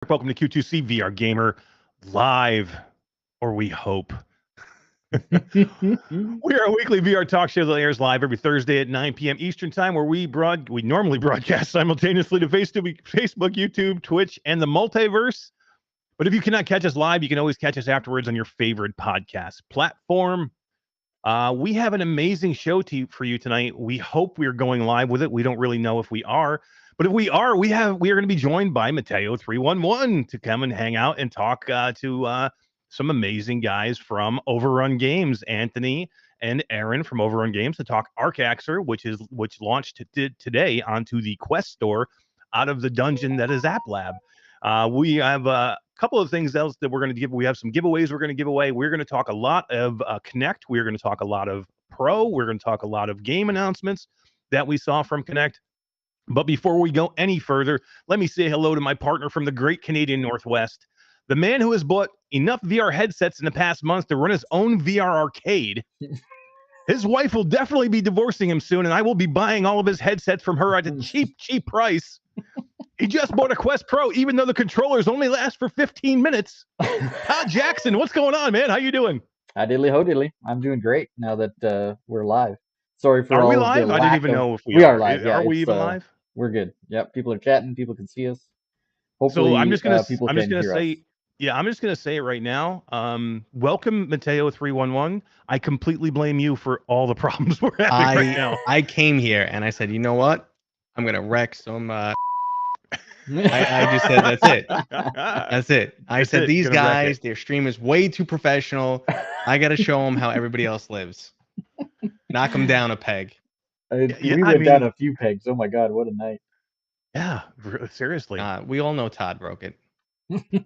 Welcome to Q2C VR Gamer live, or we hope. We are a weekly VR talk show that airs live every Thursday at 9 p.m. Eastern Time, where we normally broadcast simultaneously to Facebook, YouTube, Twitch, and the multiverse. But if you cannot catch us live, you can always catch us afterwards on your favorite podcast platform. We have an amazing show for you tonight. We hope we're going live with it. We don't really know if we are. But if we are, we are going to be joined by Mateo 311 to come and hang out and talk to some amazing guys from Overrun Games, Anthony and Aaron from Overrun Games, to talk Arcaxer, which launched today onto the Quest store out of the dungeon that is App Lab. We have a couple of things else that we're going to give. We have some giveaways we're going to give away. We're going to talk a lot of Connect. We're going to talk a lot of Pro. We're going to talk a lot of game announcements that we saw from Connect. But before we go any further, let me say hello to my partner from the great Canadian Northwest, the man who has bought enough VR headsets in the past month to run his own VR arcade. His wife will definitely be divorcing him soon, and I will be buying all of his headsets from her at a cheap price. He just bought a Quest Pro, even though the controllers only last for 15 minutes. Todd Jackson, what's going on, man? How you doing? Hi diddly ho diddly. I'm doing great now that we're live. Sorry for Are all we of live? the I didn't lack even of... know if we are live. Are Yeah, we even live? We're good. Yep, people are chatting. People can see us. Hopefully, so I'm just gonna say, yeah, I'm just gonna say it right now. Welcome, Mateo 311. I completely blame you for all the problems we're having right now. I came here and I said, you know what? I'm gonna wreck some. I just said that's it. That's it. I said these guys, their stream is way too professional. I gotta show them how everybody else lives. Knock them down a peg. We went down a few pegs. Oh my god, what a night! Yeah, seriously. We all know Todd broke it. We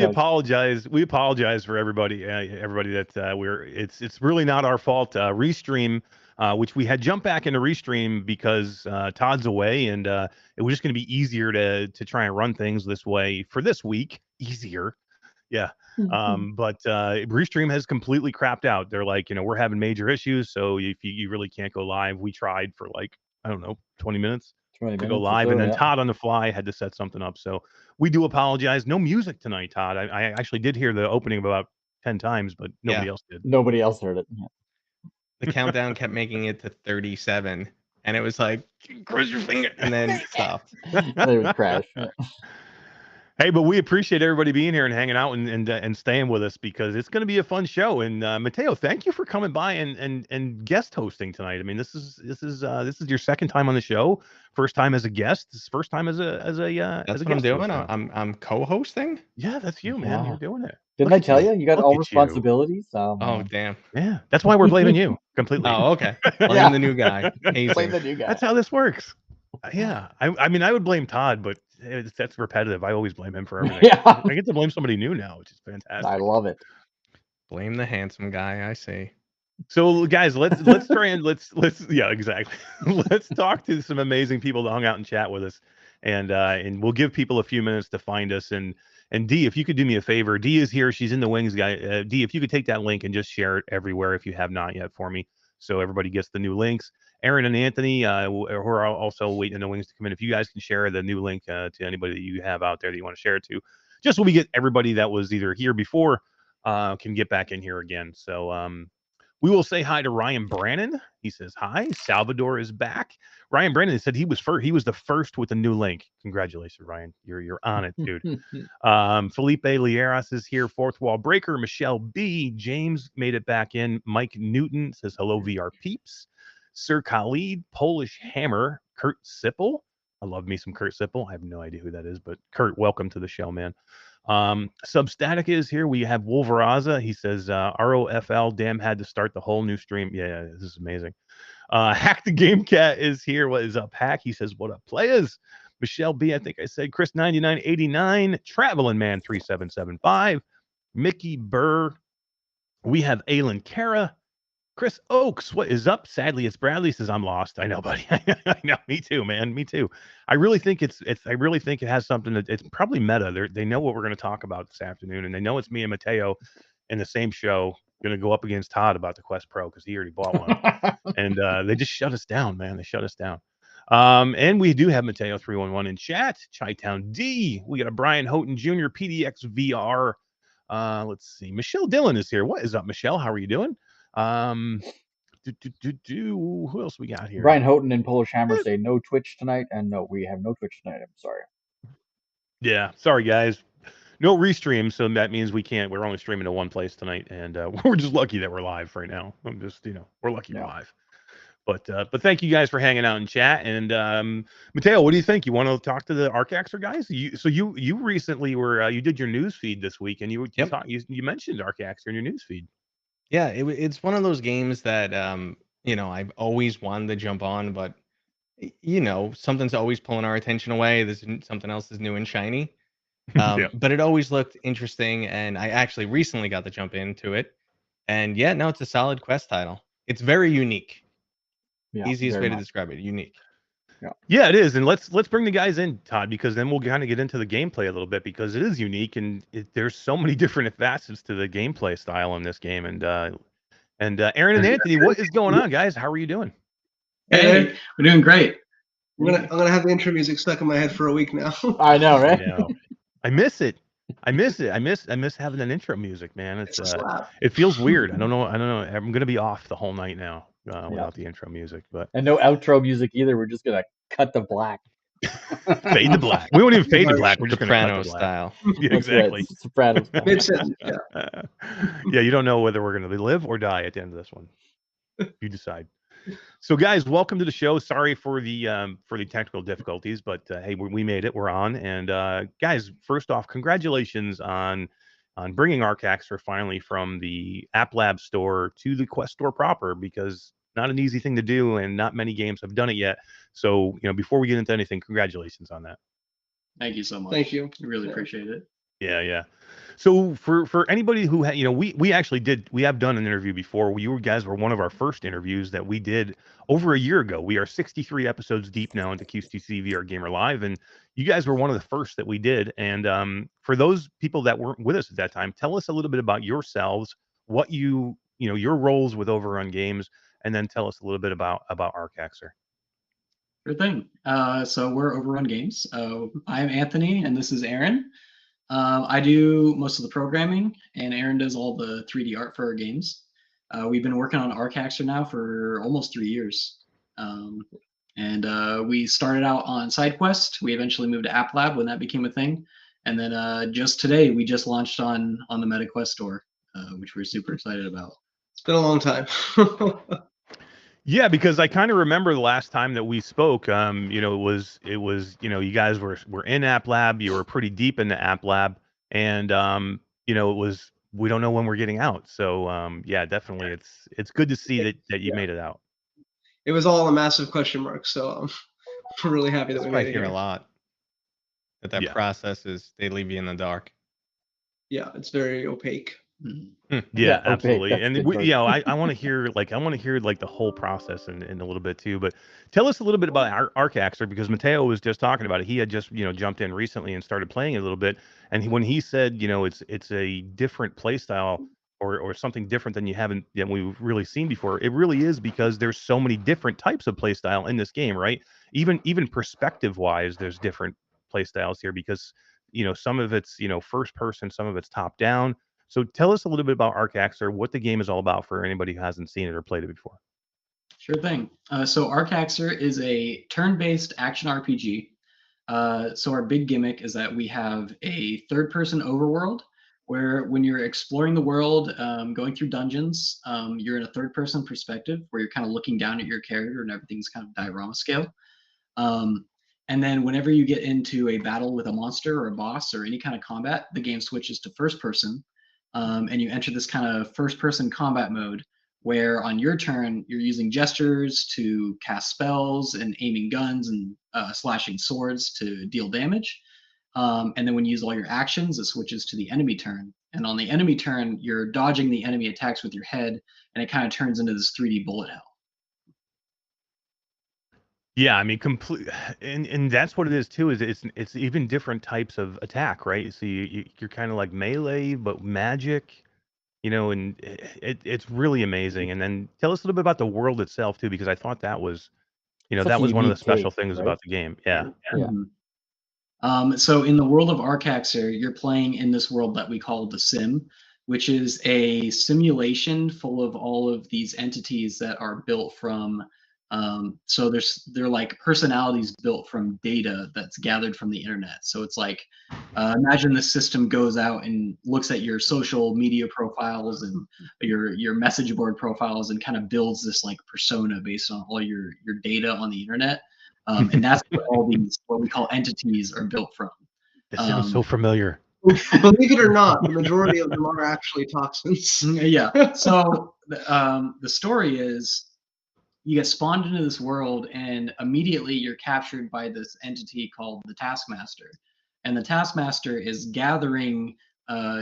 apologize. We apologize for everybody. Everybody that It's really not our fault. Restream, which we had jumped back into Restream because Todd's away, and it was just going to be easier to try and run things this way for this week. Easier, yeah. But Restream has completely crapped out. They're like, we're having major issues, so if you really can't go live. We tried for 20 minutes. To go live, and then Todd on the fly had to set something up. So we do apologize. No music tonight, Todd. I actually did hear the opening about 10 times, but nobody else did. Nobody else heard it. Yeah. The countdown kept making it to 37, and it was like, cross your finger, and then it stopped. It would crash. Hey, but we appreciate everybody being here and hanging out and staying with us, because it's going to be a fun show. And Mateo, thank you for coming by and guest hosting tonight. I mean, this is your second time on the show. First time as a guest. This is first time as a That's what I'm doing. I'm co-hosting. Yeah, that's you, man. Wow. You're doing it. Didn't I tell you? You got all responsibilities. Oh, damn. Yeah, that's why we're blaming you completely. Oh, okay. Blame the new guy. Blame the new guy. That's how this works. Yeah, I mean, I would blame Todd, but that's repetitive. I always blame him for everything. Yeah. I get to blame somebody new now, which is fantastic. I love it. Blame the handsome guy, I say. So, guys, let's try and let's yeah, exactly. Let's talk to some amazing people that hung out and chat with us, and we'll give people a few minutes to find us. And D, if you could do me a favor, D is here. She's in the wings, guy. D, if you could take that link and just share it everywhere if you have not yet for me, so everybody gets the new links. Aaron and Anthony, who are also waiting in the wings to come in, if you guys can share the new link to anybody that you have out there that you want to share it to, just so we get everybody that was either here before can get back in here again. So we will say hi to Ryan Brannon. He says hi. Salvador is back. Ryan Brannon said he was the first with the new link. Congratulations, Ryan. You're on it, dude. Felipe Lieras is here. Fourth Wall Breaker. Michelle B. James made it back in. Mike Newton says hello, VR peeps. Sir Khalid, Polish Hammer, Kurt Sippel. I love me some Kurt Sippel. I have no idea who that is, but Kurt, welcome to the show, man. Substatic is here. We have Wolveraza. He says, ROFL, damn, had to start the whole new stream. Yeah, this is amazing. Hack the Game Cat is here. What is up, Hack? He says, what up, players? Michelle B, I think I said. Chris 9989, Traveling Man 3775, Mickey Burr. We have Aylin Kara. Chris Oakes, what is up? Sadly, it's Bradley. Says I'm lost. I know, buddy. I know. Me too, man. Me too. I really think I really think it has something that it's probably Metta. They know what we're going to talk about this afternoon, and they know it's me and Mateo in the same show going to go up against Todd about the Quest Pro because he already bought one, and they just shut us down, man. They shut us down. And we do have Mateo 311 in chat. Chi-Town D. We got a Brian Houghton Jr. PDX VR. Let's see. Michelle Dillon is here. What is up, Michelle? How are you doing? Who else we got here? Brian Houghton and Polish Hammer say no Twitch tonight, and no, we have no Twitch tonight. I'm sorry. Yeah, sorry guys. No restream, so that means we can't. We're only streaming to one place tonight, and we're just lucky that we're live right now. I'm just, we're lucky we're live. But thank you guys for hanging out in chat. And Mateo, what do you think? You want to talk to the Arcaxer guys? You recently were you did your news feed this week, and you mentioned Arcaxer in your news feed. Yeah, it's one of those games that I've always wanted to jump on, but something's always pulling our attention away. There's something else is new and shiny. But it always looked interesting, and I actually recently got to jump into it. And yeah, no, it's a solid quest title. It's very unique. Yeah, easiest way to describe it, unique. Yeah, it is. And let's bring the guys in, Todd, because then we'll kind of get into the gameplay a little bit, because it is unique, and there's so many different facets to the gameplay style in this game. And Aaron and Anthony, what is going on, guys? How are you doing? Hey, we're doing great. I'm gonna have the intro music stuck in my head for a week now. I know, right? I miss it. I miss having an intro music, man. It's it feels weird. I don't know. I'm gonna be off the whole night now without the intro music, and no outro music either. We're just gonna cut the black. Fade to black. We won't even fade to black. We're just gonna cut the black. Style. Yeah, exactly. Right. Soprano style. Makes sense. Yeah, you don't know whether we're gonna live or die at the end of this one. You decide. So, guys, welcome to the show. Sorry for the technical difficulties, but hey, we made it. We're on. And guys, first off, congratulations on bringing Arcaxer finally from the App Lab store to the Quest store proper, because not an easy thing to do, and not many games have done it yet. So, before we get into anything, congratulations on that. Thank you so much. Thank you. I really appreciate it. Yeah. So for anybody who we have done an interview before. You guys were one of our first interviews that we did over a year ago. We are 63 episodes deep now into Q2C VR Gamer Live, and you guys were one of the first that we did. And for those people that weren't with us at that time, tell us a little bit about yourselves, what your roles with Overrun Games, and then tell us a little bit about Arcaxer. Sure thing. So we're Overrun Games. I'm Anthony, and this is Aaron. I do most of the programming, and Aaron does all the 3D art for our games. We've been working on Arcaxer now for almost 3 years. And we started out on SideQuest. We eventually moved to App Lab when that became a thing. And then just today, we just launched on the Metta Quest store, which we're super excited about. It's been a long time. Yeah, because I kind of remember the last time that we spoke. It was you guys were in App Lab. You were pretty deep in the App Lab, and it was, we don't know when we're getting out. So yeah, definitely, it's good to see that you made it out. It was all a massive question mark. So I'm really happy that we made it here. A lot that process is, they leave you in the dark. Yeah, it's very opaque. Yeah, absolutely. And I want to hear the whole process in a little bit too. But tell us a little bit about Arcaxer, because Mateo was just talking about it. He had just jumped in recently and started playing it a little bit. And when he said it's a different play style, or something different than we've really seen before, it really is, because there's so many different types of play style in this game, right? Even perspective wise, there's different play styles here, because some of it's first person, some of it's top down. So tell us a little bit about Arcaxer, what the game is all about for anybody who hasn't seen it or played it before. Sure thing. So Arcaxer is a turn-based action RPG. So our big gimmick is that we have a third-person overworld, where when you're exploring the world, going through dungeons, you're in a third-person perspective, where you're kind of looking down at your character, and everything's kind of diorama scale. And then whenever you get into a battle with a monster or a boss or any kind of combat, the game switches to first person. And you enter this kind of first-person combat mode, where on your turn, you're using gestures to cast spells and aiming guns and slashing swords to deal damage. And then when you use all your actions, it switches to the enemy turn. And on the enemy turn, you're dodging the enemy attacks with your head, and it kind of turns into this 3D bullet hell. Yeah, I mean, and that's what it is too. Is it's even different types of attack, right? So you're kind of like melee, but magic, and it's really amazing. And then tell us a little bit about the world itself too, because I thought that was You know, Such that a was one of the unique special take, things right? about the game. Yeah. Yeah. So in the world of Arcaxer, you're playing in this world that we call the Sim, which is a simulation full of all of these entities that are built from. So they're like personalities built from data that's gathered from the internet. So it's like, imagine the system goes out and looks at your social media profiles and your message board profiles and kind of builds this like persona based on all your data on the internet. And that's what all these, what we call entities, are built from. This sounds so familiar. Believe it or not, the majority of them are actually toxins. Yeah. So the story is you get spawned into this world, and immediately you're captured by this entity called the Taskmaster. And the Taskmaster is gathering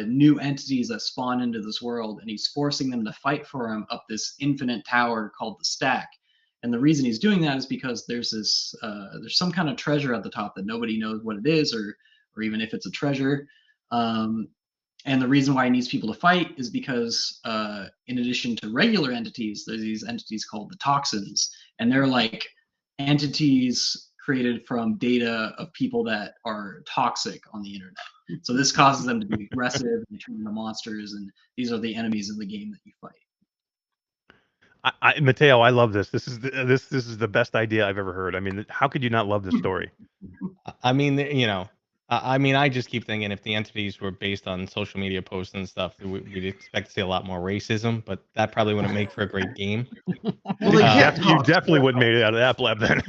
new entities that spawn into this world, and he's forcing them to fight for him up this infinite tower called the Stack. And the reason he's doing that is because there's this there's some kind of treasure at the top that nobody knows what it is, or even if it's a treasure. And the reason why he needs people to fight is because in addition to regular entities, there's these entities called the toxins, and they're like entities created from data of people that are toxic on the internet. So this causes them to be aggressive and turn into monsters, and these are the enemies in the game that you fight. Mateo, I love this. This is the best idea I've ever heard. I mean, how could you not love this story? I mean, you know, I mean, I just keep thinking if the entities were based on social media posts and stuff, we'd expect to see a lot more racism, but that probably wouldn't make for a great game. Well, they can't You talk. definitely wouldn't made it out of that lab then.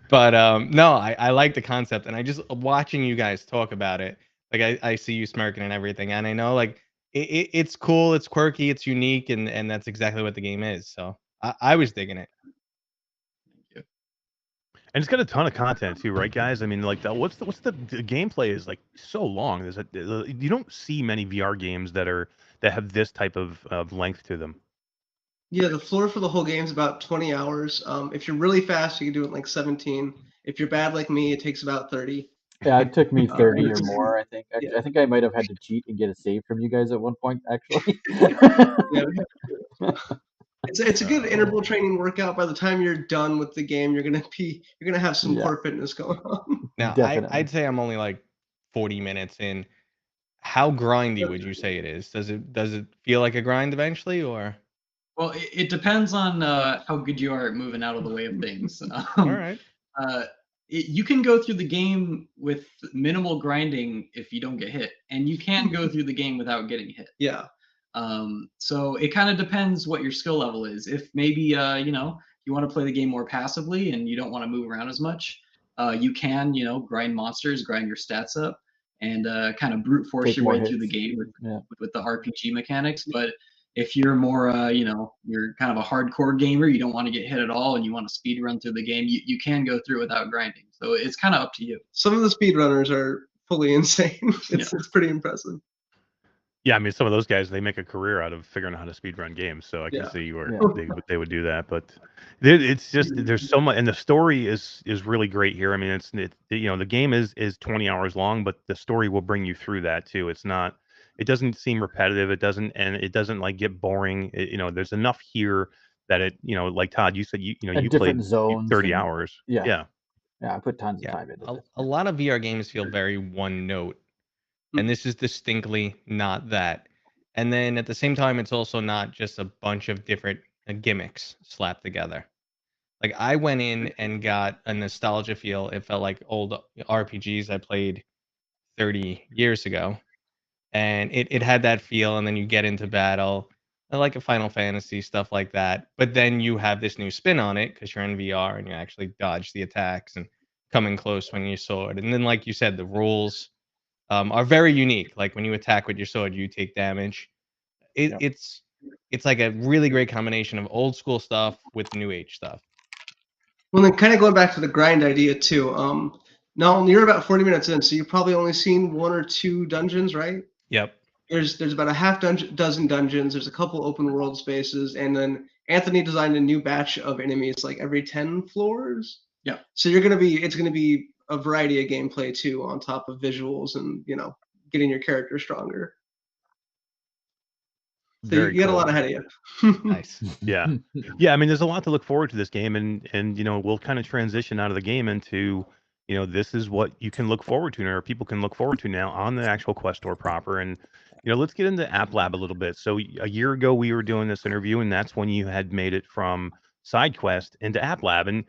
But no, I like the concept, and I just watching you guys talk about it. Like I see you smirking and everything, and I know like it's cool, it's quirky, it's unique, and that's exactly what the game is. So I was digging it. And it's got a ton of content too, right, guys? I mean, like, what's the gameplay is like so long. You don't see many VR games that have this type of length to them. Yeah, the floor for the whole game is about 20 hours. If you're really fast, you can do it in like 17. If you're bad like me, it takes about 30. Yeah, it took me 30 or it's- more, I think. Actually, yeah. I think I might have had to cheat and get a save from you guys at one point, actually. Yeah, it's a good interval training workout. By the time you're done with the game, you're gonna have some Yeah. core fitness going on. Now Definitely. I'd say I'm only like 40 minutes in. How grindy would you say it is? Does it feel like a grind eventually, or? Well, it depends on how good you are at moving out of the way of things. All right. You can go through the game with minimal grinding if you don't get hit, and you can go through the game without getting hit. Yeah. So it kind of depends what your skill level is. If maybe you know, you want to play the game more passively and you don't want to move around as much, you can, you know, grind monsters, grind your stats up, and kind of brute force Take your more way through the hits. game Yeah. with the RPG mechanics. But if you're more, you know, you're kind of a hardcore gamer, you don't want to get hit at all, and you want to speed run through the game, you can go through without grinding. So it's kind of up to you. Some of the speedrunners are fully insane. It's pretty impressive. Yeah, I mean, some of those guys, they make a career out of figuring out how to speedrun games, so I can see where they would do that. But it's just there's so much, and the story is really great here. I mean, it's you know, the game is 20 hours long, but the story will bring you through that too. It doesn't seem repetitive. It doesn't like get boring. You know, there's enough here that it, you know, like Todd, you said you And played different zones 30 and- hours. Yeah. Yeah. Yeah, I put tons of time into it. A lot of VR games feel very one note, and this is distinctly not that. And then at the same time, it's also not just a bunch of different gimmicks slapped together. Like I went in and got a nostalgia feel. It felt like old RPGs I played 30 years ago, and it had that feel. And then you get into battle, like a Final Fantasy, stuff like that. But then you have this new spin on it because you're in VR and you actually dodge the attacks and come in close when you sword. And then, like you said, the rules are very unique. Like when you attack with your sword, you take damage. It's like a really great combination of old school stuff with new age stuff. Well, then kind of going back to the grind idea too. Now you're about 40 minutes in, so you've probably only seen 1 or 2 dungeons, right? Yep. There's about a half dozen dungeons. There's a couple open world spaces, and then Anthony designed a new batch of enemies like every 10 floors. Yeah. So it's gonna be a variety of gameplay too, on top of visuals and, you know, getting your character stronger. So you got a lot ahead of you. Nice. Yeah. Yeah, I mean, there's a lot to look forward to this game, and we'll kind of transition out of the game into, this is what you can look forward to, or people can look forward to now on the actual Quest store proper. And let's get into App Lab a little bit. So a year ago we were doing this interview, and that's when you had made it from Side Quest into App Lab. And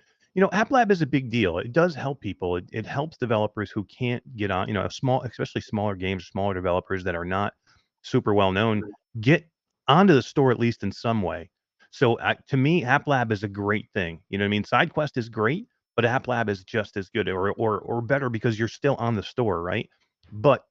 App Lab is a big deal. It does help people. It helps developers who can't get on, especially smaller games, smaller developers that are not super well known, get onto the store at least in some way. So to me, App Lab is a great thing. You know what I mean? Side Quest is great, but App Lab is just as good or better because you're still on the store, right? But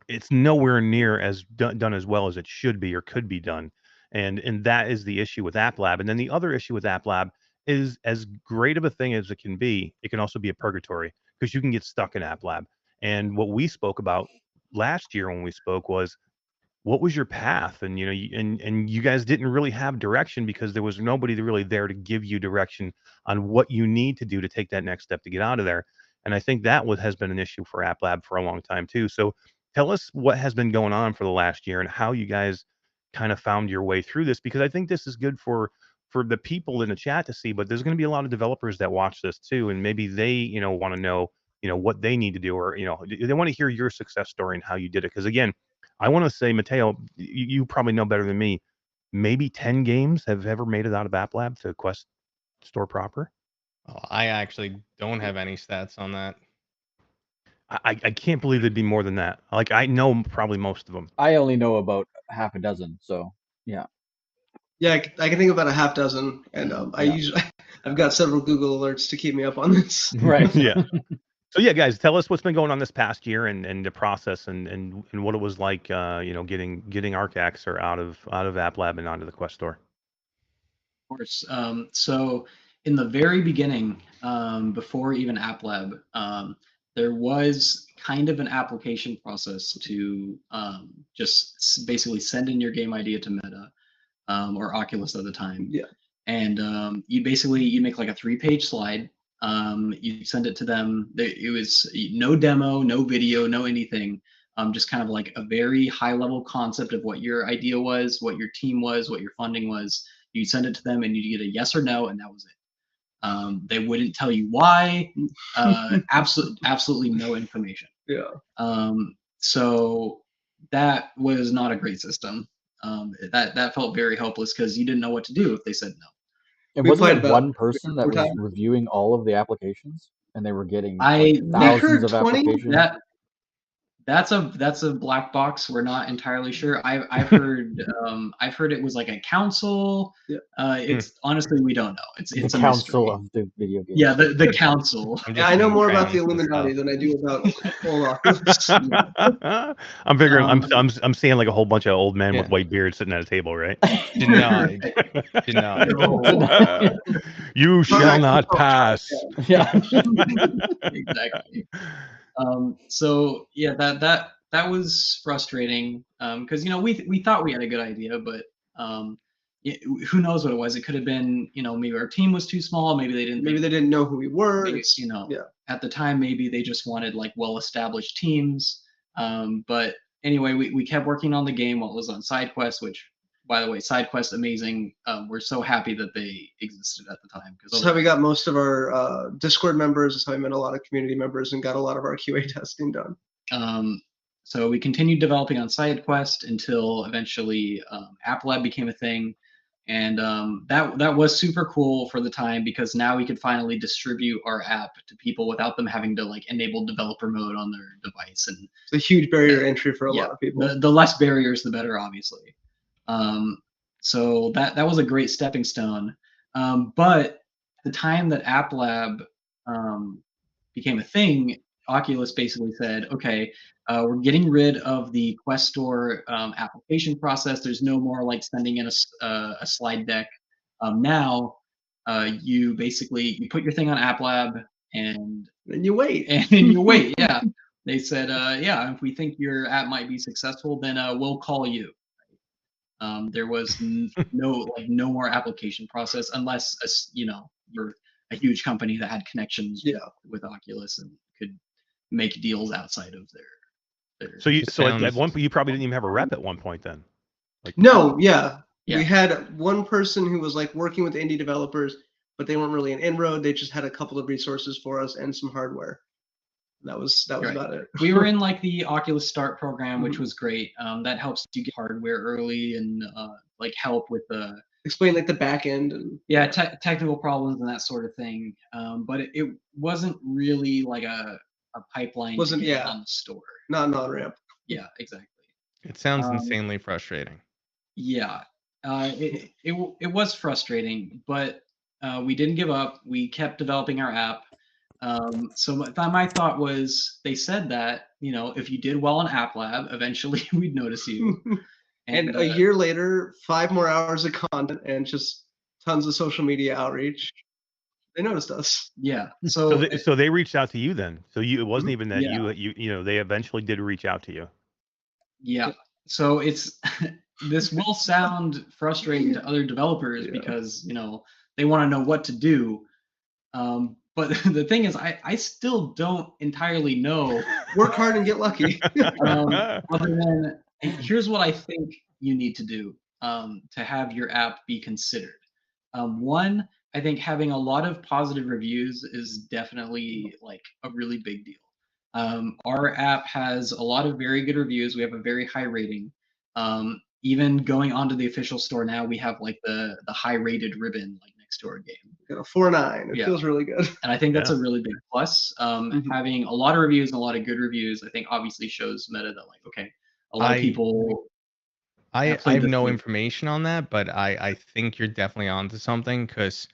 it's nowhere near as done as well as it should be or could be done. And that is the issue with App Lab. And then the other issue with App Lab is, as great of a thing as it can be, it can also be a purgatory because you can get stuck in App Lab. And what we spoke about last year when we spoke was, what was your path? And and you guys didn't really have direction because there was nobody really there to give you direction on what you need to do to take that next step to get out of there. And I think that has been an issue for App Lab for a long time too. So tell us what has been going on for the last year and how you guys kind of found your way through this, because I think this is good for the people in the chat to see, but there's going to be a lot of developers that watch this too, and maybe they want to know what they need to do, or they want to hear your success story and how you did it. Because again, I want to say, Mateo, you probably know better than me. Maybe 10 games have ever made it out of App Lab to Quest store proper. Oh, I actually don't have any stats on that. I can't believe it'd be more than that. Like, I know probably most of them. I only know about half a dozen, so yeah. Yeah, I can think about a half dozen, and I've got several Google alerts to keep me up on this. Right. Yeah. So yeah, guys, tell us what's been going on this past year and the process and what it was like, getting Arcaxer out of App Lab and onto the Quest store. Of course. So in the very beginning, before even App Lab, there was kind of an application process to just basically send in your game idea to Metta or Oculus at the time. Yeah. And you make like a 3-page slide. You send it to them. It was no demo, no video, no anything. Just kind of like a very high level concept of what your idea was, what your team was, what your funding was. You send it to them and you get a yes or no, and that was it. They wouldn't tell you why. Absolutely no information. Yeah. So that was not a great system. That felt very helpless because you didn't know what to do if they said no. And wasn't it one person that was reviewing all of the applications, and they were getting thousands of applications? That's a black box. We're not entirely sure. I've heard it was like a council. Yeah. It's honestly, we don't know. It's the a council mystery. of the video game. Yeah, the council. Yeah, I know more about the Illuminati than I do about full Oculus. I'm figuring I'm seeing like a whole bunch of old men with white beards sitting at a table, right? Denied. You shall not pass. Yeah. Exactly. So yeah, that was frustrating because we thought we had a good idea, but who knows what it was? It could have been maybe our team was too small, maybe they didn't know who we were. Maybe, at the time maybe they just wanted like well-established teams. But anyway, we kept working on the game while it was on SideQuest, which, by the way, SideQuest, amazing. We're so happy that they existed at the time. That's how we got most of our Discord members. That's how we met a lot of community members and got a lot of our QA testing done. So we continued developing on SideQuest until eventually App Lab became a thing. And that was super cool for the time because now we could finally distribute our app to people without them having to like enable developer mode on their device. And it's a huge barrier to entry for a lot of people. The less barriers, the better, obviously. So that was a great stepping stone. But the time that App Lab became a thing, Oculus basically said, okay, we're getting rid of the Quest Store application process. There's no more like sending in a slide deck. Now you put your thing on App Lab and then you wait. Yeah. They said, if we think your app might be successful, then we'll call you. There was no more application process unless you're a huge company that had connections with Oculus and could make deals outside of their So at one point you probably didn't even have a rep at one point then. Like, no, yeah. We had one person who was like working with indie developers, but they weren't really an inroad. They just had a couple of resources for us and some hardware. That was about it. We were in like the Oculus Start program, which was great. That helps you get hardware early and like help with the explain like the back end and technical problems and that sort of thing. But it wasn't really like a pipeline to get on the store. Not an on-ramp. Yeah, exactly. It sounds insanely frustrating. Yeah, it was frustrating, but we didn't give up. We kept developing our app. So my thought was, they said that, you know, if you did well on App Lab, eventually we'd notice you. And a year later, 5 more hours of content and just tons of social media outreach, they noticed us. Yeah. So they reached out to you then. So it wasn't even that you know, they eventually did reach out to you. Yeah. So it's this will sound frustrating to other developers because, you know, they want to know what to do. But the thing is, I still don't entirely know. Work hard and get lucky. Other than, here's what I think you need to do to have your app be considered. One, I think having a lot of positive reviews is definitely like a really big deal. Our app has a lot of very good reviews. We have a very high rating. Even going onto the official store now, we have like the high rated ribbon like next to our game. Got a 4.9. It feels really good. And I think that's a really big plus. Having a lot of reviews and a lot of good reviews, I think obviously shows Meta that like, okay, a lot of people. I have no information on that, but I think you're definitely onto something, because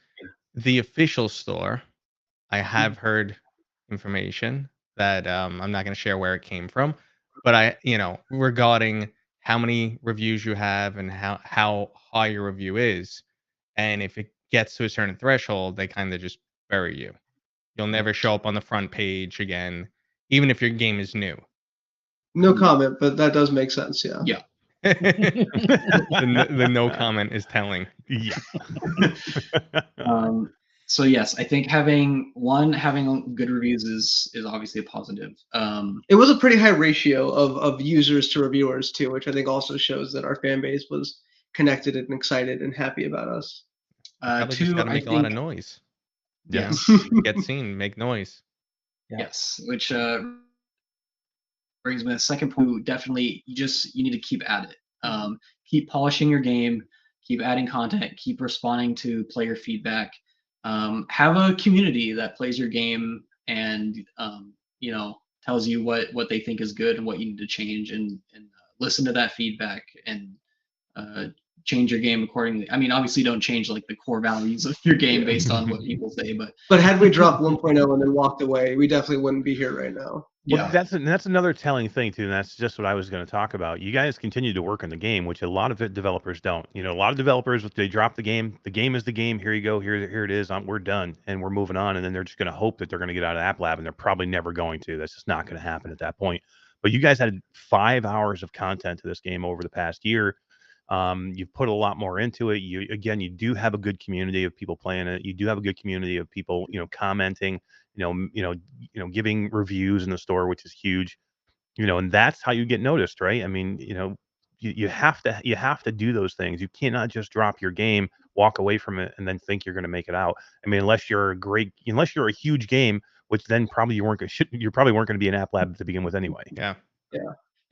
the official store, I have heard information that I'm not going to share where it came from, but regarding how many reviews you have and how high your review is, and if it gets to a certain threshold, they kind of just bury you. You'll never show up on the front page again, even if your game is new. No comment, but that does make sense. Yeah. the no comment is telling. Yeah. So yes, I think having good reviews is obviously a positive. It was a pretty high ratio of users to reviewers too, which I think also shows that our fan base was connected and excited and happy about us. Just gotta make a lot of noise. Yes. Get seen, make noise. Yes, which brings me to the second point. Definitely, you need to keep at it. Keep polishing your game, keep adding content, keep responding to player feedback. Have a community that plays your game and tells you what they think is good and what you need to change, and listen to that feedback and change your game accordingly. I mean, obviously don't change like the core values of your game based on what people say, but had we dropped 1.0 and then walked away, we definitely wouldn't be here right now. Well, that's another telling thing too, and that's just what I was going to talk about. You guys continue to work on the game, which a lot of developers don't. You know, a lot of developers, they drop the game. The game is the game. Here you go. Here it is. We're done, and we're moving on. And then they're just going to hope that they're going to get out of App Lab, and they're probably never going to. That's just not going to happen at that point. But you guys had 5 hours of content to this game over the past year. You've put a lot more into it. You do have a good community of people playing it. You do have a good community of people, commenting, giving reviews in the store, which is huge, and that's how you get noticed, right? I mean, you have to do those things. You cannot just drop your game, walk away from it, and then think you're going to make it out. I mean, unless you're a huge game, which then probably you probably weren't going to be an App Lab to begin with anyway. Yeah.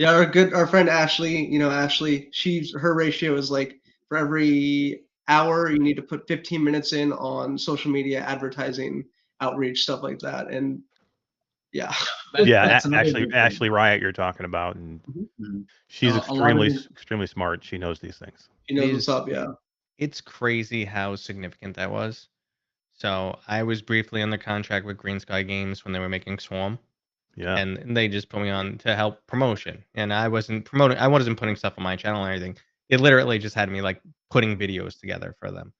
Yeah, our friend Ashley, Ashley, her ratio is like for every hour you need to put 15 minutes in on social media, advertising, outreach, stuff like that. And Ashley Riot you're talking about, and she's extremely smart. She knows these things. She knows what's up. Yeah, it's crazy how significant that was. So I was briefly under contract with Green Sky Games when they were making Swarm. Yeah. And they just put me on to help promotion. And I wasn't putting stuff on my channel or anything. It literally just had me like putting videos together for them.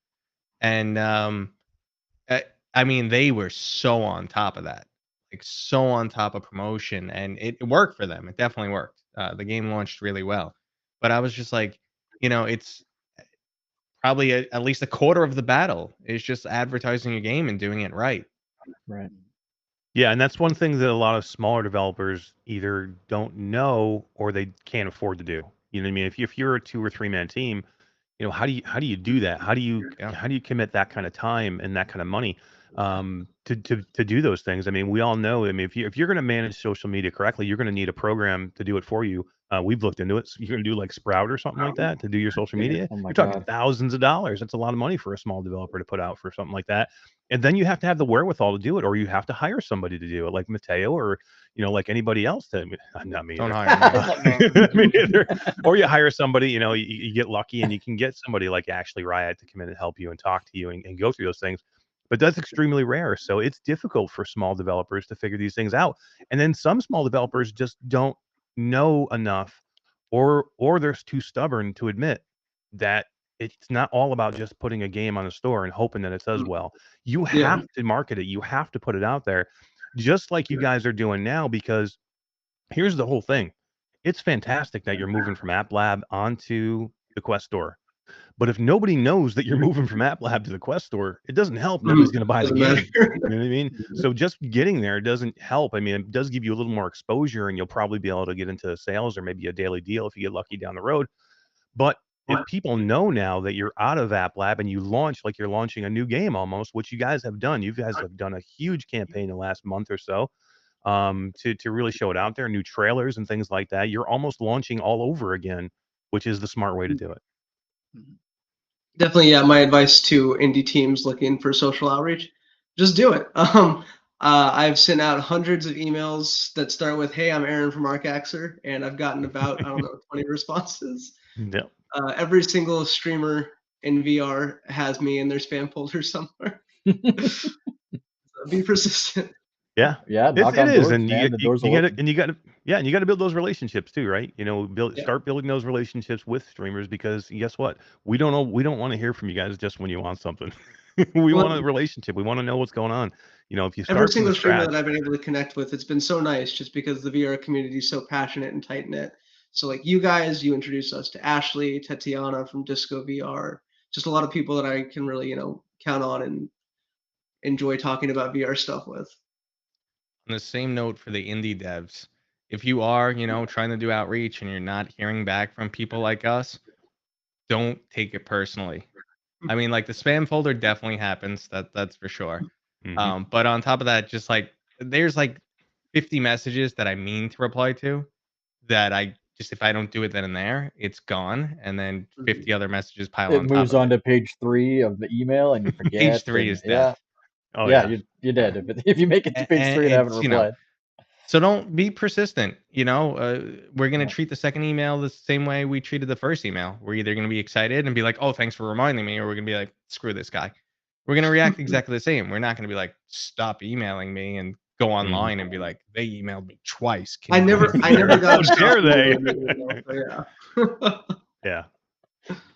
And I mean, they were so on top of that. Like so on top of promotion. And it worked for them. It definitely worked. The game launched really well. But I was just like, it's probably at least a quarter of the battle is just advertising your game and doing it right. Right. Yeah, and that's one thing that a lot of smaller developers either don't know or they can't afford to do. You know what I mean? If you're a 2 or 3 man team, how do you do that? How do you commit that kind of time and that kind of money to do those things? I mean, we all know. I mean, if you're going to manage social media correctly, you're going to need a program to do it for you. We've looked into it. So you're going to do like Sprout or something like that to do your social media. Oh my You're talking God. thousands of dollars. That's a lot of money for a small developer to put out for something like that. And then you have to have the wherewithal to do it, or you have to hire somebody to do it, like Mateo, or like anybody else. Not me. Don't either. hire me. Me either. Or you hire somebody. You get lucky and you can get somebody like Ashley Riot to come in and help you and talk to you and go through those things. But that's extremely rare. So it's difficult for small developers to figure these things out. And then some small developers just don't know enough, or they're too stubborn to admit that it's not all about just putting a game on a store and hoping that it does well. You have to market it. You have to put it out there, just like you guys are doing now, because here's the whole thing. It's fantastic that you're moving from App Lab onto the Quest Store. But if nobody knows that you're moving from App Lab to the Quest Store, it doesn't help. Nobody's going to buy the game. You know what I mean? So just getting there doesn't help. I mean, it does give you a little more exposure, and you'll probably be able to get into sales or maybe a daily deal if you get lucky down the road. But if people know now that you're out of App Lab and you launch like you're launching a new game almost, which you guys have done. You guys have done a huge campaign the last month or so to really show it out there, new trailers and things like that. You're almost launching all over again, which is the smart way to do it. Definitely, yeah. My advice to indie teams looking for social outreach: just do it. I've sent out hundreds of emails that start with, "Hey, I'm Aaron from Arcaxer," and I've gotten about 20 responses. Yeah. Every single streamer in VR has me in their spam folder somewhere. So be persistent. Yeah, Yeah, knock on it is, doors, and man. The doors will you open. got to build those relationships too, right? Yeah. Start building those relationships with streamers, because guess what? We don't want to hear from you guys just when you want something. We want a relationship. We want to know what's going on. If you start Every from single streamer scratch, that I've been able to connect with, it's been so nice, just because the VR community is so passionate and tight knit. So like you guys, you introduced us to Ashley, Tatiana from Disco VR, just a lot of people that I can really count on and enjoy talking about VR stuff with. On the same note, for the indie devs, if you are, trying to do outreach and you're not hearing back from people like us, don't take it personally. I mean, like, the spam folder definitely happens. That's for sure. But on top of that, just like there's like 50 messages that I mean to reply to that if I don't do it then and there, it's gone, and then 50 other messages pile on It top moves of on it. to page 3 of the email, and you forget. Page 3 is death. Oh yeah, you're dead if you make it to page 3 and haven't replied. So don't be persistent. We're going to treat the second email the same way we treated the first email. We're either going to be excited and be like, "Oh, thanks for reminding me," or we're going to be like, "Screw this guy." We're going to react exactly the same. We're not going to be like, "Stop emailing me," and go online and be like, "They emailed me twice." I never got. How dare they? Yeah. Yeah.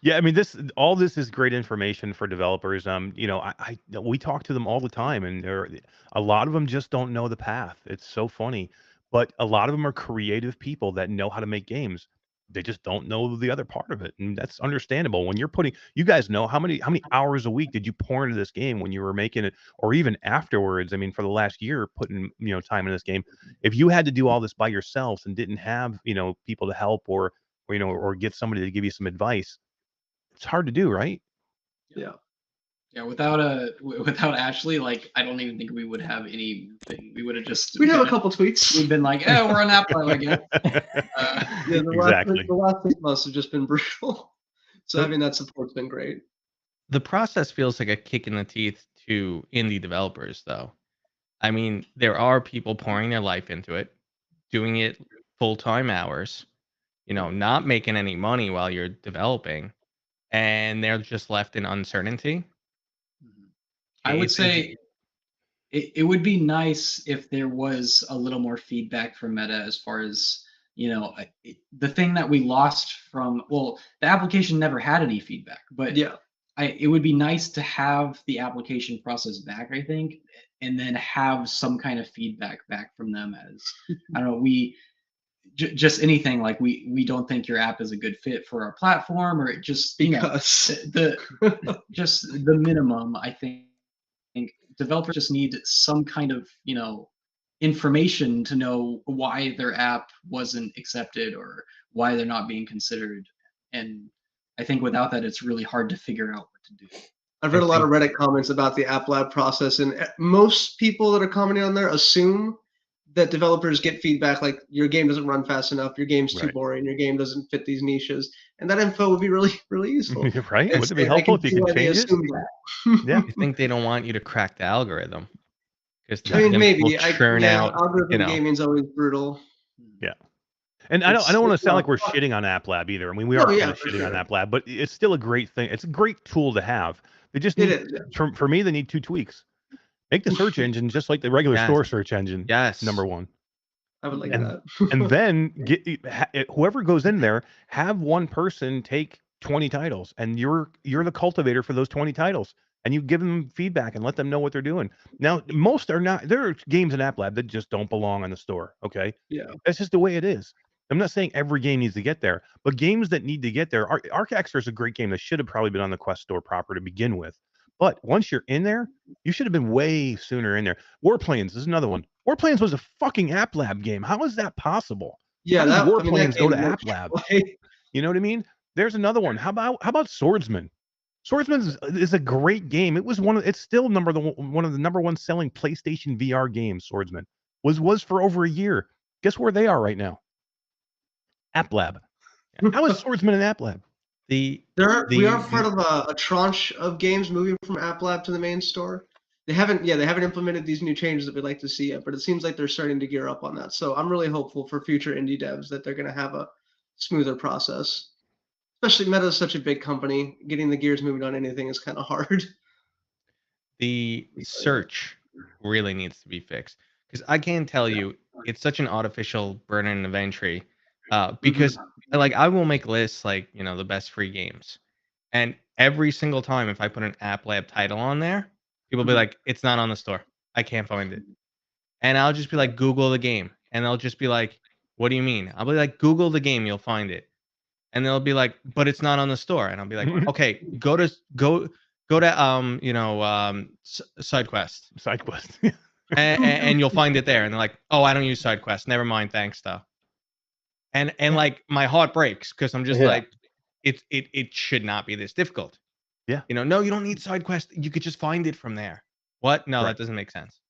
Yeah, I mean, all this is great information for developers. We talk to them all the time, and a lot of them just don't know the path. It's so funny, but a lot of them are creative people that know how to make games. They just don't know the other part of it, and that's understandable. When you guys know how many hours a week did you pour into this game when you were making it, or even afterwards? I mean, for the last year, putting time in this game. If you had to do all this by yourselves and didn't have people to help, or get somebody to give you some advice, it's hard to do, right? Yeah. Without Ashley, like, I don't even think we would have anything. We would have just. We'd have a couple tweets. We've been like, "Oh, we're on App Lab again." Exactly. The last 6 months have just been brutal. So having that support's been great. The process feels like a kick in the teeth to indie developers, though. I mean, there are people pouring their life into it, doing it full-time hours, not making any money while you're developing, and they're just left in uncertainty. I would say it would be nice if there was a little more feedback from Metta, as far as, the thing that we lost from, the application never had any feedback, but it would be nice to have the application process back, I think, and then have some kind of feedback back from them, as, I don't know, just anything like, we don't think your app is a good fit for our platform, or just the minimum. I think developers just need some kind of information to know why their app wasn't accepted or why they're not being considered. And I think without that, it's really hard to figure out what to do. I've read a lot of Reddit comments about the App Lab process, and most people that are commenting on there assume that developers get feedback like your game doesn't run fast enough, your game's too boring, your game doesn't fit these niches, and that info would be really, really useful. Right? Wouldn't it be helpful if you could change it? Yeah. I think they don't want you to crack the algorithm. I mean, maybe churn out. Algorithm gaming's always brutal. Yeah. And I don't want to sound like we're shitting on App Lab either. I mean, we are kind of shitting on App Lab, but it's still a great thing. It's a great tool to have. They just need, for me, they need 2 tweaks. Make the search engine just like the regular store search engine. Yes. Number 1. I would like that. And then whoever goes in there, have one person take 20 titles, and you're the cultivator for those 20 titles, and you give them feedback and let them know what they're doing. Now, most are not. There are games in App Lab that just don't belong on the store. Okay. Yeah. That's just the way it is. I'm not saying every game needs to get there, but games that need to get there, Arcaxer is a great game that should have probably been on the Quest store proper to begin with. But once you're in there, you should have been way sooner in there. Warplanes is another one. Warplanes was a fucking App Lab game. How is that possible? Yeah, that Warplanes go to App Lab. You know what I mean? There's another one. How about Swordsman? Swordsman is a great game. It was it's still one of the number 1 selling PlayStation VR games. Swordsman was for over a year. Guess where they are right now? App Lab. How is Swordsman an App Lab? We are part of a tranche of games moving from App Lab to the main store. They haven't implemented these new changes that we'd like to see yet, but it seems like they're starting to gear up on that. So I'm really hopeful for future indie devs that they're going to have a smoother process. Especially Meta is such a big company. Getting the gears moving on anything is kind of hard. The search really needs to be fixed, because I can tell you it's such an artificial burden of entry. Because like I will make lists like, the best free games, and every single time if I put an App Lab title on there, people be like, it's not on the store, I can't find it. And I'll just be like, Google the game, and they'll just be like, what do you mean? I'll be like, Google the game, you'll find it. And they'll be like, but it's not on the store. And I'll be like, okay, go to SideQuest. and you'll find it there. And they're like, oh, I don't use SideQuest, never mind, thanks though. And like my heart breaks, because I'm just like, it should not be this difficult. Yeah. No, you don't need SideQuest. You could just find it from there. What? No, that doesn't make sense.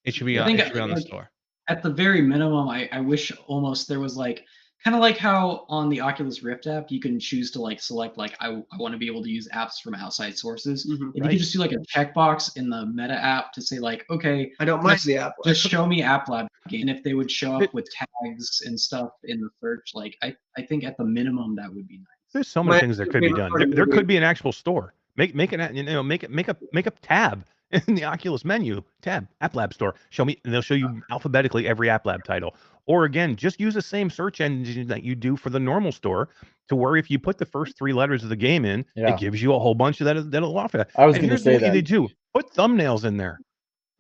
It should be on the store. At the very minimum, I wish almost there was like, kind of like how on the Oculus Rift app, you can choose to like select like, I want to be able to use apps from outside sources. If you could just do like a checkbox in the Meta app to say like, okay, I don't mind the app. Just show me App Lab game. And if they would show up with tags and stuff in the search, like I think at the minimum that would be nice. There's so many things that could be done. There could be an actual store. Make a tab in the Oculus menu, tab, App Lab store. Show me, and they'll show you alphabetically every App Lab title. Or again, just use the same search engine that you do for the normal store, to where if you put the first 3 letters of the game in, it gives you a whole bunch of that'll offer that. I was going to say that. They do put thumbnails in there.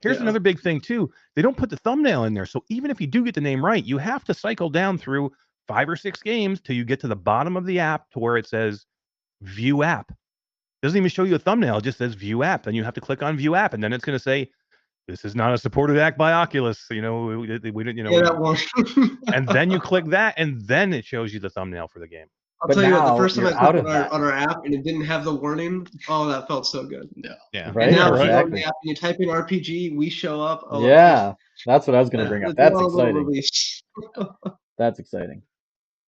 Here's another big thing too. They don't put the thumbnail in there. So even if you do get the name right, you have to cycle down through 5 or 6 games till you get to the bottom of the app to where it says view app. It doesn't even show you a thumbnail. It just says view app. Then you have to click on view app, and then it's going to say, this is not a supported app by Oculus. We didn't, that one. And then you click that, and then it shows you the thumbnail for the game. I'll tell you what, the first time I clicked on our app and it didn't have the warning, oh, that felt so good. Yeah. Right. And now if you go on the app and you type in RPG, we show up. Oh, that's what I was going to bring up. That's exciting. That's exciting.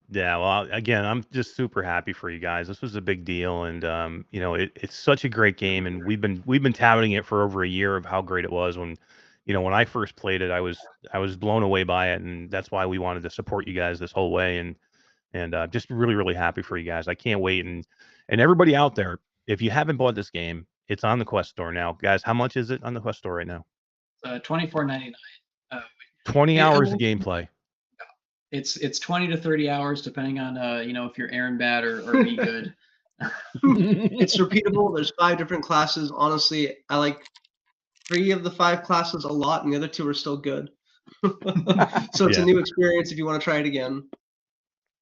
Yeah, well, again, I'm just super happy for you guys. This was a big deal, and it's such a great game, and we've been touting it for over a year of how great it was. When I first played it, I was blown away by it, and that's why we wanted to support you guys this whole way, and just really, really happy for you guys. I can't wait, and everybody out there, if you haven't bought this game, it's on the Quest store now, guys. How much is it on the Quest store right now? $24.99. 20 hours of gameplay. It's 20 to 30 hours, depending on if you're Aaron bad or be good. It's repeatable. There's 5 different classes. Honestly, I like 3 of the 5 classes a lot, and the other 2 are still good. So it's a new experience if you want to try it again.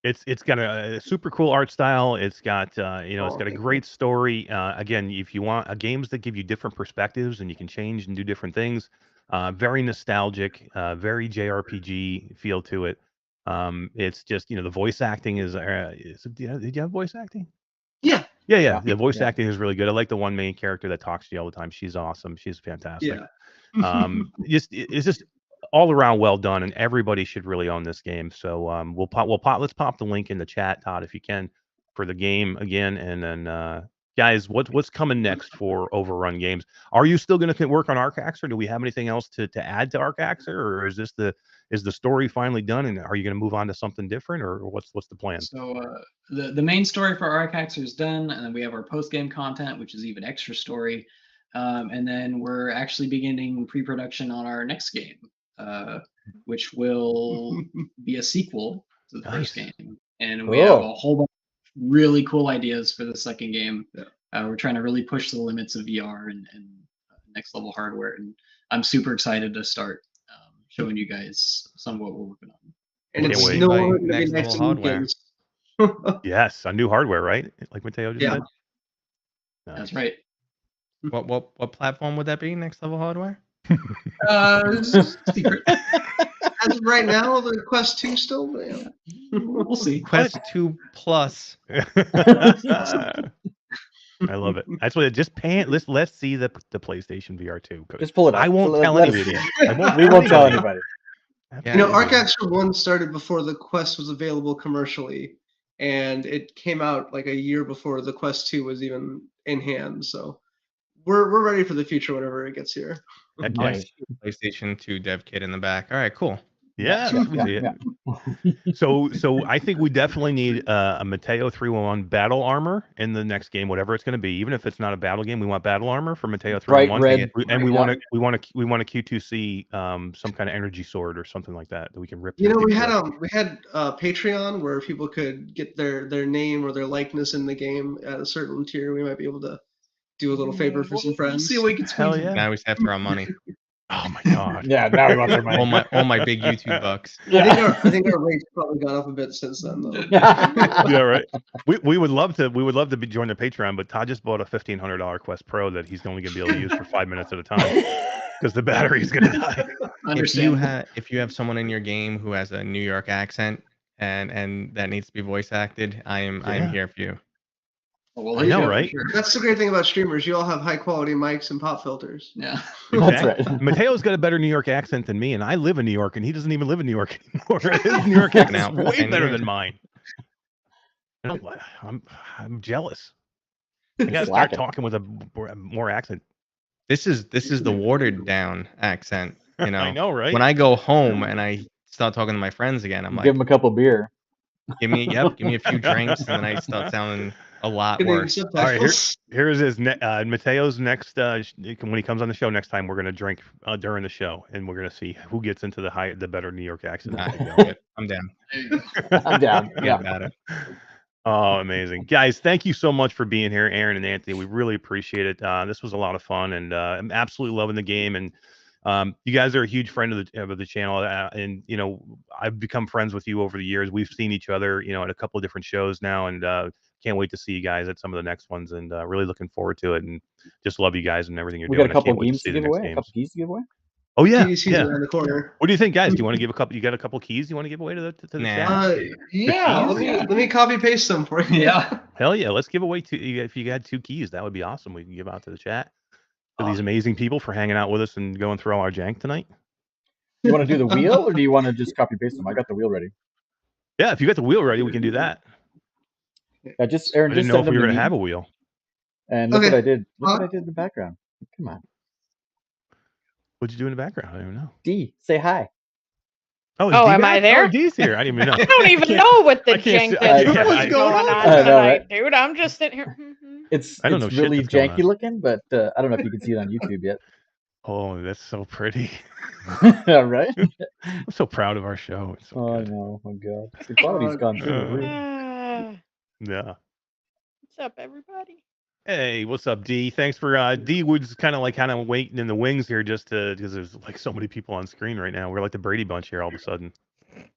It's got a super cool art style. It's got it's got a great story. Again, if you want games that give you different perspectives and you can change and do different things, Very nostalgic, very JRPG feel to it. It's just, the voice acting is did you have voice acting? Yeah. Yeah. The voice acting is really good. I like the one main character that talks to you all the time. She's awesome. She's fantastic. Yeah. It's just all around well done, and everybody should really own this game. So let's pop the link in the chat, Todd, if you can, for the game again, and then guys, what's coming next for Overrun Games? Are you still going to work on Arcaxer? Do we have anything else to add to Arcaxer, or is the story finally done, and are you going to move on to something different, or what's the plan? So the main story for Arcaxer is done, and then we have our post game content, which is even extra story, and then we're actually beginning pre-production on our next game, which will be a sequel to the first game, and we have a whole bunch of really cool ideas for the second game. We're trying to really push the limits of VR and next level hardware, and I'm super excited to start showing you guys some of what we're working on. And it's no longer going to be next hardware. Yes, a new hardware, right? Like Mateo just said. Nice. That's right. What platform would that be? Next level hardware? Secret. As of right now, the Quest 2 still. Yeah. We'll see. Quest 2 Plus. I love it. That's what. Just pay it. Let's see the PlayStation VR 2. Just pull it up. I won't tell anybody. We won't tell anybody. Arcaxer 1 started before the Quest was available commercially, and it came out like a year before the Quest 2 was even in hand. So we're ready for the future whenever it gets here. Nice. PlayStation 2 dev kit in the back. All right, cool. Yeah. So I think we definitely need a Mateo 311 battle armor in the next game, whatever it's going to be. Even if it's not a battle game, we want battle armor for Mateo 311, and we want a Q2C some kind of energy sword or something like that we can rip. We had Patreon where people could get their name or their likeness in the game at a certain tier. We might be able to do a little favor for some friends. We'll see what we can squeeze. Now we just have to run money. Oh my god! Yeah, now we want their money. all my big YouTube bucks. I think our rate's probably gone up a bit since then, though. Yeah, right. We would love to join the Patreon, but Todd just bought a $1,500 Quest Pro that he's only going to be able to use for 5 minutes at a time because the battery's going to die. If you have someone in your game who has a New York accent and that needs to be voice acted, I am here for you. Well, I know, right? Sure. That's the great thing about streamers. You all have high quality mics and pop filters. Yeah, that's right. Mateo's got a better New York accent than me, and I live in New York, and he doesn't even live in New York anymore. His New York accent is way better than mine. I'm jealous. I gotta start talking with a more accent. This is the watered down accent. I know, right? When I go home and I start talking to my friends again, I'm like, give them a couple beer. Give me a few drinks, and then I start sounding a lot worse. All right, here's his Mateo's next when he comes on the show next time. We're gonna drink during the show, and we're gonna see who gets into the better New York accent. I'm down. I'm down. Yeah. About it. Oh, amazing, guys! Thank you so much for being here, Aaron and Anthony. We really appreciate it. This was a lot of fun, and I'm absolutely loving the game. And you guys are a huge friend of the channel, and I've become friends with you over the years. We've seen each other, at a couple of different shows now, and can't wait to see you guys at some of the next ones, and really looking forward to it. And just love you guys and everything you're doing. We got a couple games to give away. A couple keys to give away. Oh yeah, around the corner. What do you think, guys? Do you want to give a couple? You got a couple keys you want to give away to the chat? Yeah. Let me copy paste them for you. Yeah. Hell yeah, let's give away two. If you had 2 keys, that would be awesome. We can give out to the chat. For these amazing people for hanging out with us and going through all our jank tonight. You want to do the wheel, or do you want to just copy paste them? I got the wheel ready. Yeah, if you got the wheel ready, we can do that. Yeah, Aaron, I didn't know if we were gonna have a wheel. And look what I did. Look what I did in the background. Come on. What'd you do in the background? I don't even know. D, say hi. Oh, am I there? Oh, D's here. I didn't even know. I don't even know what the jank is going on tonight, dude. I'm just sitting here. It's really janky looking, but I don't know if you can see it on YouTube yet. Oh, that's so pretty. Right? I'm so proud of our show. It's so good. No. Oh, God. The quality's gone through the roof. Yeah. What's up, everybody? Hey, what's up, D? Thanks for D was kind of waiting in the wings here just because there's like so many people on screen right now. We're like the Brady Bunch here all of a sudden.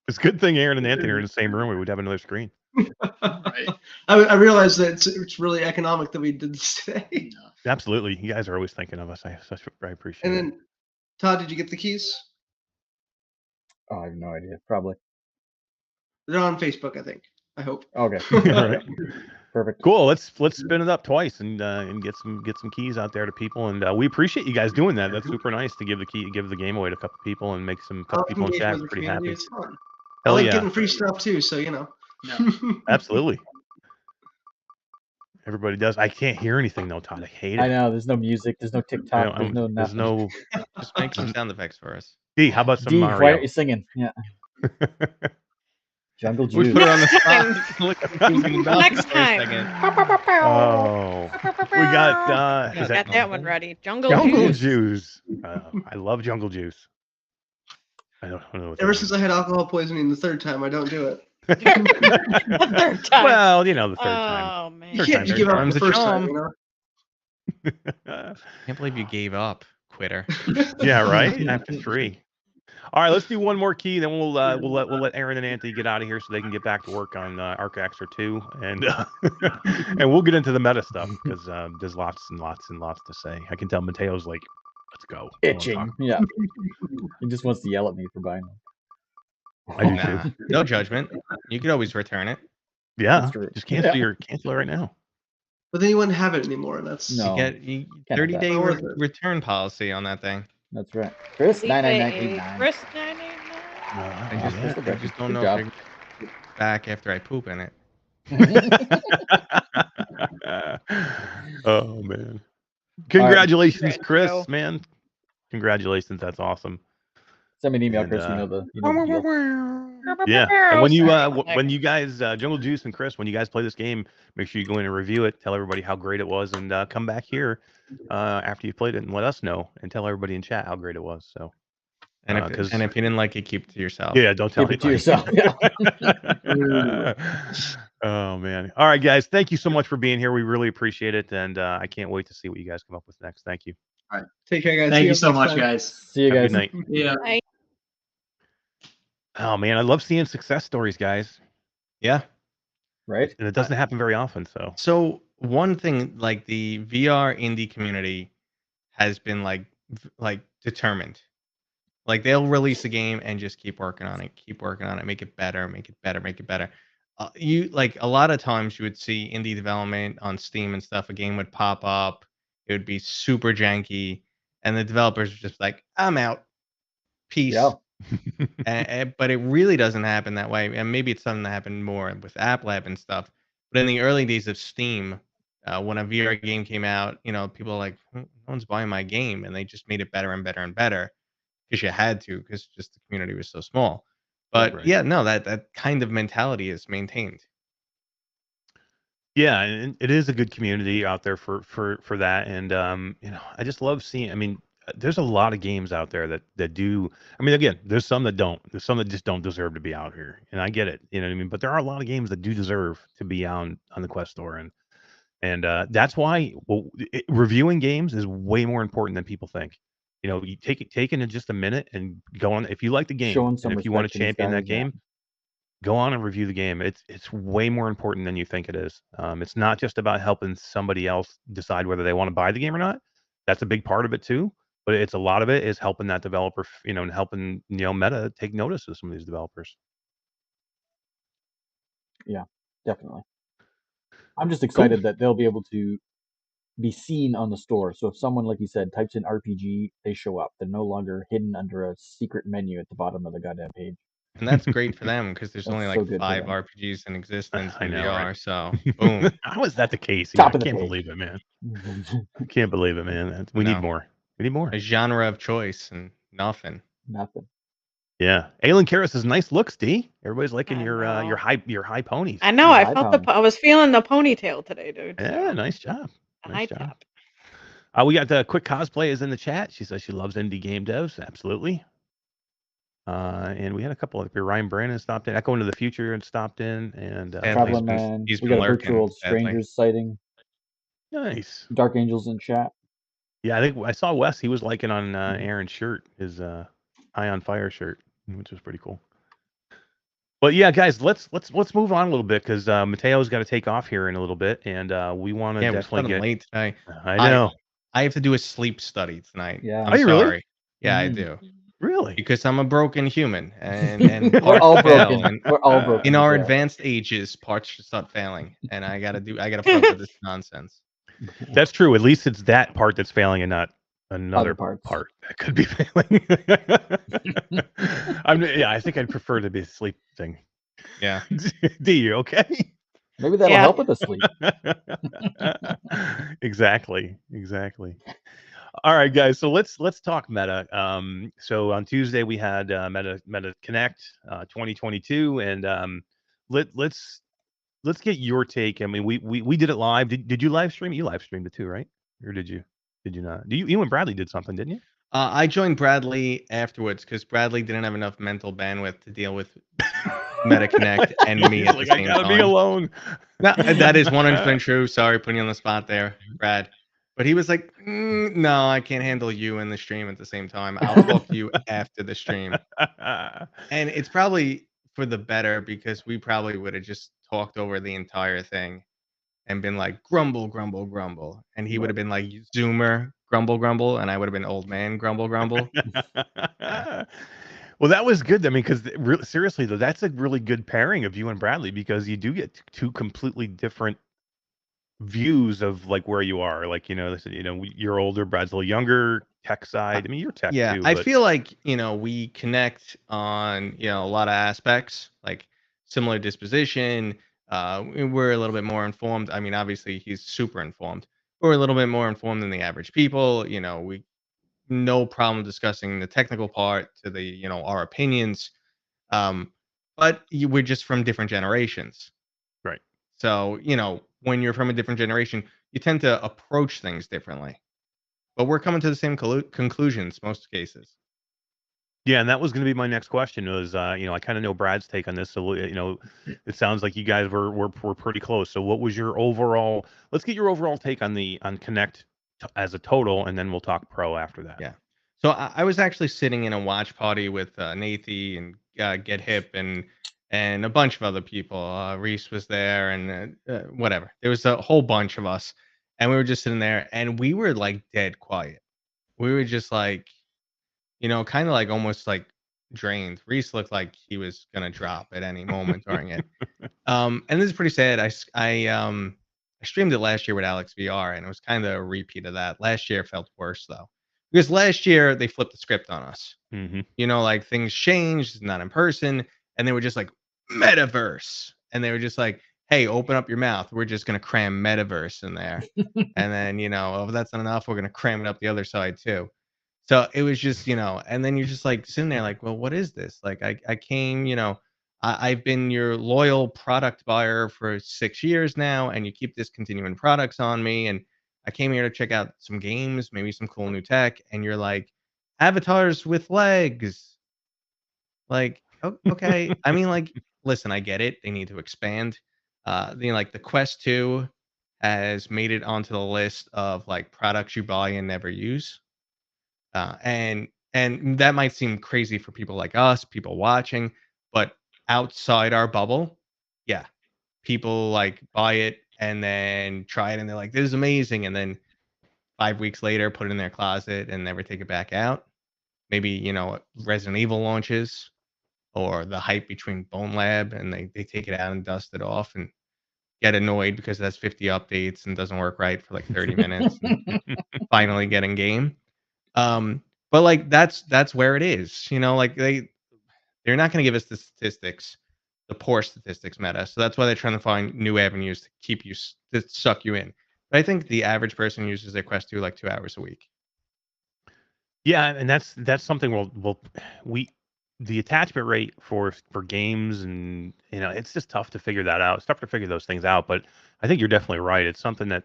It's a good thing Aaron and Anthony are in the same room. We would have another screen. Right. I realized that it's really economic that we did this today. Absolutely. You guys are always thinking of us. I appreciate it. And then Todd, did you get the keys? Oh, I have no idea. Probably. They're on Facebook, I think. I hope. Okay. All right. Perfect. Cool. Let's spin it up twice and get some keys out there to people. And we appreciate you guys doing that. That's super nice to give the game away to a couple people and make couple people in chat pretty happy. I like getting free stuff too, so you know. Yeah. Absolutely. Everybody does. I can't hear anything though, Todd. I hate it. I know. There's no music. There's no TikTok. There's no nothing. Just make some sound effects for us. D, how about some D, Mario? why aren't you singing? Yeah. Jungle Juice. We put it on the spot. Next time. Oh, we got. Got that one ready. Jungle Juice. I love Jungle Juice. I don't know. Ever since I had alcohol poisoning the third time, I don't do it. The third time. Well, you know, the third time. Oh man. You can't just give up the first time, you know. Can't believe you gave up, quitter. Yeah, right. After 3. All right, let's do one more key, then we'll let Aaron and Anthony get out of here so they can get back to work on Arcaxer 2, and and we'll get into the meta stuff because there's lots and lots and lots to say. I can tell Mateo's like, let's go. Itching. Yeah. He just wants to yell at me for buying them. I do too. No judgment. You could always return it. Yeah, just cancel it right now. But then you wouldn't have it anymore. That's You get 30-day return policy on that thing. That's right. Chris 99989. Chris 989. I just don't know if you're back after I poop in it. Oh man! Congratulations, Chris, man! Congratulations, that's awesome. Send me an email, Chris. You know the deal. Yeah, and when you guys, Jungle Juice and Chris, when you guys play this game, make sure you go in and review it. Tell everybody how great it was, and come back here after you've played it and let us know, and tell everybody in chat how great it was. So, and if you didn't like it, keep it to yourself. Yeah, don't tell it to yourself. Oh man! All right, guys, thank you so much for being here. We really appreciate it, and I can't wait to see what you guys come up with next. Thank you. All right, take care, guys. Thank you so much, guys. See you guys. Good night. Yeah. Bye. Oh man, I love seeing success stories, guys. Yeah. Right. And it doesn't happen very often. So one thing, like the VR indie community has been like determined. Like they'll release a game and just keep working on it, make it better, make it better. You like a lot of times you would see indie development on Steam and stuff. A game would pop up, it would be super janky, and the developers are just like, "I'm out, peace." Yeah. But it really doesn't happen that way, and maybe it's something that happened more with App Lab and stuff. But in the early days of Steam, when a VR game came out, you know, people are like, "No one's buying my game," and they just made it better and better and better because you had to, because just the community was so small. But Right. yeah, no, that kind of mentality is maintained. Yeah, and it is a good community out there for that, and you know, I just love seeing. I mean, there's a lot of games out there that do. I mean, again, there's some that don't. There's some that just don't deserve to be out here, and I get it. You know what I mean? But there are a lot of games that do deserve to be on the Quest Store, and that's why reviewing games is way more important than people think. You know, you take it in just a minute and go on. If you like the game, and if you want to champion that game, go on and review the game. It's way more important than you think it is. It's not just about helping somebody else decide whether they want to buy the game or not. That's a big part of it too. But it's a lot of it is helping that developer, you know, and helping, you know, Meta take notice of some of these developers. Yeah, definitely. I'm just excited that they'll be able to be seen on the store. So if someone, like you said, types in RPG, they show up. They're no longer hidden under a secret menu at the bottom of the goddamn page. And that's great for them because there's only like 5 RPGs in existence in VR. Right? So boom. How is that the case? Top I of the can't page. believe it, man. I can't believe it, man. We need more. We need more. A genre of choice and nothing. Yeah, Aylin Karras is nice looks, D. Everybody's liking your high ponies. I know. I felt I was feeling the ponytail today, dude. Yeah, nice job. Nice job. We got the Quick Cosplay is in the chat. She says she loves indie game devs. Absolutely. And we had a couple of Ryan Brandon stopped in. Echo into the Future and stopped in. And Traveling Man. We got a virtual strangers sighting. Nice. Dark Angels in chat. Yeah, I think I saw Wes. He was liking on Aaron's shirt, his Eye on Fire shirt, which was pretty cool. But yeah, guys, let's move on a little bit because Mateo's got to take off here in a little bit, and we want to definitely get late tonight. I know. I have to do a sleep study tonight. Yeah. I'm sorry. Really? Yeah, I do. Really? Because I'm a broken human, and We're parts all fail, broken. and We're all broken. in our Mateo. advanced ages, parts should start failing, and I gotta put up with this nonsense. That's true. At least it's that part that's failing and not another Other parts. part that could be failing. I think I'd prefer to be a sleep thing. Yeah. D, you okay? Maybe that'll Yeah. help with the sleep. Exactly. All right, guys. So let's talk Meta. So on Tuesday we had Meta Connect 2022, and let's get your take. I mean, we did it live. Did you live stream? You live streamed it too, right? Or did you not? You and Bradley did something, didn't you? I joined Bradley afterwards because Bradley didn't have enough mental bandwidth to deal with Meta Connect and me at the same time. I gotta be alone. No, that is 100% true. Sorry, putting you on the spot there, Brad. But he was like, no, I can't handle you and the stream at the same time. I'll talk to you after the stream. And it's probably for the better because we probably would have just talked over the entire thing and been like, grumble, grumble, grumble. And he would have been like, Zoomer, grumble, grumble. And I would have been old man, grumble, grumble. Well, that was good. I mean, because seriously, though, that's a really good pairing of you and Bradley because you do get two completely different views of like where you are. Like, you're older, Brad's a little younger, tech side. I mean, you're tech too. I feel like, we connect on, a lot of aspects, like similar disposition. We're a little bit more informed. I mean, obviously he's super informed. We're a little bit more informed than the average people. We no problem discussing the technical part to the, our opinions. But we're just from different generations. Right. So, when you're from a different generation, you tend to approach things differently. But we're coming to the same conclusions most cases. Yeah, and that was going to be my next question. Was I kind of know Brad's take on this, so it sounds like you guys were pretty close. So, what was your overall? Let's get your overall take on Connect as a total, and then we'll talk pro after that. Yeah. So I was actually sitting in a watch party with Nathy and Get Hip and a bunch of other people. Reese was there, and whatever. There was a whole bunch of us, and we were just sitting there, and we were like dead quiet. We were just like, kind of like almost like drained. Reese looked like he was gonna drop at any moment during it. And this is pretty sad. I streamed it last year with Alex VR, and it was kind of a repeat of that. Last year felt worse though, because last year they flipped the script on us. Mm-hmm. Like things changed, not in person, and they were just like metaverse, and they were just like, hey, open up your mouth. We're just gonna cram metaverse in there, and then if that's not enough, we're gonna cram it up the other side too. So it was just, and then you're just like sitting there like, well, what is this? Like I came, I've been your loyal product buyer for 6 years now, and you keep discontinuing products on me. And I came here to check out some games, maybe some cool new tech. And you're like, avatars with legs. Like, okay. I mean, like, listen, I get it. They need to expand. Like the Quest 2 has made it onto the list of like products you buy and never use. And that might seem crazy for people like us, people watching, but outside our bubble, yeah, people like buy it and then try it and they're like, this is amazing. And then 5 weeks later, put it in their closet and never take it back out. Maybe, Resident Evil launches or the hype between Bone Lab and they take it out and dust it off and get annoyed because that's 50 updates and doesn't work right for like 30 minutes. And finally get in game. But like that's where it is, like they're not going to give us the statistics, the poor statistics Meta. So that's why they're trying to find new avenues to keep you, to suck you in. But I think the average person uses their Quest 2 like 2 hours a week. Yeah, and that's something the attachment rate for games, and it's just tough to figure that out. It's tough to figure those things out, but I think you're definitely right. It's something that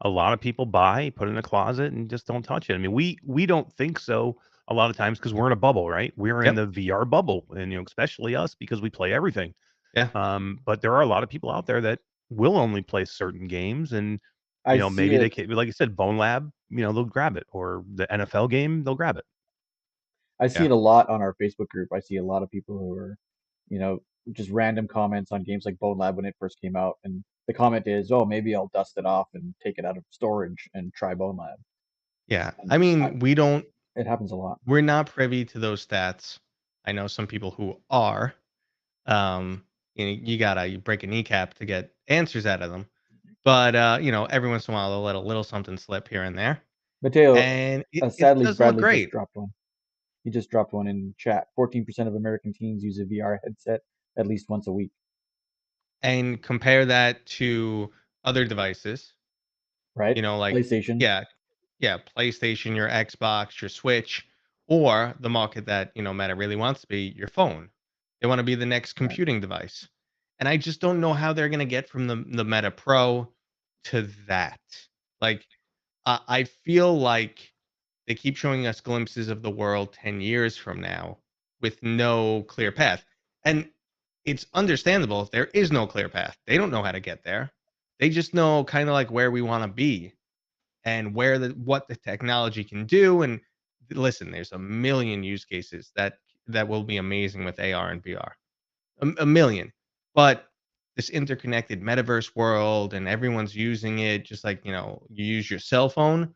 a lot of people buy, put in a closet, and just don't touch it. I mean, we don't think so a lot of times because we're in a bubble, right? We're in the VR bubble, and especially us because we play everything. Yeah. But there are a lot of people out there that will only play certain games, and maybe they can, like you said, Bone Lab, they'll grab it, or the NFL game, they'll grab it. I see it a lot on our Facebook group. I see a lot of people who are, just random comments on games like Bone Lab when it first came out, and the comment is, "Oh, maybe I'll dust it off and take it out of storage and try Bone Lab." Yeah, I mean, we don't It happens a lot. We're not privy to those stats. I know some people who are. You gotta break a kneecap to get answers out of them. But every once in a while they'll let a little something slip here and there, Mateo, and it sadly, doesn't look Bradley great. just dropped one. He just dropped one in chat. 14% of American teens use a VR headset at least once a week. And compare that to other devices, right? Like PlayStation. Yeah, PlayStation, your Xbox, your Switch, or the market that Meta really wants to be, your phone. They want to be the next computing device, and I just don't know how they're going to get from the Meta Pro to that. Like, I feel like they keep showing us glimpses of the world 10 years from now with no clear path. And it's understandable if there is no clear path. They don't know how to get there. They just know kind of like where we want to be and what the technology can do. And listen, there's a million use cases that will be amazing with AR and VR. A million. But this interconnected metaverse world and everyone's using it just like, you use your cell phone.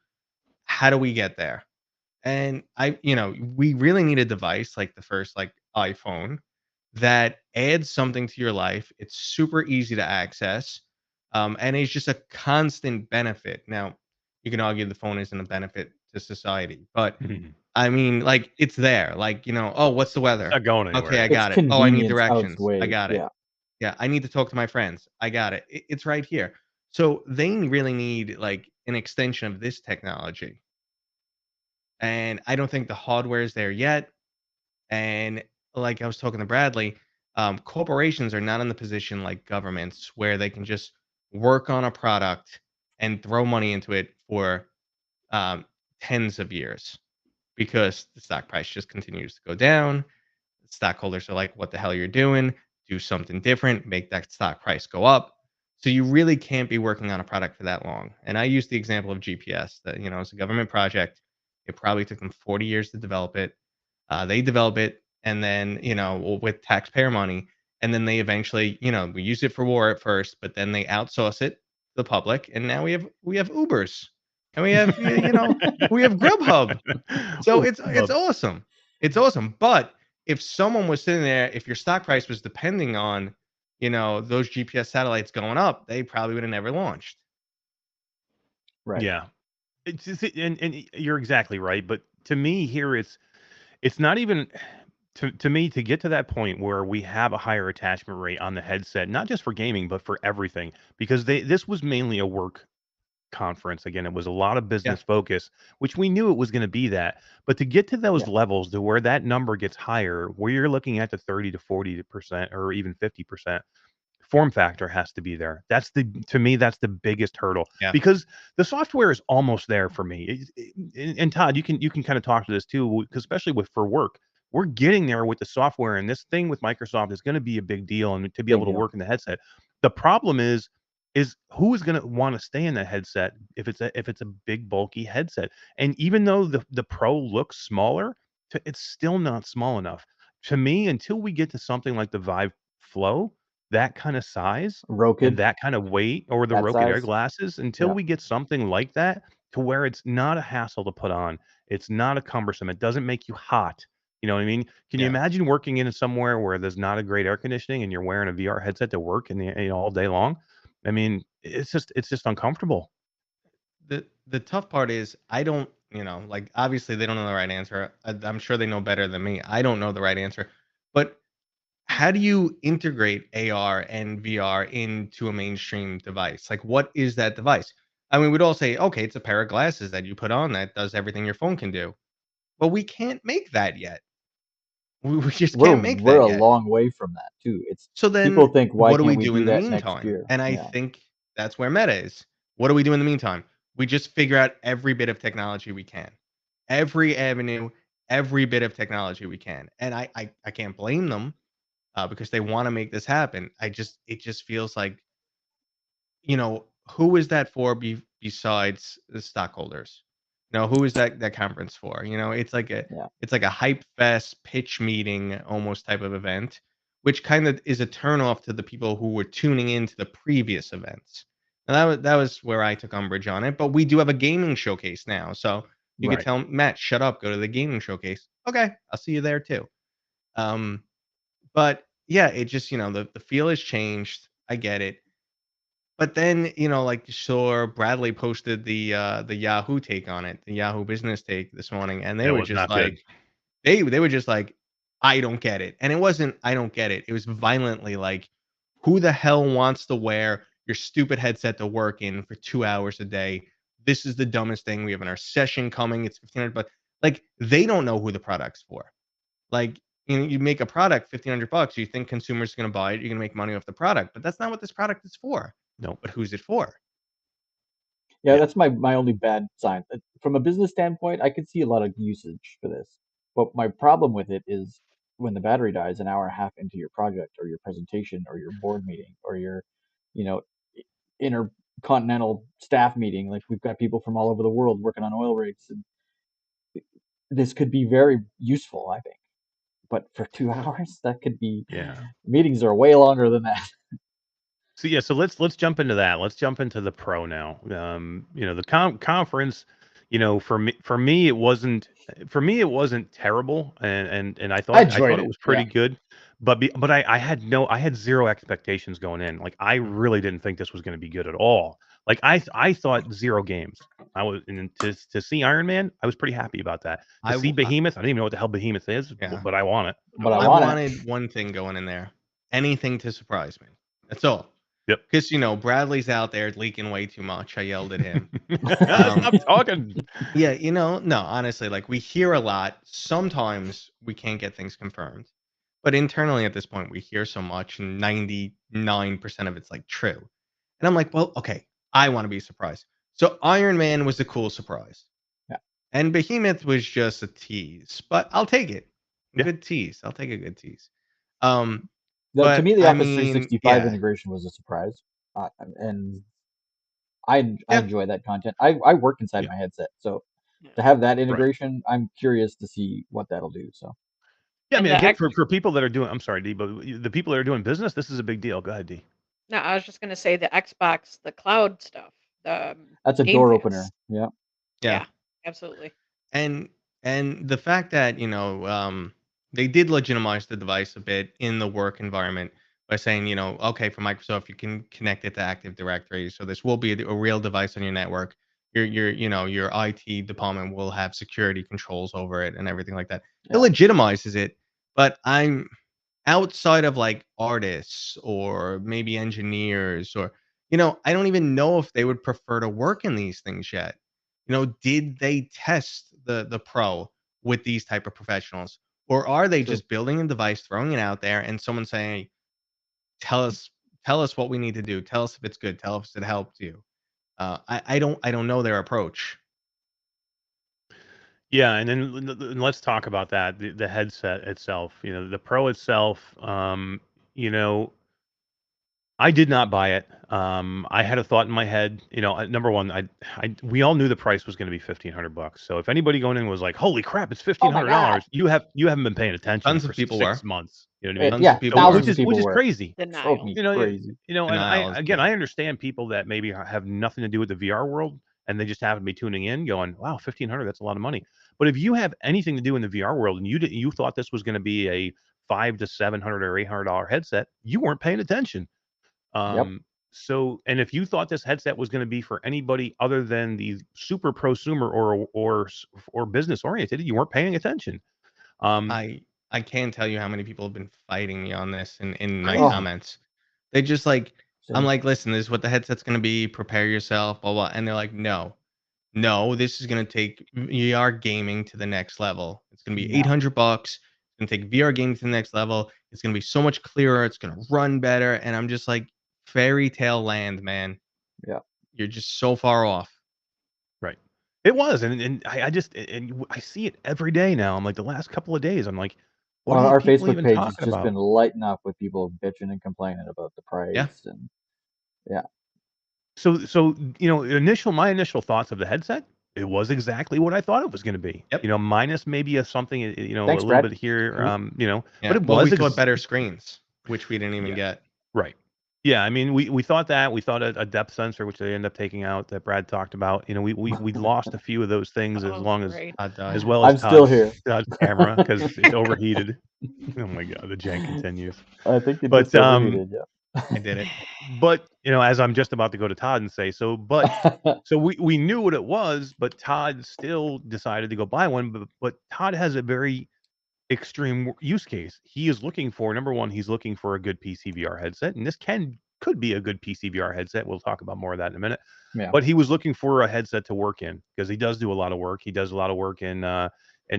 How do we get there? And we really need a device like the first like iPhone that adds something to your life. It's super easy to access, and it's just a constant benefit. Now, you can argue the phone isn't a benefit to society, but I mean, like it's there. Like oh, what's the weather? It's not going anywhere. Okay, I got it. Oh, I need directions. I got it. Yeah. Yeah, I need to talk to my friends. I got it. It's right here. So they really need like an extension of this technology. And I don't think the hardware is there yet. And like I was talking to Bradley, corporations are not in the position like governments where they can just work on a product and throw money into it for tens of years because the stock price just continues to go down. Stockholders are like, what the hell you're doing? Do something different, make that stock price go up. So you really can't be working on a product for that long. And I use the example of GPS that, it's a government project. It probably took them 40 years to develop it. They develop it and then, with taxpayer money. And then they eventually, we use it for war at first, but then they outsource it to the public. And now we have Ubers and we have, we have Grubhub. So it's awesome. It's awesome. But if someone was sitting there, if your stock price was depending on, those GPS satellites going up, they probably would have never launched. Right. Yeah. And you're exactly right. But to me here, it's not even to me to get to that point where we have a higher attachment rate on the headset, not just for gaming, but for everything, because this was mainly a work conference. Again, it was a lot of business focus, which we knew it was going to be that. But to get to those levels to where that number gets higher, where you're looking at the 30 to 40% or even 50%, form factor has to be there. To me, that's the biggest hurdle because the software is almost there for me. And Todd, you can kind of talk to this too, because especially for work, we're getting there with the software, and this thing with Microsoft is going to be a big deal, and to be able to work in the headset. The problem is who is going to want to stay in that headset if it's a big bulky headset? And even though the Pro looks smaller, it's still not small enough to me until we get to something like the Vive Flow, that kind of size and that kind of weight, or the Roku Air glasses, until we get something like that to where it's not a hassle to put on. It's not a cumbersome. It doesn't make you hot. You know what I mean? Can you imagine working in somewhere where there's not a great air conditioning and you're wearing a VR headset to work all day long? I mean, it's just uncomfortable. The tough part is I don't, like obviously they don't know the right answer. I'm sure they know better than me. I don't know the right answer. But how do you integrate AR and VR into a mainstream device? Like, what is that device? I mean, we'd all say, okay, it's a pair of glasses that you put on that does everything your phone can do. But we can't make that yet. We just can't make that yet. We're a long way from that too. So then people think, why what do can't we do in the meantime? And I think that's where Meta is. What do we do in the meantime? We just figure out every bit of technology we can. Every avenue, every bit of technology we can. And I can't blame them. Because they want to make this happen. It just feels like, who is that for besides the stockholders? Who is that conference for? It's like a hype fest pitch meeting almost type of event, which kind of is a turnoff to the people who were tuning into the previous events. And that was where I took umbrage on it. But we do have a gaming showcase now, so You could tell Matt, shut up, go to the gaming showcase. Okay, I'll see you there too. But yeah, it just, the feel has changed. I get it. But then, like you saw Bradley posted the Yahoo take on it, the Yahoo business take this morning, and they were just like, they were just like, I don't get it. And it wasn't, I don't get it. It was violently like, who the hell wants to wear your stupid headset to work in for 2 hours a day? This is the dumbest thing. We have our session coming. It's $1,500, but like, they don't know who the product's for. Like, you make a product $1,500. You think consumers are going to buy it. You're going to make money off the product, but that's not what this product is for. No, but who's it for? Yeah, that's my only bad sign. From a business standpoint, I could see a lot of usage for this. But my problem with it is when the battery dies an hour and a half into your project or your presentation or your board meeting or your, intercontinental staff meeting. Like we've got people from all over the world working on oil rigs, and this could be very useful, I think. But for 2 hours, that could be. Meetings are way longer than that. So let's jump into that. Let's jump into the Pro now. The conference, for me it wasn't terrible, and I thought it was pretty good. But I had zero expectations going in. Like I really didn't think this was going to be good at all. Like I thought 0 games. To see Iron Man, I was pretty happy about that. To see Behemoth, I don't even know what the hell Behemoth is, but I want it. But I wanted one thing going in there. Anything to surprise me. That's all. Yep. Because Bradley's out there leaking way too much. I yelled at him. Stop talking. Yeah, no, honestly, like we hear a lot. Sometimes we can't get things confirmed. But internally at this point, we hear so much, and 99% of it's like true. And I'm like, well, okay, I want to be surprised. So Iron Man was a cool surprise. Yeah. And Behemoth was just a tease, but I'll take it. Good tease. I'll take a good tease. To me, the Office 365 integration was a surprise, and I enjoy that content. I work inside my headset, so to have that integration, I'm curious to see what that'll do. So, yeah, I mean, again, for people that are doing, I'm sorry, D, but the people that are doing business, this is a big deal. Go ahead, D. No, I was just gonna say the Xbox, the cloud stuff. That's a door opener. Yeah. Yeah, absolutely. And the fact that they did legitimize the device a bit in the work environment by saying, okay, for Microsoft, you can connect it to Active Directory. So this will be a real device on your network. Your IT department will have security controls over it and everything like that. It legitimizes it, but I'm outside of like artists or maybe engineers or, I don't even know if they would prefer to work in these things yet. Did they test the Pro with these type of professionals? Or are they just building a device, throwing it out there, and someone saying, "Tell us what we need to do. Tell us if it's good. Tell us if it helped you." I don't know their approach. Yeah, and then let's talk about that. The headset itself, the Pro itself. I did not buy it. I had a thought in my head. Number one, we all knew the price was going to be $1,500. So if anybody going in was like, "Holy crap, it's $1,500," you haven't been paying attention Tons for of people 6 months. You know what I mean? Yeah, which is crazy. Denial. Crazy. And I understand people that maybe have nothing to do with the VR world and they just happen to be tuning in, going, "Wow, $1,500, that's a lot of money." But if you have anything to do in the VR world and you thought this was going to be a $500 to $700 or $800 headset, you weren't paying attention. So, and if you thought this headset was going to be for anybody other than the super prosumer or business oriented, you weren't paying attention. I can't tell you how many people have been fighting me on this in my comments. They just like, I'm like, listen, this is what the headset's going to be. Prepare yourself, blah, blah. And they're like, no, this is going to take VR gaming to the next level. It's going to be $800. It's going to take VR gaming to the next level. It's going to be so much clearer. It's going to run better. And I'm just like, fairy tale land, man. Yeah. You're just so far off. Right. It was. And I see it every day now. I'm like, the last couple of days, I'm like, what our Facebook page has just been lighting up with people bitching and complaining about the price. Yeah. So my initial thoughts of the headset, it was exactly what I thought it was going to be. Yep. Minus maybe something, Thanks, a little Brad. bit here, Yeah. but it was. We thought better screens, which we didn't even get. Right. Yeah, I mean, we thought that. We thought a depth sensor, which they ended up taking out, that Brad talked about. You know, we lost a few of those things as Oh, long as great. as well as I'm still here. Todd's camera because it's overheated. Oh my god, the jank continues. I think it But just overheated. Yeah. I did it. But you know, as I'm just about to go to Todd and say so, so we knew what it was, but Todd still decided to go buy one. But Todd has a very extreme use case. He is looking for, number one, he's looking for a good PC VR headset, and this could be a good PC VR headset. We'll talk about more of that in a minute. Yeah. But he was looking for a headset to work in because he does do a lot of work. He does a lot of work in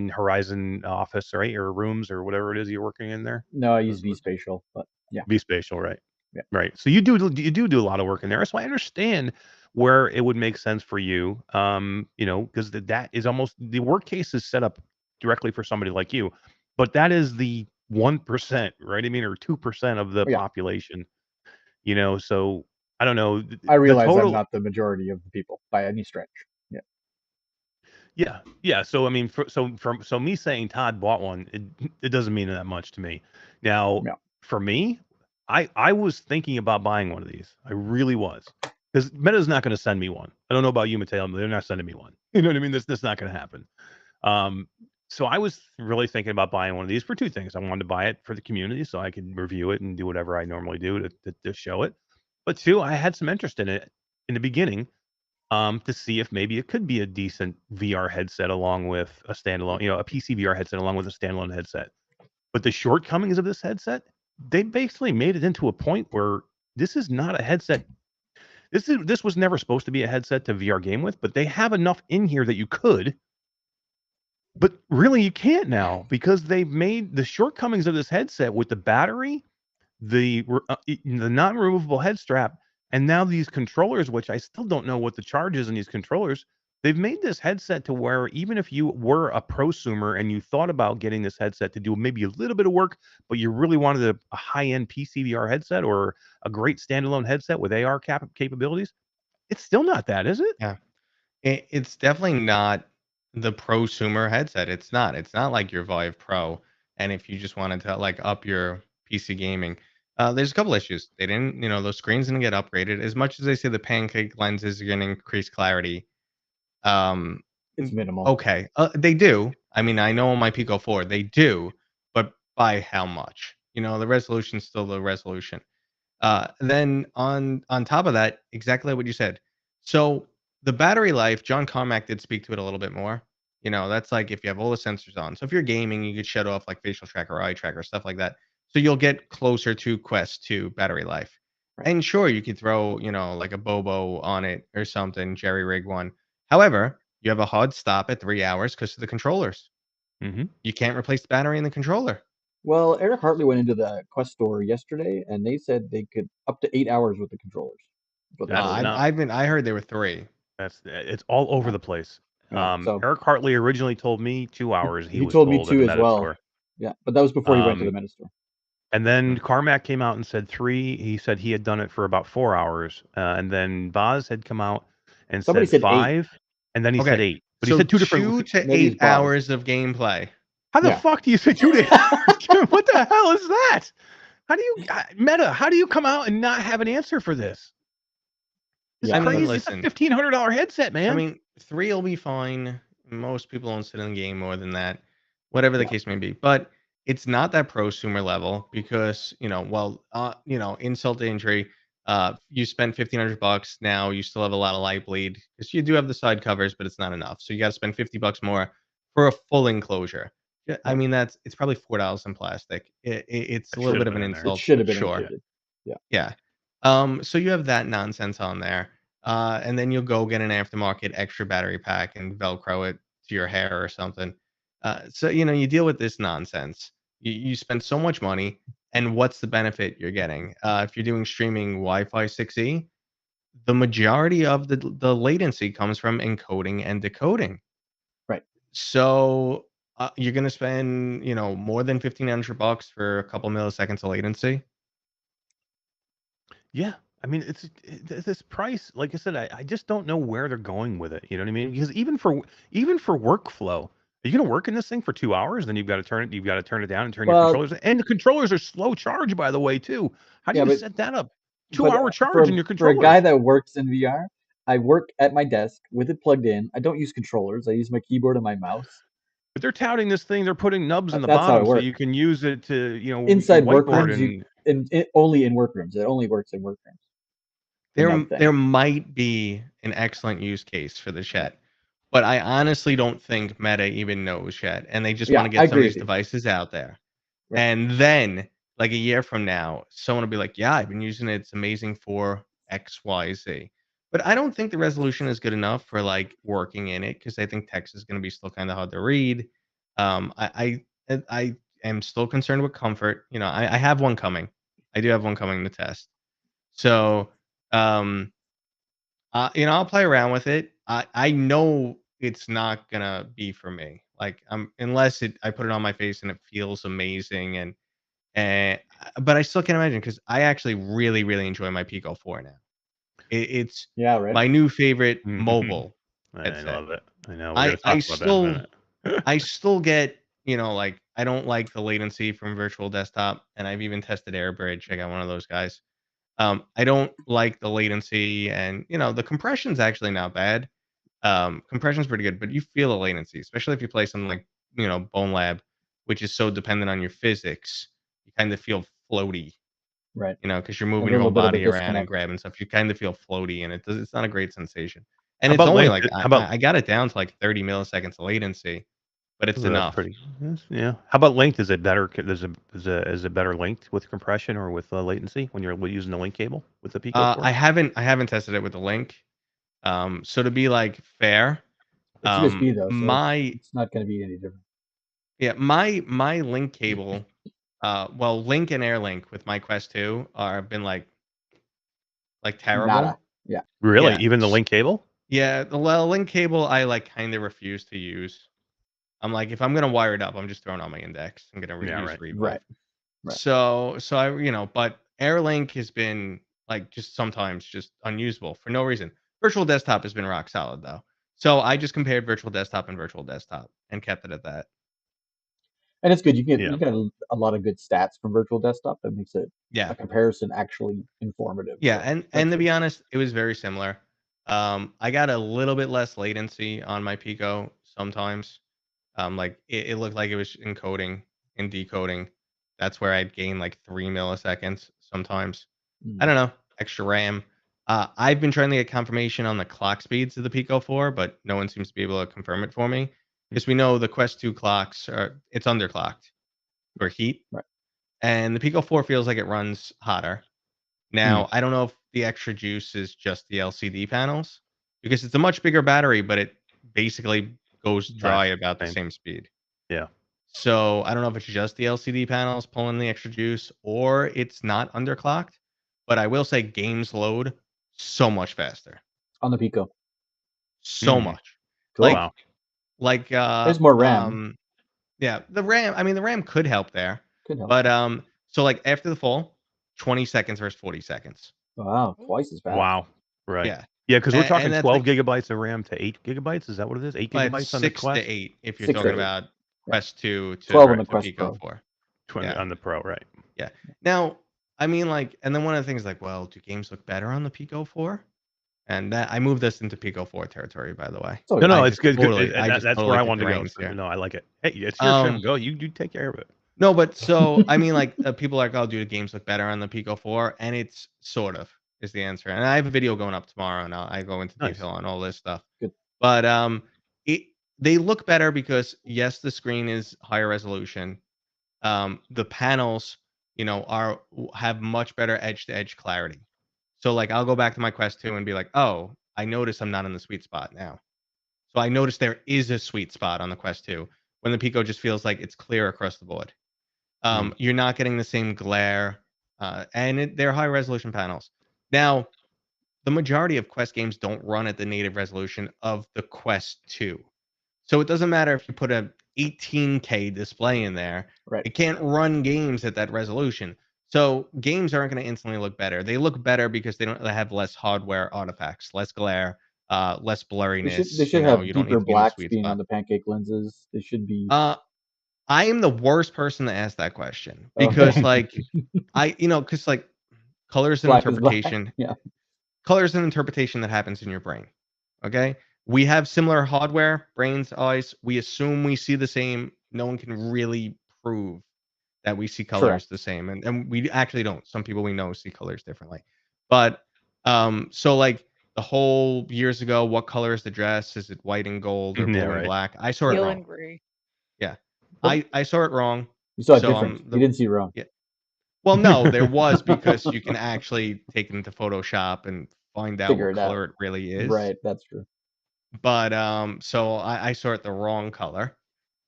Horizon Office, right, or rooms or whatever it is you're working in there. No, I use vSpatial, but yeah. vSpatial, right? Yeah. Right. So you do a lot of work in there. So I understand where it would make sense for you. You know, because that is almost the work case is set up directly for somebody like you. But that is the 1%, right? I mean, or 2% of the population, you know. So I don't know. I realize I'm not the majority of the people by any stretch. Yeah. So I mean, so me saying Todd bought one, it doesn't mean that much to me. Now, for me, I was thinking about buying one of these. I really was, because Metta's not going to send me one. I don't know about you, Mateo, but they're not sending me one. You know what I mean? That's not going to happen. So I was really thinking about buying one of these for two things. I wanted to buy it for the community so I could review it and do whatever I normally do to show it. But two, I had some interest in it in the beginning, to see if maybe it could be a decent VR headset along with a standalone, you know, a PC VR headset along with a standalone headset. But the shortcomings of this headset, they basically made it into a point where this is not a headset. This was never supposed to be a headset to VR game with, but they have enough in here that you could. But really, you can't now because they've made the shortcomings of this headset with the battery, the non-removable head strap, and now these controllers, which I still don't know what the charge is in these controllers. They've made this headset to where even if you were a prosumer and you thought about getting this headset to do maybe a little bit of work, but you really wanted a high-end PC VR headset or a great standalone headset with AR capabilities, it's still not that, is it? Yeah, it's definitely not the prosumer headset. It's not like your Vive Pro. And if you just wanted to like up your PC gaming, there's a couple issues. They didn't, you know, those screens didn't get upgraded as much as they say the pancake lenses are going to increase clarity. It's minimal. Okay, they do. I mean, I know on my Pico 4 they do, but by how much? You know, the resolution's still the resolution. Then on top of that, exactly what you said. So the battery life, John Carmack did speak to it a little bit more. You know, that's like if you have all the sensors on. So if you're gaming, you could shut off like facial tracker, eye tracker, stuff like that. So you'll get closer to Quest 2 battery life. Right. And sure, you could throw, you know, like a Bobo on it or something, jerry rig one. However, you have a hard stop at 3 hours because of the controllers. Mm-hmm. You can't replace the battery in the controller. Well, Eric Hartley went into the Quest store yesterday, and they said they could up to 8 hours with the controllers. I heard there were 3. It's all over the place. So Eric Hartley originally told me 2 hours. He told me 2 as well. Store. Yeah, but that was before he went to the Metta store. And then Carmack came out and said 3. He said he had done it for about 4 hours. And then Boz had come out and said 5. 8. And then he said 8. But so he said 2 different 2 to 8 hours of gameplay. How the fuck do you say 2 to 8 hours? What the hell is that? How do you, Metta, how do you come out and not have an answer for this? It's crazy. Listen, it's a $1,500 headset, man. I mean, 3 will be fine. Most people don't sit in the game more than that, whatever the case may be. But it's not that prosumer level because, you know, insult to injury, you spend $1,500 now. You still have a lot of light bleed because you do have the side covers, but it's not enough. So you got to spend $50 more for a full enclosure. I mean, it's probably $4 in plastic. It's a little bit of an insult. It should have been included. Yeah. So you have that nonsense on there. And then you'll go get an aftermarket extra battery pack and Velcro it to your hair or something. So, you know, you deal with this nonsense. You spend so much money, and what's the benefit you're getting? If you're doing streaming Wi-Fi 6E, the majority of the latency comes from encoding and decoding. Right. So you're going to spend, you know, more than $1,500 for a couple milliseconds of latency. Yeah. I mean, it's this price. Like I said, I just don't know where they're going with it. You know what I mean? Because even for workflow, are you going to work in this thing for 2 hours? Then you've got to turn it down and turn your controllers. And the controllers are slow charge, by the way, too. How do you set that up? 2-hour charge for, in your for controller. a guy that works in VR, I work at my desk with it plugged in. I don't use controllers. I use my keyboard and my mouse. But they're touting this thing. They're putting nubs in the That's how bottom it so works. you can use it to, Inside whiteboard workrooms, only in workrooms. It only works in workrooms. There might be an excellent use case for the chat, but I honestly don't think Meta even knows yet, and they just want to get some of these devices out there. Right. And then, like a year from now, someone will be like, "Yeah, I've been using it. It's amazing for X, Y, Z." But I don't think the resolution is good enough for like working in it because I think text is going to be still kind of hard to read. I am still concerned with comfort. I have one coming. I do have one coming to test. So, I'll play around with it. I know it's not gonna be for me. Like, unless I put it on my face and it feels amazing, but I still can't imagine because I actually really, really enjoy my Pico 4 now. It's my new favorite mobile headset. I love it. I know. I still get, like I don't like the latency from virtual desktop, and I've even tested AirBridge. I got one of those guys. I don't like the latency, and the compression's actually not bad. Compression's pretty good, but you feel the latency, especially if you play something like Bone Lab, which is so dependent on your physics. You kind of feel floaty, right? Because you're moving your whole body around and grabbing stuff. You kind of feel floaty, and it's not a great sensation. And it's only like I got it down to like 30 milliseconds latency. But it's enough. How about length? Is it better? Is it better linked with compression or with latency when you're using the link cable with the Pico 4? I haven't tested it with the link. So to be like fair, it's USB though, so it's not going to be any different. Yeah, my link cable, Link and AirLink with my Quest 2 have been like terrible. Nada. Yeah. Really? Yeah. Even the link cable? Yeah, the link cable I like kind of refuse to use. I'm like, if I'm gonna wire it up, I'm just throwing on my index. I'm gonna use Reverb. Right. So I, but AirLink has been like just sometimes just unusable for no reason. Virtual Desktop has been rock solid though. So I just compared Virtual Desktop and Virtual Desktop and kept it at that. And it's good. You get a lot of good stats from Virtual Desktop that makes it a comparison actually informative. Yeah, and to be honest, it was very similar. I got a little bit less latency on my Pico sometimes. Like it looked like it was encoding and decoding. That's where I'd gain like 3 milliseconds sometimes. I don't know, extra RAM. I've been trying to get confirmation on the clock speeds of the Pico 4, but no one seems to be able to confirm it for me. Because we know the Quest 2 clocks it's underclocked for heat. Right. And the Pico 4 feels like it runs hotter. Now, I don't know if the extra juice is just the LCD panels, because it's a much bigger battery, but it basically goes dry about the same speed. Yeah. So I don't know if it's just the LCD panels pulling the extra juice or it's not underclocked, but I will say games load so much faster on the Pico. So much. Cool. Like there's more RAM. Yeah, the RAM. I mean, the RAM could help there. Could help. But so like after the fall, 20 seconds versus 40 seconds. Wow, twice as fast. Wow. Right. Yeah. Yeah, because we're talking 12 gigabytes of RAM to 8 gigabytes. Is that what it is? 8 gigabytes on the Quest? 6 to 8 if you're talking about Quest 2 to 12 on the Quest Pico Pro. 4. 20 on the Pro, right? Yeah. Now, I mean, like, and then one of the things like, well, do games look better on the Pico 4? And that I moved this into Pico 4 territory, by the way. No, it's good. Totally, that's where I wanted to go. So, no, I like it. Hey, it's your show. Go. You take care of it. No, but so I mean, like, people are like, "Oh, do the games look better on the Pico 4?" And it's sort of is the answer. And I have a video going up tomorrow, and I go into detail on all this stuff. Good. But they look better because yes, the screen is higher resolution. The panels, have much better edge-to-edge clarity. So like I'll go back to my Quest 2 and be like, oh, I notice I'm not in the sweet spot now. So I noticed there is a sweet spot on the Quest 2 when the Pico just feels like it's clear across the board. You're not getting the same glare, and they're high resolution panels. Now, the majority of Quest games don't run at the native resolution of the Quest 2. So it doesn't matter if you put a 18K display in there. Right. It can't run games at that resolution. So games aren't going to instantly look better. They look better because they have less hardware artifacts, less glare, less blurriness. They should have deeper blacks being on the pancake lenses. They should be. I am the worst person to ask that question because, like, because like Color is an Black is black. interpretation. Yeah. Color is an interpretation that happens in your brain. Okay? We have similar hardware, brains, eyes. We assume we see the same. No one can really prove that we see colors the same. And we actually don't. Some people we know see colors differently. But so like the whole years ago, what color is the dress? Is it white and gold or blue and black? I saw it Teal wrong. and gray. Yeah. I saw it wrong. You saw it different. You didn't see it wrong. Yeah. Well, no, there was, because you can actually take it into Photoshop and find out what color it really is. Right, that's true. But so I saw it the wrong color.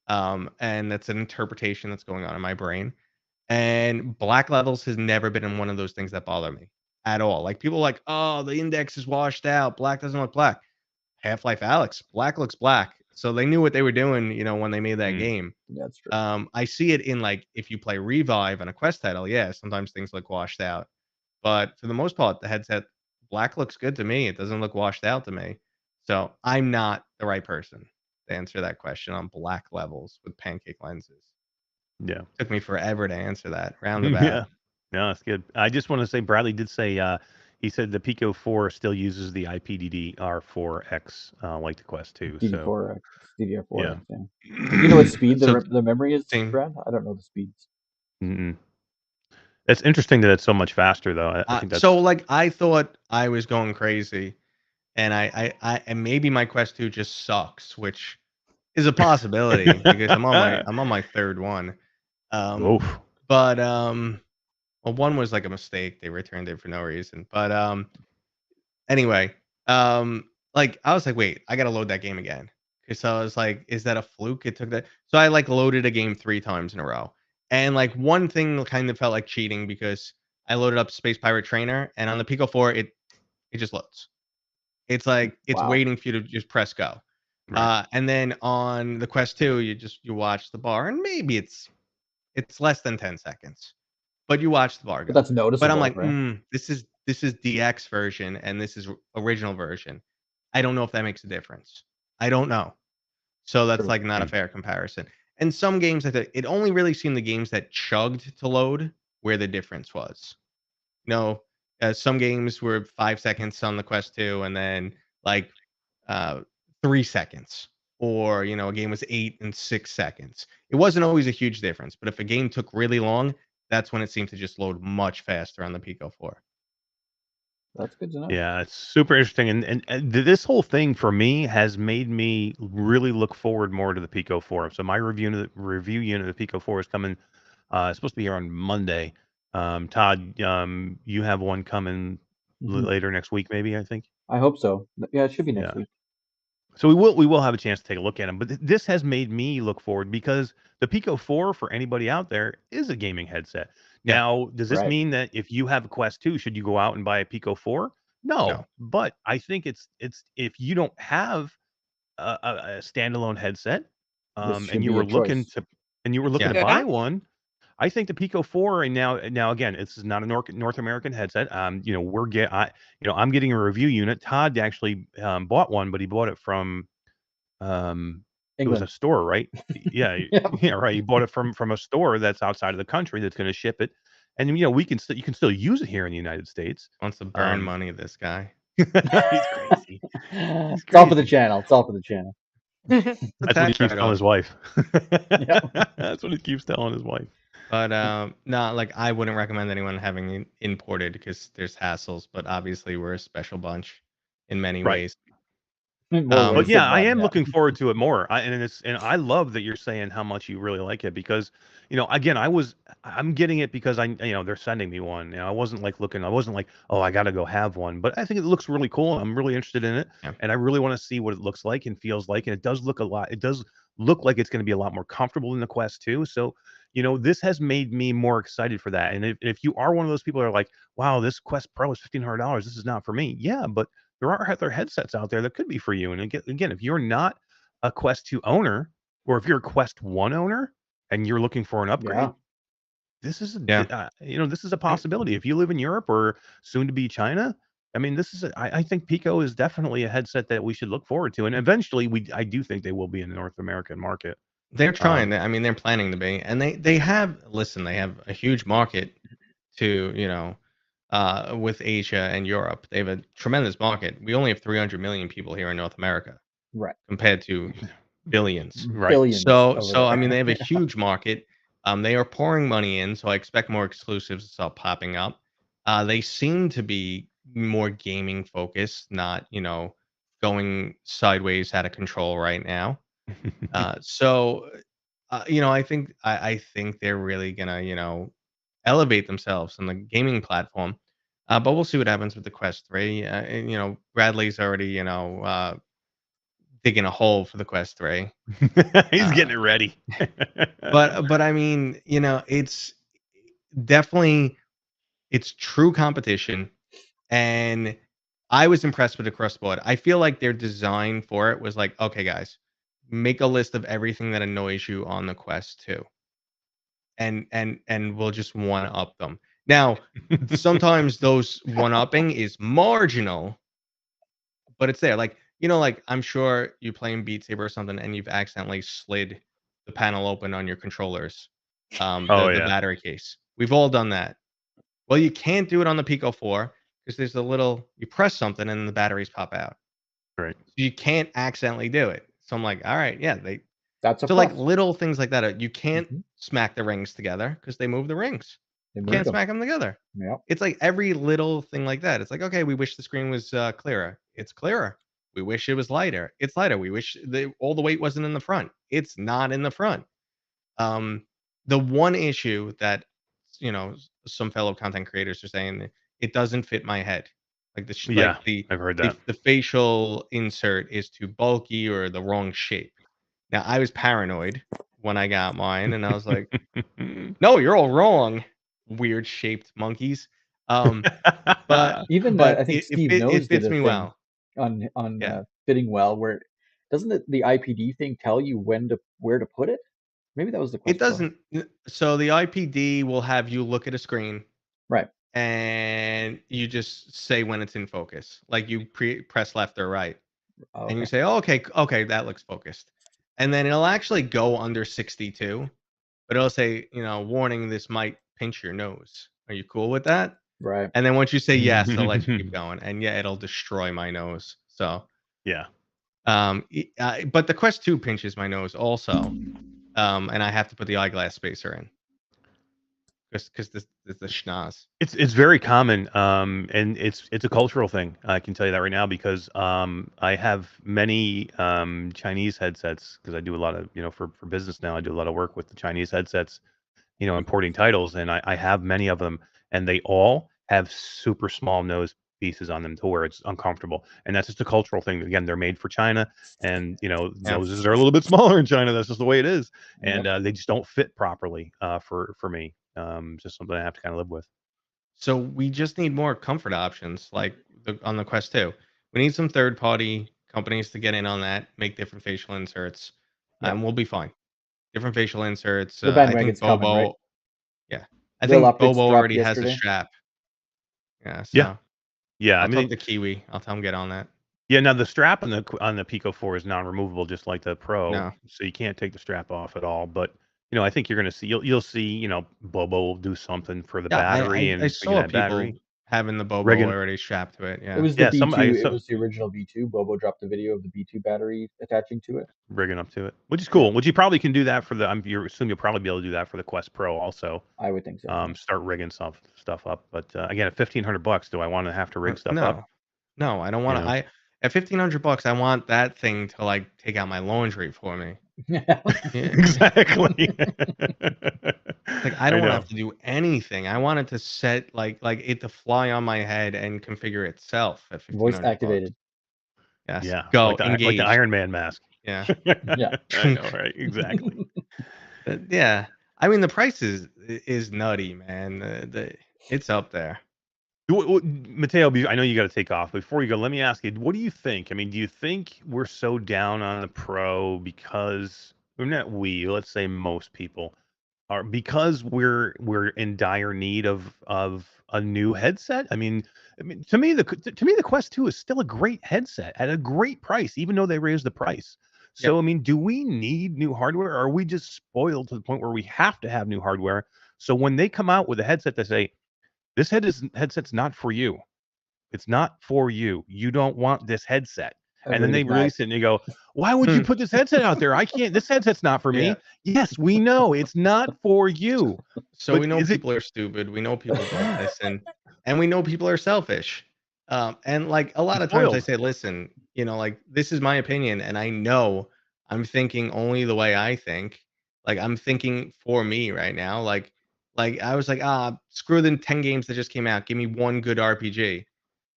And that's an interpretation that's going on in my brain. And black levels has never been one of those things that bother me at all. Like people are like, oh, the index is washed out. Black doesn't look black. Half-Life Alyx, black looks black. So they knew what they were doing, when they made that game. That's true. I see it in like if you play Revive on a Quest title, yeah, sometimes things look washed out. But for the most part, the headset black looks good to me. It doesn't look washed out to me. So I'm not the right person to answer that question on black levels with pancake lenses. Yeah. Took me forever to answer that. Roundabout. Yeah. No, that's good. I just want to say Bradley did say he said the Pico 4 still uses the IPDDR4X like the Quest 2. DDR4X. DDR4X. Yeah. You know what speed the memory is, Brad? I don't know the speeds. It's interesting that it's so much faster, though. I think that's... So, like, I thought I was going crazy, and and maybe my Quest 2 just sucks, which is a possibility because I'm on my third one. But well, one was like a mistake. They returned it for no reason. But anyway, like I was like, wait, I gotta load that game again. So I was like, is that a fluke? It took that. So I like loaded a game 3 times in a row. And like one thing kind of felt like cheating because I loaded up Space Pirate Trainer, and on the Pico 4, it just loads. It's like it's waiting for you to just press go. Right. And then on the Quest 2, you watch the bar, and maybe it's less than 10 seconds. But you watch the bar go. But that's noticeable. But I'm like, right? This is DX version and this is original version. I don't know if that makes a difference. I don't know. So that's like not a fair comparison. And some games, I think it only really seemed the games that chugged to load where the difference was. Some games were 5 seconds on the Quest 2 and then like 3 seconds. Or, a game was 8 and 6 seconds. It wasn't always a huge difference. But if a game took really long, that's when it seemed to just load much faster on the Pico 4. That's good to know. Yeah, it's super interesting. And this whole thing for me has made me really look forward more to the Pico 4. So my review unit of the Pico 4 is coming. It's supposed to be here on Monday. Todd, you have one coming later next week, maybe, I think. I hope so. Yeah, it should be next week. So we will have a chance to take a look at them. But this has made me look forward because the Pico 4, for anybody out there, is a gaming headset. Now, does this mean that if you have a Quest 2, should you go out and buy a Pico 4? No. But I think it's if you don't have a standalone headset, and you were looking to buy one, I think the Pico 4, and now again, this is not a North American headset. I'm getting a review unit. Todd actually bought one, but he bought it from it was a store, right? Yeah, yeah, right. He bought it from a store that's outside of the country that's going to ship it, and you can still use it here in the United States. Wants to burn money, this guy. He's crazy. It's all for the channel. It's all for the channel. That's what he keeps telling his wife. That's what he keeps telling his wife. But no, like I wouldn't recommend anyone having it imported because there's hassles. But obviously, we're a special bunch in many ways. But yeah, I am looking forward to it more. And I love that you're saying how much you really like it because, again, I'm getting it because they're sending me one. I wasn't like looking. I wasn't like, oh, I got to go have one. But I think it looks really cool. And I'm really interested in it, and I really want to see what it looks like and feels like. And it does look It does look like it's going to be a lot more comfortable than the Quest 2. So, this has made me more excited for that. And if you are one of those people that are like, wow, this Quest Pro is $1,500. This is not for me. Yeah, but there are other headsets out there that could be for you. And again, if you're not a Quest 2 owner, or if you're a Quest 1 owner and you're looking for an upgrade, this is this is a possibility. If you live in Europe or soon to be China, I mean, I think Pico is definitely a headset that we should look forward to. And eventually, I do think they will be in the North American market. They're trying. I mean, they're planning to be, and they have a huge market to with Asia and Europe. They have a tremendous market. We only have 300 million people here in North America, right, compared to billions. Right. billions. So over I there. mean, they have a huge market. They are pouring money in, so I expect more exclusives to start popping up. They seem to be more gaming focused, not going sideways out of control right now. So I think I think they're really gonna elevate themselves on the gaming platform. But we'll see what happens with the Quest 3. And, Bradley's already digging a hole for the Quest 3. He's getting it ready. But I mean, it's definitely it's true competition, and I was impressed with the crossboard. I feel like their design for it was like, okay, guys, make a list of everything that annoys you on the Quest 2, and we'll just one up them. Now, sometimes those one upping is marginal, but it's there. Like I'm sure you playing Beat Saber or something, and you've accidentally slid the panel open on your controllers, the battery case. We've all done that. Well, you can't do it on the Pico 4 because there's you press something and the batteries pop out. Right. So you can't accidentally do it. So I'm like, all right, yeah, That's a so plus. like little things like that. You can't Mhm. smack the rings together because they move the rings. They You moved can't them. smack them together. Yep. It's like every little thing like that. It's like, okay, we wish the screen was clearer. It's clearer. We wish it was lighter. It's lighter. We wish all the weight wasn't in the front. It's not in the front. The one issue that some fellow content creators are saying that it doesn't fit my head. Like I've heard that. the facial insert is too bulky or the wrong shape. Now I was paranoid when I got mine, and I was like, "No, you're all wrong, weird shaped monkeys." But Even but I think Steve it knows fits did a me thing well. on Yeah. fitting well. Where doesn't the IPD thing tell you where to put it? Maybe that was the Quest It Pro. doesn't. So the IPD will have you look at a screen, Right. and you just say when it's in focus. Like you press left or right, Oh, and you okay. say, "Oh, okay, that looks focused," and then it'll actually go under 62, but it'll say, "Warning, this might pinch your nose. Are you cool with that?" Right. And then once you say yes, they'll let you keep going, and yeah, it'll destroy my nose. So, Yeah. but the Quest 2 pinches my nose also, and I have to put the eyeglass spacer in. Because this is the schnoz. It's very common, and it's a cultural thing. I can tell you that right now because I have many Chinese headsets because I do a lot of for business now. I do a lot of work with the Chinese headsets, importing titles, and I have many of them, and they all have super small nose pieces on them to where it's uncomfortable, and that's just a cultural thing. Again, they're made for China, and Yeah. noses are a little bit smaller in China. That's just the way it is, Yep. and they just don't fit properly for me. Just something I have to kind of live with. So we just need more comfort options, like on the Quest 2. We need some third-party companies to get in on that, make different facial inserts, Yep. and we'll be fine. Different facial inserts. The I think bandwagon's Bobo. coming, right? Yeah, I Lil think Optics Bobo dropped already has a yesterday. strap. Yeah. So Yeah. Yeah, I I'll mean, talk to Kiwi. I'll tell him get on that. yeah. Now the strap on the Pico 4 is non-removable, just like the Pro, No. so you can't take the strap off at all. But I think you're gonna see you'll see Bobo will do something for the Yeah, battery I and saw that people battery. having the Bobo Rigging. already strapped to it. It Yeah. was the Yeah, B2. so It was the original B2. Bobo dropped a video of the B2 battery attaching to it. rigging up to it, which is cool. Which you probably can do that for the. You assume you'll probably be able to do that for the Quest Pro also. I would think so. Yeah. Start rigging stuff up. But again, at $1,500, do I want to have to rig stuff up? No, I don't want to. You know? At $1,500, I want that thing to like take out my laundry for me. Yeah. Exactly. Like I don't want to have to do anything. I want it to set like it to fly on my head and configure itself at Voice $1,500. activated. Yes. Yeah. Go like engage. the Iron Man mask. Yeah. Yeah. I know, right? Exactly. Yeah. I mean, the price is nutty, man. It's up there. Mateo, I know you got to take off. Before you go, let me ask you, what do you think? I mean, do you think we're so down on the Pro because let's say most people are because we're in dire need of a new headset? I mean, to me the Quest 2 is still a great headset at a great price, even though they raised the price. So, Yep. I mean, do we need new hardware, or are we just spoiled to the point where we have to have new hardware? So when they come out with a headset that say, this headset's not for you. It's not for you. You don't want this headset. And then they release it and you go, why would you put this headset out there? I can't. This headset's not for me. Yes, we know it's not for you. So we know people are stupid. We know people don't listen. And we know people are selfish. And like a lot of times I say, listen, you know, like this is my opinion. And I know I'm thinking only the way I think. Like I'm thinking for me right now. Like I was like, screw the 10 games that just came out. Give me one good RPG.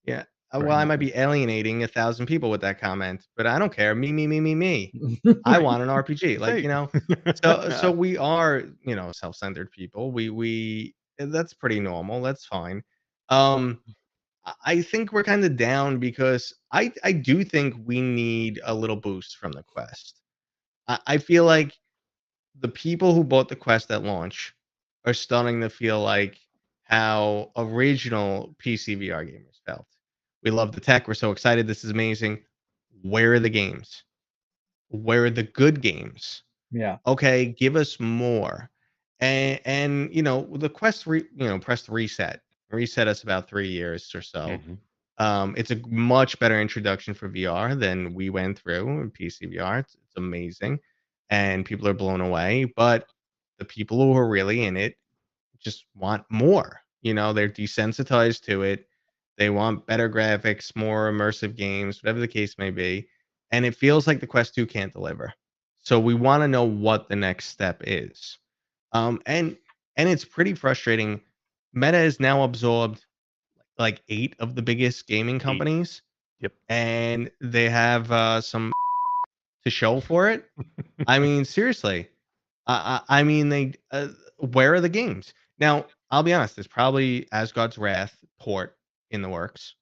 Yeah. Well, I might be alienating 1,000 people with that comment, but I don't care. Me. I want an RPG. Like, you know, so we are, you know, self-centered people. We that's pretty normal. That's fine. I think we're kind of down because I do think we need a little boost from the Quest. I feel like the people who bought the Quest at launch are starting to feel like how original PC VR gamers felt. We love the tech. We're so excited. This is amazing. Where are the games? Where are the good games? Yeah. Okay, give us more. And you know, the Quest pressed reset us about 3 years or so. It's a much better introduction for VR than we went through in PC VR. It's amazing, and people are blown away. But the people who are really in it just want more. You know, they're desensitized to it. They want better graphics, more immersive games, whatever the case may be. And it feels like the Quest 2 can't deliver. So we want to know what the next step is. And it's pretty frustrating. Meta has now absorbed like 8 of the biggest gaming companies. Yep. And they have some to show for it. I mean, seriously. I mean, where are the games? Now, I'll be honest, there's probably Asgard's Wrath port in the works.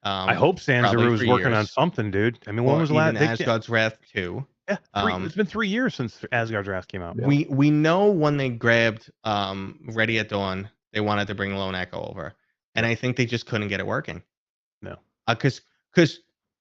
I hope Sanzaru is working on something, dude. I mean, when was the last? Asgard's Wrath 2. Yeah, it's been 3 years since Asgard's Wrath came out. We know when they grabbed Ready at Dawn, they wanted to bring Lone Echo over, and I think they just couldn't get it working. No, because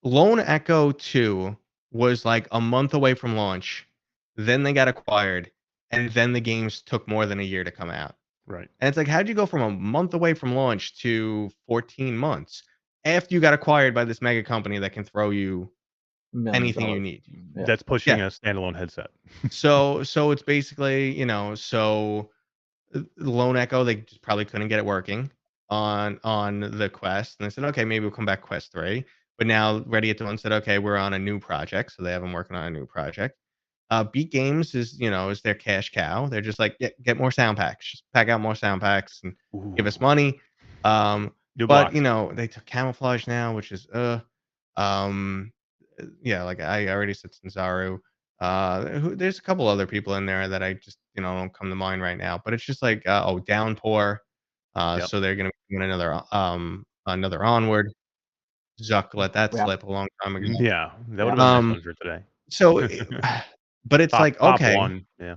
Lone Echo 2 was like a month away from launch, then they got acquired, and then the games took more than a year to come out. Right. And it's like, how'd you go from a month away from launch to 14 months after you got acquired by this mega company that can throw you anything you need? Yeah. That's pushing a standalone headset. so it's basically, you know, so Lone Echo, they just probably couldn't get it working on the Quest. And they said, okay, maybe we'll come back Quest 3. But now Ready at Dawn said, okay, we're on a new project. So they have them working on a new project. Beat Games is their cash cow. They're just like, get more sound packs, just pack out more sound packs and give us money. But you know, they took Camouflage now, which is like I already said Sanzaru. There's a couple other people in there that I just don't come to mind right now. But it's just like Downpour. So they're gonna be doing another Onward. Zuck let that slip a long time ago. Yeah, that would have been nice for today. So. But it's like, okay. One. Yeah.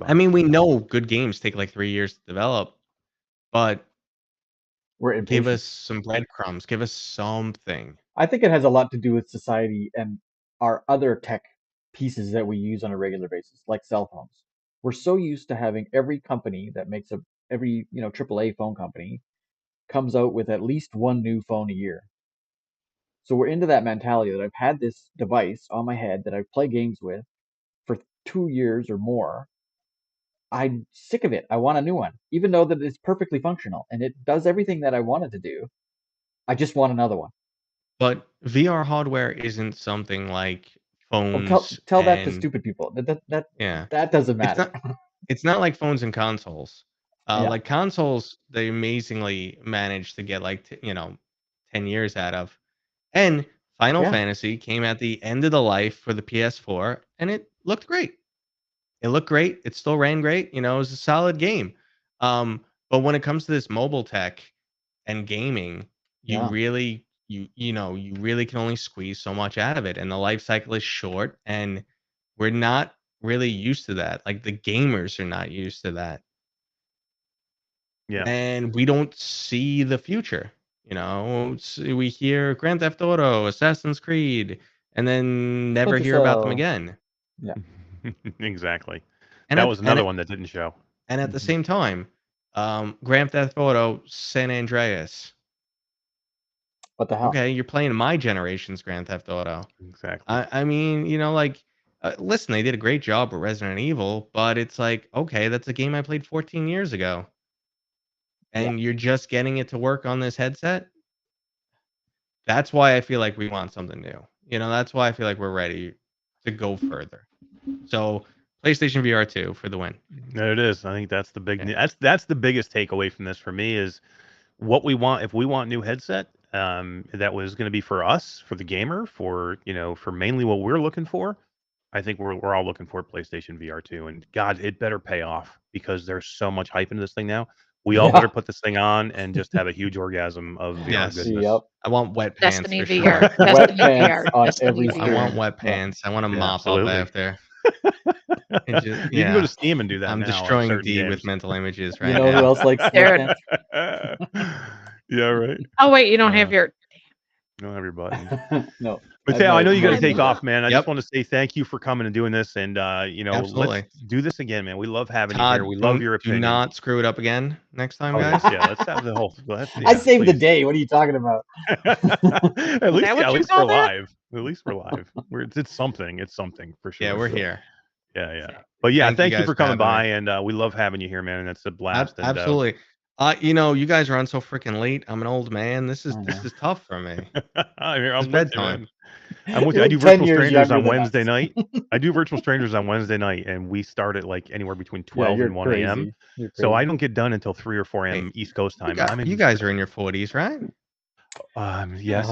I mean, we know good games take like 3 years to develop, but give us some breadcrumbs. Give us something. I think it has a lot to do with society and our other tech pieces that we use on a regular basis, like cell phones. We're so used to having every company that makes every AAA phone company comes out with at least one new phone a year. So we're into that mentality that I've had this device on my head that I play games with for 2 years or more. I'm sick of it. I want a new one, even though that it's perfectly functional and it does everything that I want it to do. I just want another one. But VR hardware isn't something like phones. Well, tell that to stupid people. That doesn't matter. It's not like phones and consoles. Like consoles, they amazingly managed to get 10 years out of. And Final Fantasy came at the end of the life for the PS4, and it looked great. It still ran great. It was a solid game. But when it comes to this mobile tech and gaming, you really can only squeeze so much out of it, and the life cycle is short, and we're not really used to that. Like the gamers are not used to that. Yeah. And we don't see the future. We hear Grand Theft Auto, Assassin's Creed, and then never hear about them again. Yeah. Exactly. And that was another one that didn't show. And at the same time, Grand Theft Auto San Andreas. What the hell? Okay, you're playing my generation's Grand Theft Auto. Exactly. I mean, you know, like, listen, they did a great job with Resident Evil, but it's like, okay, that's a game I played 14 years ago. And you're just getting it to work on this headset? That's why I feel like we want something new. You know, that's why I feel like we're ready to go further. So, PlayStation VR 2 for the win. There it is. I think that's the big. That's the biggest takeaway from this for me is what we want. If we want new headset, that was going to be for us, for the gamer, for for mainly what we're looking for. I think we're all looking for PlayStation VR 2, and God, it better pay off because there's so much hype into this thing now. We all better put this thing on and just have a huge orgasm of VR goodness. Yep. I want wet pants. Destiny for VR. Sure. Wet pants on every I want wet pants. I want to mop up after. Just, you can go to Steam and do that. I'm now destroying D with mental images right now. You know who else likes wet pants? Yeah, right. Oh wait, you don't have your. You don't have your button. No. Mateo, I know you got to take off, man. I just want to say thank you for coming and doing this, and Absolutely. Let's do this again, man. We love having Todd, you here. We love your opinion. Do not screw it up again next time, guys. Yeah, let's have the whole. I saved the day. What are you talking about? At least we're live. At least we're live. It's something. It's something for sure. Yeah, we're here. Yeah. But yeah, thank you for coming by, and we love having you here, man. And it's a blast. Absolutely. You guys are on so freaking late. I'm an old man. This is tough for me. I'm bedtime. I'm with you. I do Virtual Strangers on Wednesday night. I do Virtual Strangers on Wednesday night, and we start at like anywhere between 12 and 1 a.m. So I don't get done until 3 or 4 a.m. East Coast time. You guys are in your 40s, right? Yes.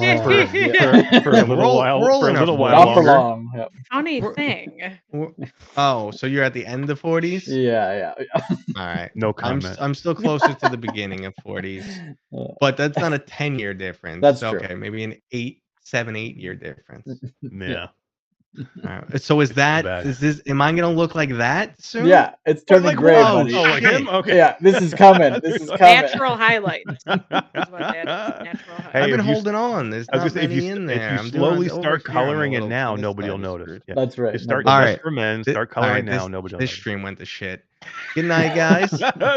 For a little while. Not for long. Yep. Funny thing. Oh, so you're at the end of 40s? Yeah. All right. No comment. I'm still closer to the beginning of 40s, but that's not a 10-year difference. That's true. Okay. Maybe an 8-year difference. Yeah. All right. So is this? Am I gonna look like that soon? Yeah, it's turning gray. Buddy. Oh, like him? Okay. Yeah, this is coming. This is coming. Natural highlights. Is what that is. Natural highlights. I've been holding on. There's not many in there. If you slowly start coloring it now, nobody will notice. Yeah. That's right. Start for men. Start coloring now. Nobody will notice. This stream went to shit. Good night, guys.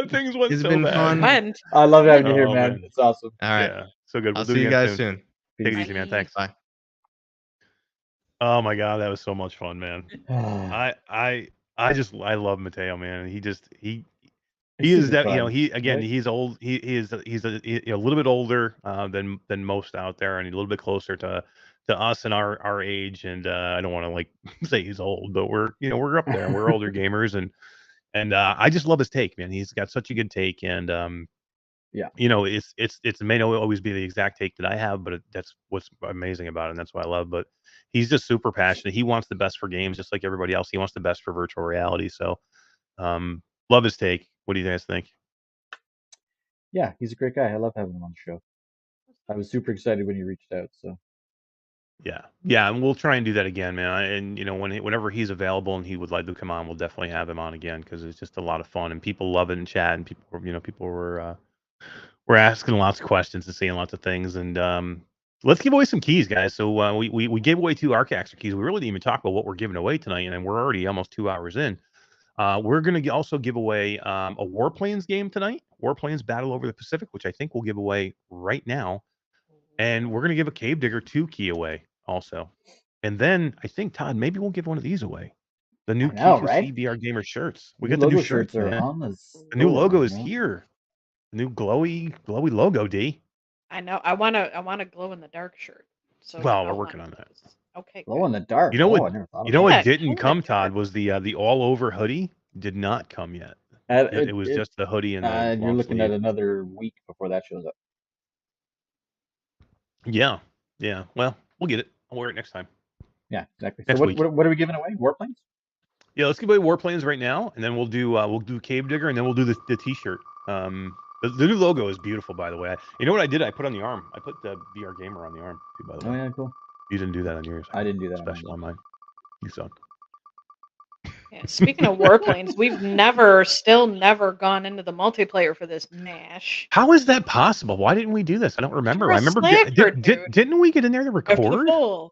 Things went It's so been bad. fun. I love having you here, man. It's awesome. All right. Yeah. So good. I'll see you guys soon. Take it easy, man. Thanks. Bye. Oh my God, that was so much fun, man. I love Mateo, man. He is that he's old. He's a little bit older than most out there, and a little bit closer to us and our age. And I don't want to like say he's old, but we're up there. We're older gamers, and I just love his take, man. He's got such a good take, and it may not always be the exact take that I have, but that's what's amazing about it, and that's what I love. But he's just super passionate. He wants the best for games, just like everybody else. He wants the best for virtual reality. So, love his take. What do you guys think? Yeah, he's a great guy. I love having him on the show. I was super excited when you reached out. So. Yeah, and we'll try and do that again, man. And whenever he's available and he would like to come on, we'll definitely have him on again because it's just a lot of fun and people love it in chat and people were asking lots of questions and saying lots of things. And let's give away some keys, guys. So we gave away 2 Arcaxer keys. We really didn't even talk about what we're giving away tonight, and we're already almost 2 hours in. We're going to also give away a Warplanes game tonight, Warplanes Battle Over the Pacific, which I think we'll give away right now. And we're going to give a Cave Digger 2 key away also. And then I think, Todd, maybe we'll give one of these away. The new Q2C VR GAMER shirts. We got the new shirts. The new logo is here. The new glowy logo, D. I know. I want a glow in the dark shirt. So we're working on that. Okay. Glow in the dark. You know what didn't come, Todd, was the all over hoodie did not come yet. It was just the hoodie and you're looking at another week before that shows up. Yeah. Well, we'll get it. I'll wear it next time. Yeah, exactly. So what are we giving away? Warplanes? Yeah, let's give away Warplanes right now, and then we'll do Cave Digger, and then we'll do the T-shirt. The new logo is beautiful, by the way. You know what I did? I put on the arm. I put the VR Gamer on the arm too, by the way. Oh yeah, cool. You didn't do that on yours. I didn't do that. Special on mine. You suck. Yeah, speaking of Warplanes, we've still never gone into the multiplayer for this MASH. How is that possible? Why didn't we do this? I don't remember. I remember. Didn't we get in there to record?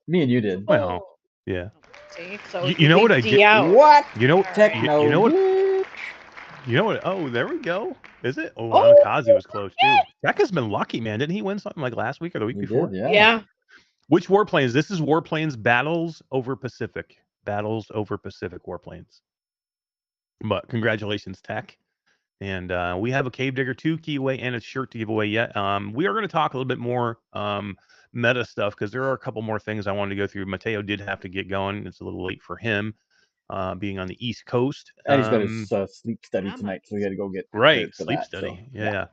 Me and you did. Well, yeah. See, so you know what I did? What? You know, Techno. You know what? You know what? Oh, there we go. Is it? Oh, Oh, Anakazi was close too. Tech has been lucky, man. Didn't he win something like last week or the week He before? did, yeah. yeah. Which Warplanes? This is Warplanes Battles over Pacific. Battles over Pacific Warplanes. But congratulations, Tech. And we have a Cave Digger 2 giveaway and a shirt to give away yet. We are going to talk a little bit more meta stuff because there are a couple more things I wanted to go through. Mateo did have to get going. It's a little late for him being on the East Coast. And he's got his sleep study I'm tonight, so he had to go get Right, prepared for sleep that. study. So, Yeah.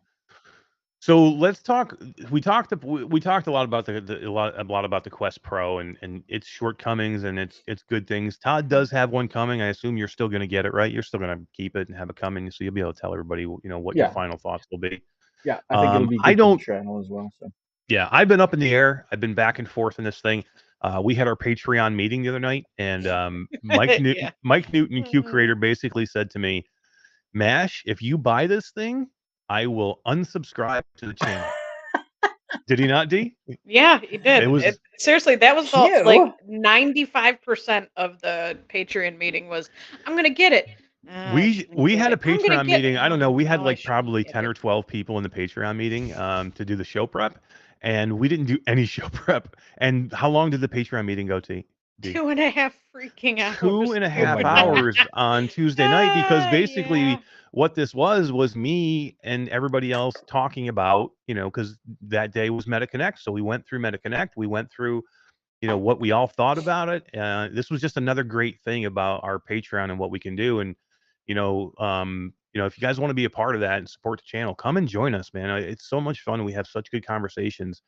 So let's talk. We talked a lot about a lot about the Quest Pro and its shortcomings and its good things. Todd does have one coming. I assume you're still going to get it, right? You're still going to keep it and have it coming, so you'll be able to tell everybody, what your final thoughts will be. Yeah, I think it'll be good for the channel as well. So yeah, I've been up in the air. I've been back and forth in this thing. We had our Patreon meeting the other night, and Mike Newton, Q Creator, basically said to me, "Mash, if you buy this thing, I will unsubscribe to the channel." Did he not, D? Yeah, he did. Seriously, that was like 95% of the Patreon meeting was, I'm gonna get it. We had a Patreon meeting. I don't know. We had like probably 10 or 12 people in the Patreon meeting to do the show prep, and we didn't do any show prep. And how long did the Patreon meeting go to? 2.5 freaking hours. 2.5 hours on Tuesday night, because basically what this was me and everybody else talking about, because that day was Metta Connect. So we went through Metta Connect. We went through, what we all thought about it. This was just another great thing about our Patreon and what we can do. And, if you guys want to be a part of that and support the channel, come and join us, man. It's so much fun. We have such good conversations.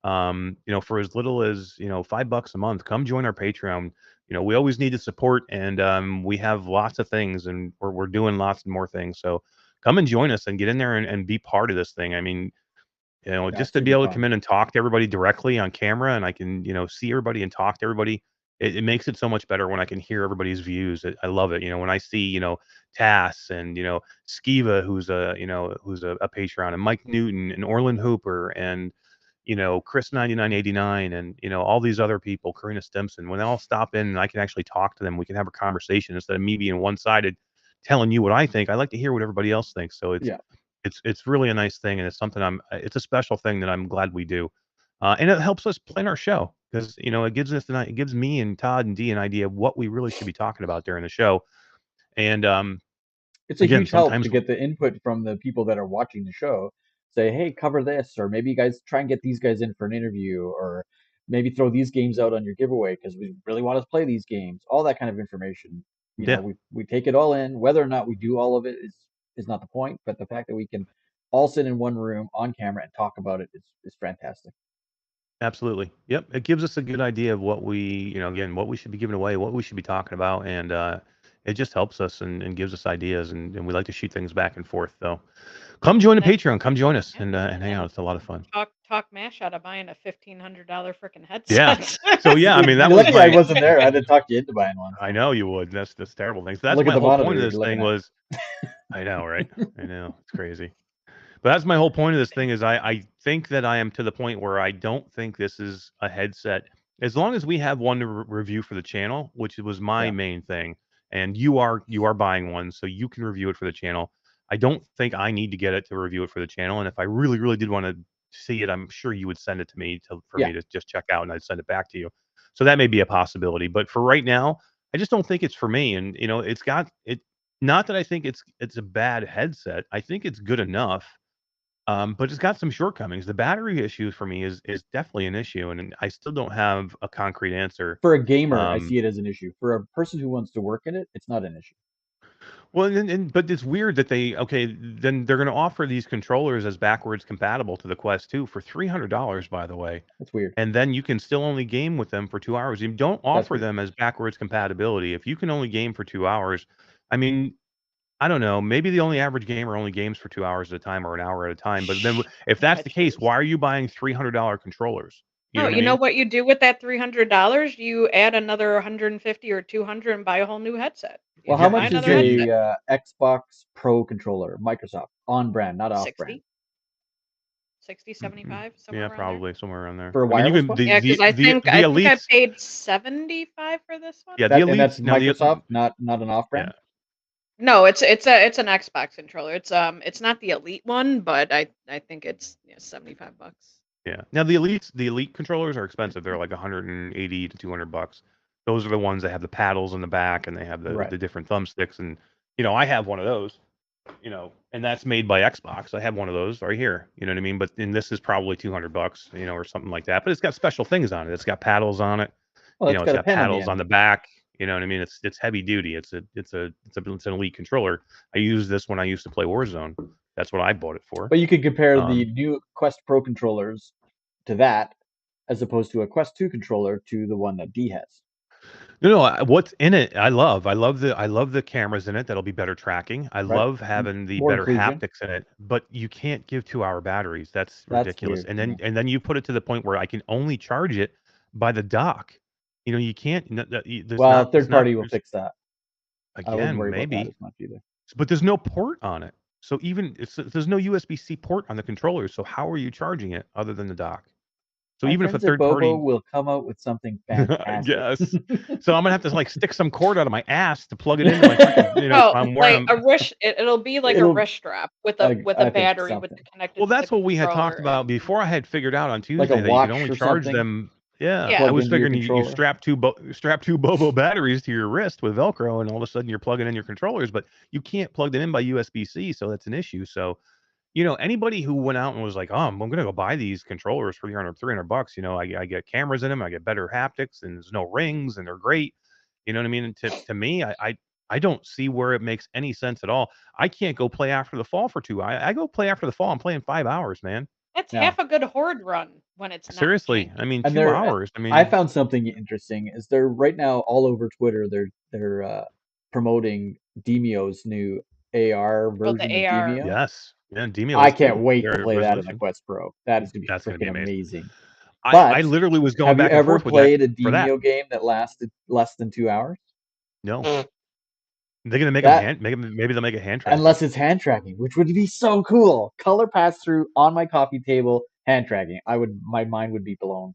For as little as, $5 a month, come join our Patreon. We always need the support, and we have lots of things, and we're doing lots and more things. So come and join us and get in there and be part of this thing. I mean, just to be able to come in and talk to everybody directly on camera, and I can, see everybody and talk to everybody. It makes it so much better when I can hear everybody's views. I love it. When I see, Tass and, Skiva, who's a Patreon, and Mike Newton and Orland Hooper and, Chris 9989 and, all these other people, Karina Stimson, when they all stop in and I can actually talk to them, we can have a conversation instead of me being one-sided telling you what I think. I like to hear what everybody else thinks. So it's really a nice thing. And it's something it's a special thing that I'm glad we do. And it helps us plan our show because, it gives me and Todd and Dee an idea of what we really should be talking about during the show. And, it's a huge help to get the input from the people that are watching the show. Say, hey, cover this, or maybe you guys try and get these guys in for an interview, or maybe throw these games out on your giveaway because we really want to play these games. All that kind of information. You know, we take it all in. Whether or not we do all of it is not the point, but the fact that we can all sit in one room on camera and talk about it is fantastic. Absolutely. Yep. It gives us a good idea of what we, what we should be giving away, what we should be talking about, and it just helps us and gives us ideas, and we like to shoot things back and forth. So come join the Patreon, come join us and hang out. It's a lot of fun. Talk Mash out of buying a $1,500 freaking headset. Yeah. So yeah, I mean that was lucky I wasn't there. I had to talk you into buying one. I know you would. That's terrible thing. So that's my whole point of this thing was. I know, right? I know, it's crazy. But that's my whole point of this thing is I think that I am to the point where I don't think this is a headset. As long as we have one to review for the channel, which was my main thing, and you are buying one, so you can review it for the channel. I don't think I need to get it to review it for the channel. And if I really, really did want to see it, I'm sure you would send it to me for me to just check out, and I'd send it back to you. So that may be a possibility. But for right now, I just don't think it's for me. And it's got it. Not that I think it's a bad headset. I think it's good enough. But it's got some shortcomings. The battery issue for me is definitely an issue, and I still don't have a concrete answer. For a gamer, I see it as an issue. For a person who wants to work in it, it's not an issue. Well, but it's weird that then they're going to offer these controllers as backwards compatible to the Quest 2 for $300, by the way. That's weird. And then you can still only game with them for 2 hours. You don't offer them as backwards compatibility. If you can only game for 2 hours, I mean, I don't know. Maybe the only average gamer only games for 2 hours at a time or an hour at a time. But then if that's the case, why are you buying $300 controllers? You know what you do with that $300? You add another 150 or 200 and buy a whole new headset. Well, how much is a Xbox Pro controller, Microsoft, on brand, not off brand? 60, 75, somewhere around probably there. Somewhere around there. For a wireless one? Yeah, because I think I paid $75 for this one. Yeah, the Elite, and that's Microsoft, not an off brand. No, it's an Xbox controller. It's not the Elite one, but I think it's $75. Yeah. Now the elite controllers are expensive. They're like 180 to $200. Those are the ones that have the paddles in the back and they have the different thumbsticks. And I have one of those. And that's made by Xbox. I have one of those right here. You know what I mean? But this is probably $200, or something like that. But it's got special things on it. It's got paddles on it. Well, It's got paddles on the back. You know what I mean? It's heavy duty. It's an elite controller. I use this when I used to play Warzone. That's what I bought it for. But you could compare the new Quest Pro controllers to that, as opposed to a Quest 2 controller to the one that D has. No, what's in it? I love the cameras in it. That'll be better tracking. I love having the More better inclusion. haptics in it. But you can't give 2-hour batteries. That's ridiculous. weird, And then you put it to the point where I can only charge it by the dock. You can't. Third party will fix that. I wouldn't Again, worry about maybe, that as much either. but there's no port on it. So there's no USB-C port on the controller. So how are you charging it other than the dock? So My even if a friends at third party Bobo will come out with something fantastic. Yes. So I'm gonna have to stick some cord out of my ass to plug it into my freaking, No, I'm like wearing. a wrist. It'll be like a wrist strap with a battery with the connected. Well, that's to the what we had talked controller. about before. I had figured out on Tuesday Like a that you watch can only or charge something? them. Yeah, Yeah. I was Plug into your figuring you controller? strap two Bobo batteries to your wrist with Velcro, and all of a sudden you're plugging in your controllers, but you can't plug them in by USB-C, so that's an issue. So, anybody who went out and was like, "Oh, I'm gonna go buy these controllers for $300, I get cameras in them, I get better haptics, and there's no rings, and they're great." You know what I mean? And to me, I don't see where it makes any sense at all. I can't go play after the fall for 2 hours. I go play after the fall. I'm playing 5 hours, man. That's half a good horde run when it's not Seriously. janky. I mean, And 2 hours. I mean, I found something interesting. Is they're right now all over Twitter. They're promoting Demio's new AR version of AR. Demio. yes. Yeah, Demio I is can't cool. wait to Their play that in the resolution. Quest Pro. That is That's going to be amazing. I But literally was going have you back and ever forth with played a that for that. Demio game that lasted less than 2 hours? No. They're gonna make maybe they'll make a hand tracking. Unless it's hand tracking, which would be so cool. Color pass through on my coffee table, hand tracking. My mind would be blown.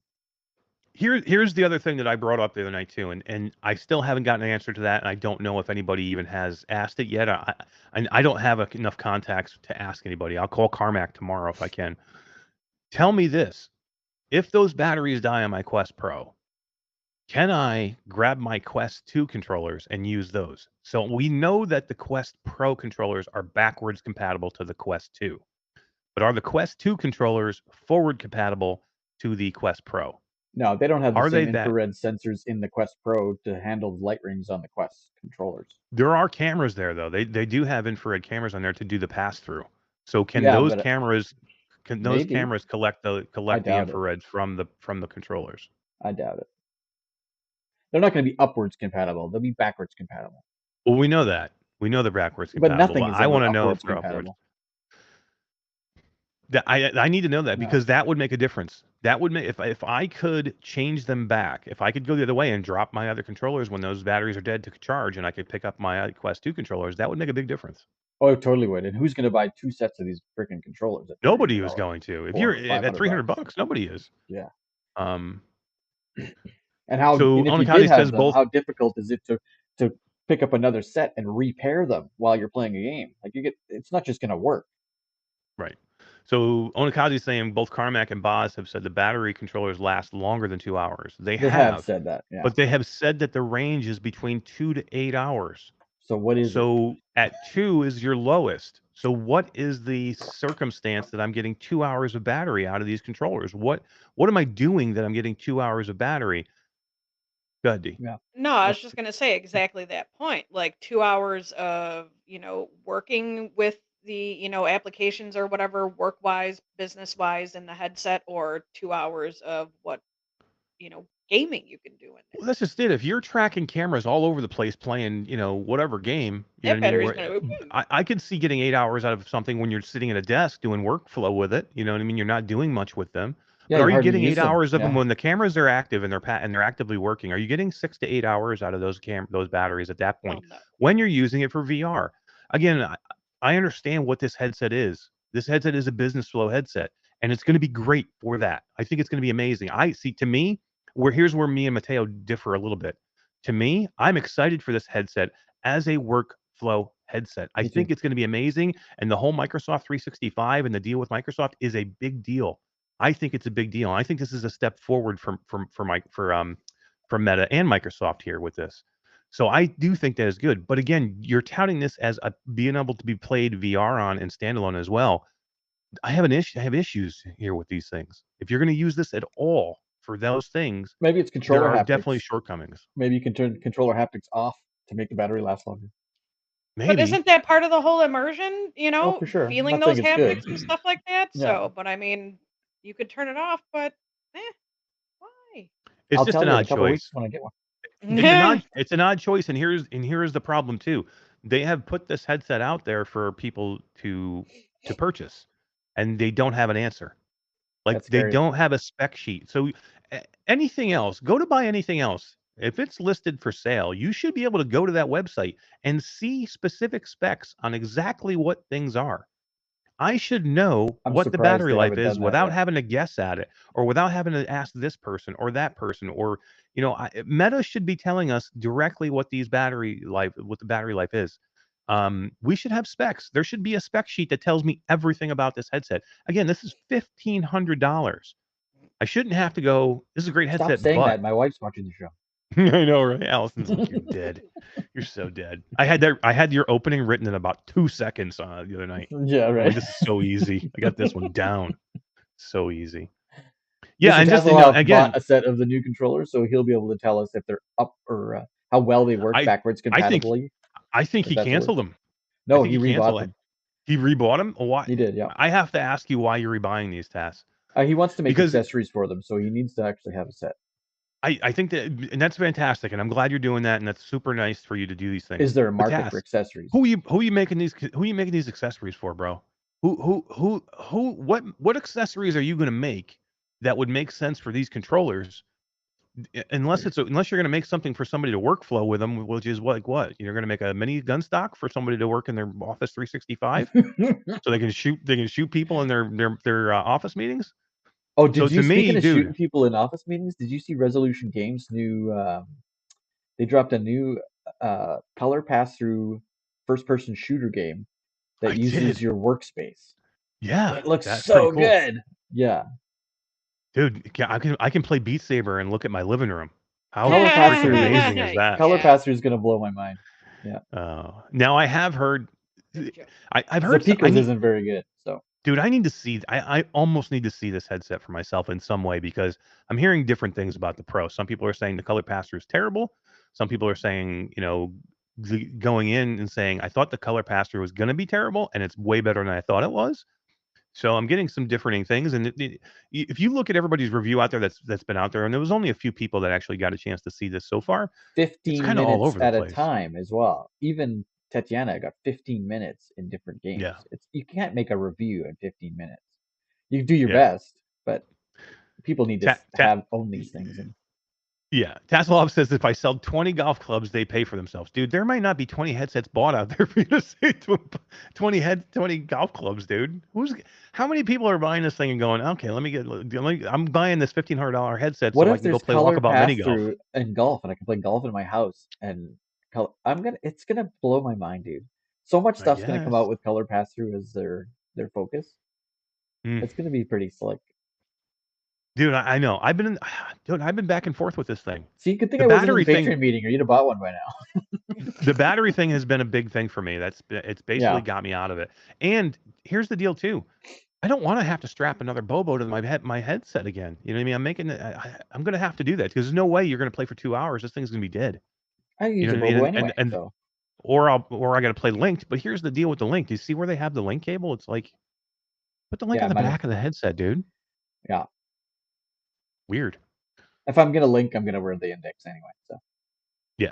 Here's the other thing that I brought up the other night too, and I still haven't gotten an answer to that, and I don't know if anybody even has asked it yet. I don't have enough contacts to ask anybody. I'll call Carmack tomorrow if I can. Tell me this: if those batteries die on my Quest Pro, can I grab my Quest 2 controllers and use those? So we know that the Quest Pro controllers are backwards compatible to the Quest 2, but are the Quest 2 controllers forward compatible to the Quest Pro? No, they don't have the Are they same that? infrared sensors in the Quest Pro to handle light rings on the Quest controllers. There are cameras there though. They do have infrared cameras on there to do the pass through. So can Yeah, those but cameras maybe. collect the doubt it. infrared from the controllers? I doubt it. They're not going to be upwards compatible. They'll be backwards compatible. Well, we know that. We know they're backwards But compatible. nothing is I ever want to know if upwards they're upwards. compatible. I need to know that No. because that would make a difference. That would make if I could change them back, if I could go the other way and drop my other controllers when those batteries are dead to charge, and I could pick up my Quest 2 controllers, that would make a big difference. Oh, it totally would. And who's going to buy 2 sets of these freaking controllers? At Nobody $300? was going to. If Or you're at $500 $300, nobody is. Yeah. Um. And how? So And if you Onikage did have says them, both. how difficult is it to pick up another set and repair them while you're playing a game? Like it's not just going to work. Right. So Onikage is saying both Carmack and Boz have said the battery controllers last longer than 2 hours. They have said that, yeah. but they have said that the range is between 2 to 8 hours. So what is it? So at 2 is your lowest. So what is the circumstance that I'm getting 2 hours of battery out of these controllers? What am I doing that I'm getting 2 hours of battery? Go ahead, D. Yeah. No, I was just going to say exactly that point. Like 2 hours of, working with the, applications or whatever, work-wise, business-wise in the headset, or 2 hours of what, gaming you can do in it. Well, that's just it. If you're tracking cameras all over the place playing, whatever game, That battery's going to. I could see getting 8 hours out of something when you're sitting at a desk doing workflow with it. You know what I mean? You're not doing much with them. Yeah, But are you you hardly getting use 8 them. hours of them Yeah. when the cameras are active and they're actively working? Are you getting 6 to 8 hours out of those batteries at that point No. when you're using it for VR? Again, I understand what this headset is. This headset is a business flow headset, and it's going to be great for that. I think it's going to be amazing. To me, here's where me and Mateo differ a little bit. To me, I'm excited for this headset as a workflow headset. I Me think too. it's going to be amazing, and the whole Microsoft 365 and the deal with Microsoft is a big deal. I think it's a big deal. I think this is a step forward from Meta and Microsoft here with this. So I do think that is good. But again, you're touting this as being able to be played VR on and standalone as well. I have issues here with these things. If you're going to use this at all for those things, Maybe it's there controller are haptics. definitely shortcomings. Maybe you can turn controller haptics off to make the battery last longer. But Maybe. isn't that part of the whole immersion? You know, for sure. I'm feeling not saying those it's good. haptics and stuff like that. Yeah. So, but I mean, you could turn it off, but why? It's I'll just tell an you in a odd couple choice. weeks when I get one. It's an odd choice, and here's the problem too. They have put this headset out there for people to purchase, and they don't have an answer. Like That's they scary. don't have a spec sheet. So anything else, go to buy anything else. If it's listed for sale, you should be able to go to that website and see specific specs on exactly what things are. I should know I'm what the surprised battery they life haven't is done that without yet. having to guess at it, or without having to ask this person or that person, or Meta should be telling us directly what the battery life is. We should have specs. There should be a spec sheet that tells me everything about this headset. Again, this is $1,500. I shouldn't have to go, this is a great Stop headset, saying but that. My wife's watching the show. I know, right? Allison's like, you're dead. You're so dead. I had your opening written in about 2 seconds the other night. Yeah, I'm right. like, this is so easy. I got this one down. So easy. Yeah, Mr. and just Tasselhoff again, bought a set of the new controllers, so he'll be able to tell us if they're up or how well they work backwards compatibly. I think he canceled them. No, he rebought them. He rebought them? Why? He did, yeah. I have to ask you why you're rebuying these, Tass. He wants to make accessories for them, so he needs to actually have a set. I think that, and that's fantastic, and I'm glad you're doing that, and that's super nice for you to do these things. Is there a market for accessories? Who are you making these accessories for, bro? What accessories are you going to make that would make sense for these controllers? Unless you're going to make something for somebody to workflow with them, which is what you're going to make a mini gun stock for somebody to work in their Office 365, so they can shoot people in their office meetings. Oh, speaking of shooting people in office meetings, did you see Resolution Games' new? They dropped a new color pass-through first-person shooter game that uses your workspace. Yeah, it looks so cool. good. Yeah, dude, I can play Beat Saber and look at my living room. How amazing is that? Color pass-through is going to blow my mind. Yeah. Now I have heard. I've heard the Pico's isn't very good. So. Dude, I need to see. I almost need to see this headset for myself in some way, because I'm hearing different things about the Pro. Some people are saying the color pass-through is terrible. Some people are saying, going in and saying, I thought the color pass-through was going to be terrible, and it's way better than I thought it was. So I'm getting some differing things. And if you look at everybody's review out there that's been out there, and there was only a few people that actually got a chance to see this so far. 15 minutes all over at a time as well. Even Tatiana got 15 minutes in different games. Yeah. You can't make a review in 15 minutes. You do your best, but people need to own these things. Yeah. Tasselhoff says if I sell 20 golf clubs, they pay for themselves. Dude, there might not be 20 headsets bought out there for you to say 20 golf clubs, dude. How many people are buying this thing and going, okay, I'm buying this $1,500 headset so I can go play Walkabout Mini Golf. And golf, and I can play golf in my house, and it's gonna blow my mind, dude. So much stuff's gonna come out with color pass through as their focus. It's gonna be pretty slick. Dude, I know. I've been back and forth with this thing. See, good thing I wasn't in the Patreon meeting, or you'd have bought one by now. The battery thing has been a big thing for me. It's basically got me out of it. And here's the deal too. I don't want to have to strap another Bobo to my headset again. You know what I mean? I'm going to have to do that, because there's no way you're going to play for 2 hours. This thing's going to be dead. I use a Bobo anyway. Or I got to play linked. But here's the deal with the link. Do you see where they have the link cable? It's like, put the link on the back of the headset, dude. Yeah. Weird. If I'm gonna link, I'm gonna wear the index anyway. So. Yeah.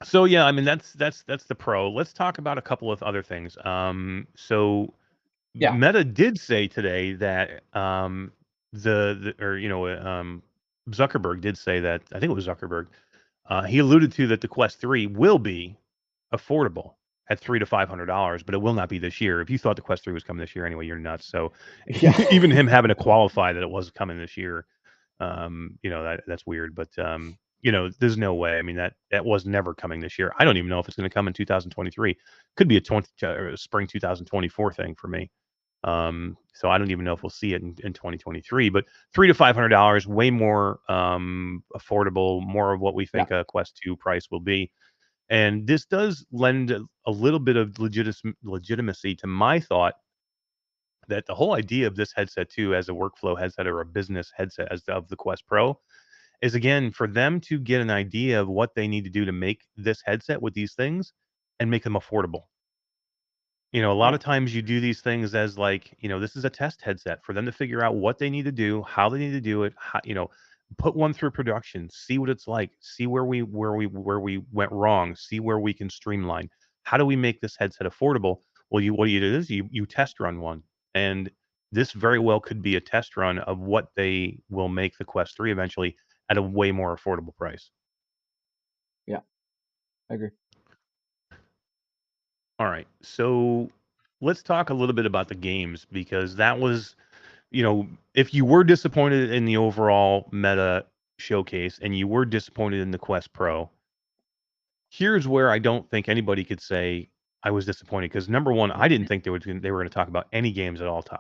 So yeah, I mean that's the Pro. Let's talk about a couple of other things. Meta did say today that Zuckerberg did say that, I think it was Zuckerberg. He alluded to that the Quest 3 will be affordable at $300 to $500, but it will not be this year. If you thought the Quest 3 was coming this year anyway, you're nuts. So even him having to qualify that it was coming this year, that's weird. But there's no way. I mean, that was never coming this year. I don't even know if it's going to come in 2023. Could be a spring 2024 thing for me. So I don't even know if we'll see it in 2023. But $300 to $500, way more affordable, more of what we think a Quest 2 price will be. And this does lend a little bit of legitimacy to my thought that the whole idea of this headset too, as a workflow headset or a business headset of the Quest Pro, is again for them to get an idea of what they need to do to make this headset with these things and make them affordable. A lot of times you do these things as this is a test headset for them to figure out what they need to do, how they need to do it, put one through production, see what it's like, see where we went wrong, see where we can streamline. How do we make this headset affordable? Well, what you do is you test run one, and this very well could be a test run of what they will make the Quest 3 eventually at a way more affordable price. Yeah, I agree. All right, so let's talk a little bit about the games, because that was, if you were disappointed in the overall Meta showcase and you were disappointed in the Quest Pro, here's where I don't think anybody could say I was disappointed, because number one, I didn't think they were going to talk about any games at all, Todd.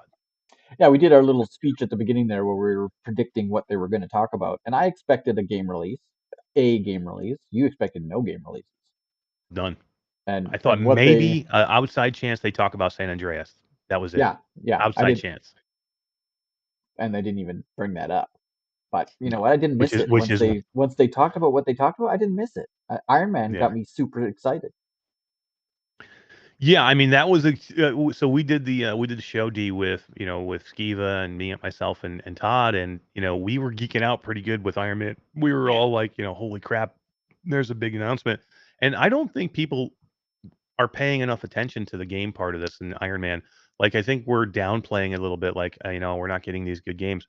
Yeah, we did our little speech at the beginning there where we were predicting what they were going to talk about, and I expected a game release. You expected no game releases. None. And I thought and what maybe outside chance they talk about San Andreas. That was it. Yeah, outside chance. And they didn't even bring that up. But you know what? I didn't miss it. Once they talked about what they talked about, I didn't miss it. Iron Man got me super excited. Yeah, I mean that was so we did the show D with Skiva and me and myself and Todd, and we were geeking out pretty good with Iron Man. We were all like, holy crap, there's a big announcement. And I don't think people are paying enough attention to the game part of this in Iron Man. Like, I think we're downplaying it a little bit, like, we're not getting these good games.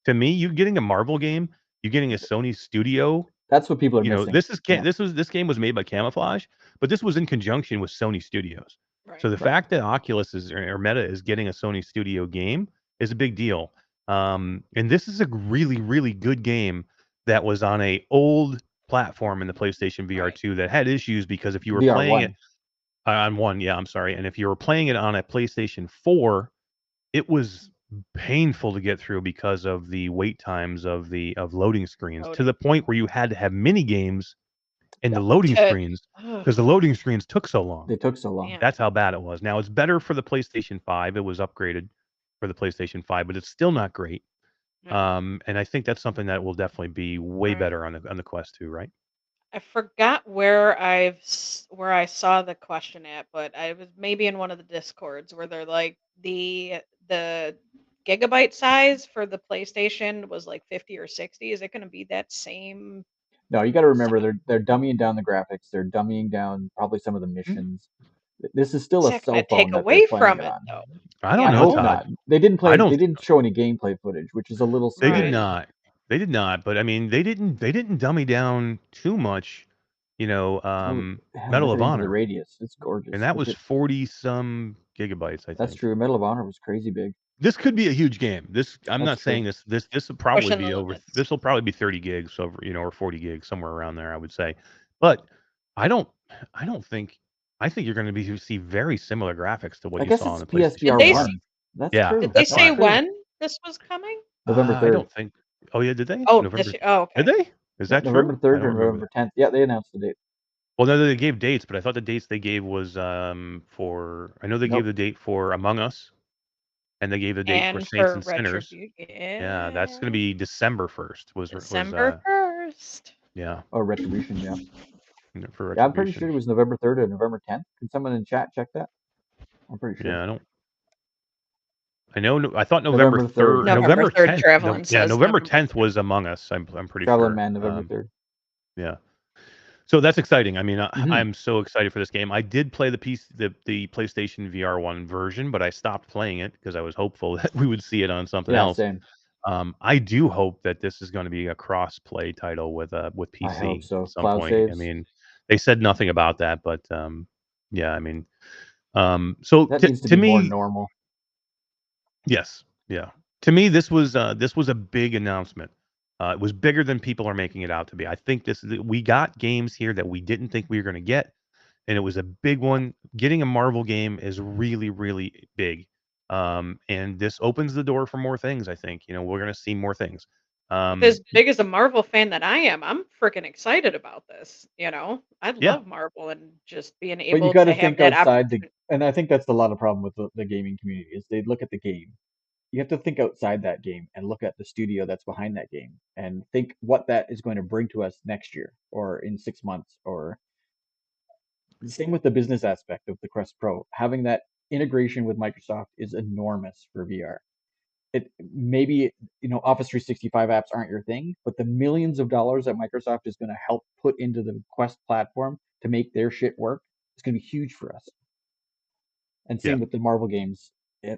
To me, you getting a Marvel game, you getting a Sony studio. That's what people are missing. This game was made by Camouflage, but this was in conjunction with Sony Studios. Right. So the fact that Oculus or Meta is getting a Sony studio game is a big deal. And this is a really, really good game that was on a old platform in the PlayStation VR 2 that had issues, because if you were VR playing 1. it on 1, I'm sorry, and if you were playing it on a PlayStation 4, it was painful to get through because of the wait times of loading screens, to the point where you had to have mini games in the loading screens, because the loading screens took so long. They took so long. That's how bad it was. Now it's better for the PlayStation 5. It was upgraded for the PlayStation 5, but it's still not great. And I think that's something that will definitely be way better on the Quest 2, right? I forgot where I saw the question at, but I was maybe in one of the Discords where they're like the gigabyte size for the PlayStation was like 50 or 60. Is it going to be that same? No, you got to remember they're dummying down the graphics. They're dummying down probably some of the missions. This is still a cell phone take that away they're from playing it, on. though. I don't know. I hope not. They didn't show any gameplay footage, which is a little scary. They did not. But I mean, they didn't dummy down too much. Medal of Honor. The radius, it's gorgeous, and that was 40 some gigabytes. I think that's true. Medal of Honor was crazy big. This could be a huge game. I'm not saying this will probably be over. This will probably be 30 gigs over, or 40 gigs, somewhere around there, I would say. But I think you're going to see very similar graphics to what you saw on the PlayStation. PSVR 1. That's true. Did they say when this was coming? November 3rd. I don't think. Oh yeah, did they? Oh, November. Okay. Did they? Is that November true? 3rd or November 10th? Yeah, they announced the date. Well, no, they gave dates, but I thought the dates they gave was for. I know they gave the date for Among Us, and they gave the date for Saints and Sinners. Yeah, that's going to be December 1st. December 1st. Yeah. Oh, Retribution. Yeah. For I'm pretty sure it was November 3rd or November 10th. Can someone in chat check that? I'm pretty sure. Yeah, I don't. I know. I thought November 3rd. November 10th. November 10th was Among Us. I'm pretty sure. Traveling Man, November 3rd. Yeah. So that's exciting. I mean, I'm so excited for this game. I did play the PlayStation VR 1 version, but I stopped playing it because I was hopeful that we would see it on something else. Same. I do hope that this is going to be a cross-play title with PC. I hope so. At some Cloud point. saves. I mean, they said nothing about that, but yeah. I mean, so that needs to be me, more normal. Yes. Yeah. To me, this was a big announcement. It was bigger than people are making it out to be. I think we got games here that we didn't think we were going to get, and it was a big one. Getting a Marvel game is really, really big. And this opens the door for more things, I think. We're going to see more things. As big as a Marvel fan that I am, I'm freaking excited about this. I love Marvel and just being But you able got to to have think that outside opportunity. and I think that's a lot of problem with the gaming community is they look at the game. You have to think outside that game and look at the studio that's behind that game and think what that is going to bring to us next year or in 6 months or same with the business aspect of the Quest Pro. Having that integration with Microsoft is enormous for VR. It maybe Office 365 apps aren't your thing, but the millions of dollars that Microsoft is going to help put into the Quest platform to make their shit work is going to be huge for us. And same with the Marvel games,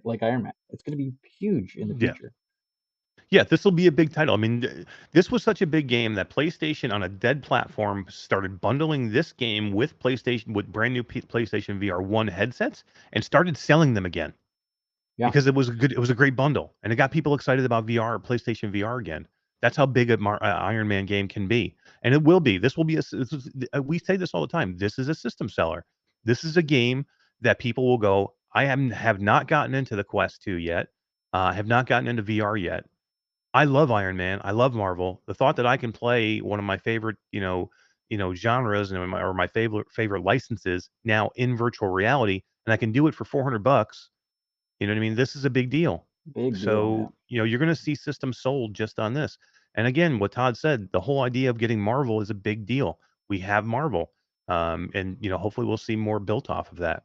like Iron Man. It's going to be huge in the future. Yeah, this will be a big title. I mean, this was such a big game that PlayStation on a dead platform started bundling this game with brand new PlayStation VR 1 headsets and started selling them again. Yeah. Because it was a great bundle and it got people excited about VR, PlayStation VR again. That's how big an Iron Man game can be. And it will be. This will be we say this all the time. This is a system seller. This is a game that people will go, I have not gotten into the Quest 2 yet. Have not gotten into VR yet. I love Iron Man. I love Marvel. The thought that I can play one of my favorite, genres or my favorite licenses now in virtual reality, and I can do it for $400. You know what I mean? This is a big deal. So, you're going to see systems sold just on this. And again, what Todd said, the whole idea of getting Marvel is a big deal. We have Marvel. And hopefully we'll see more built off of that.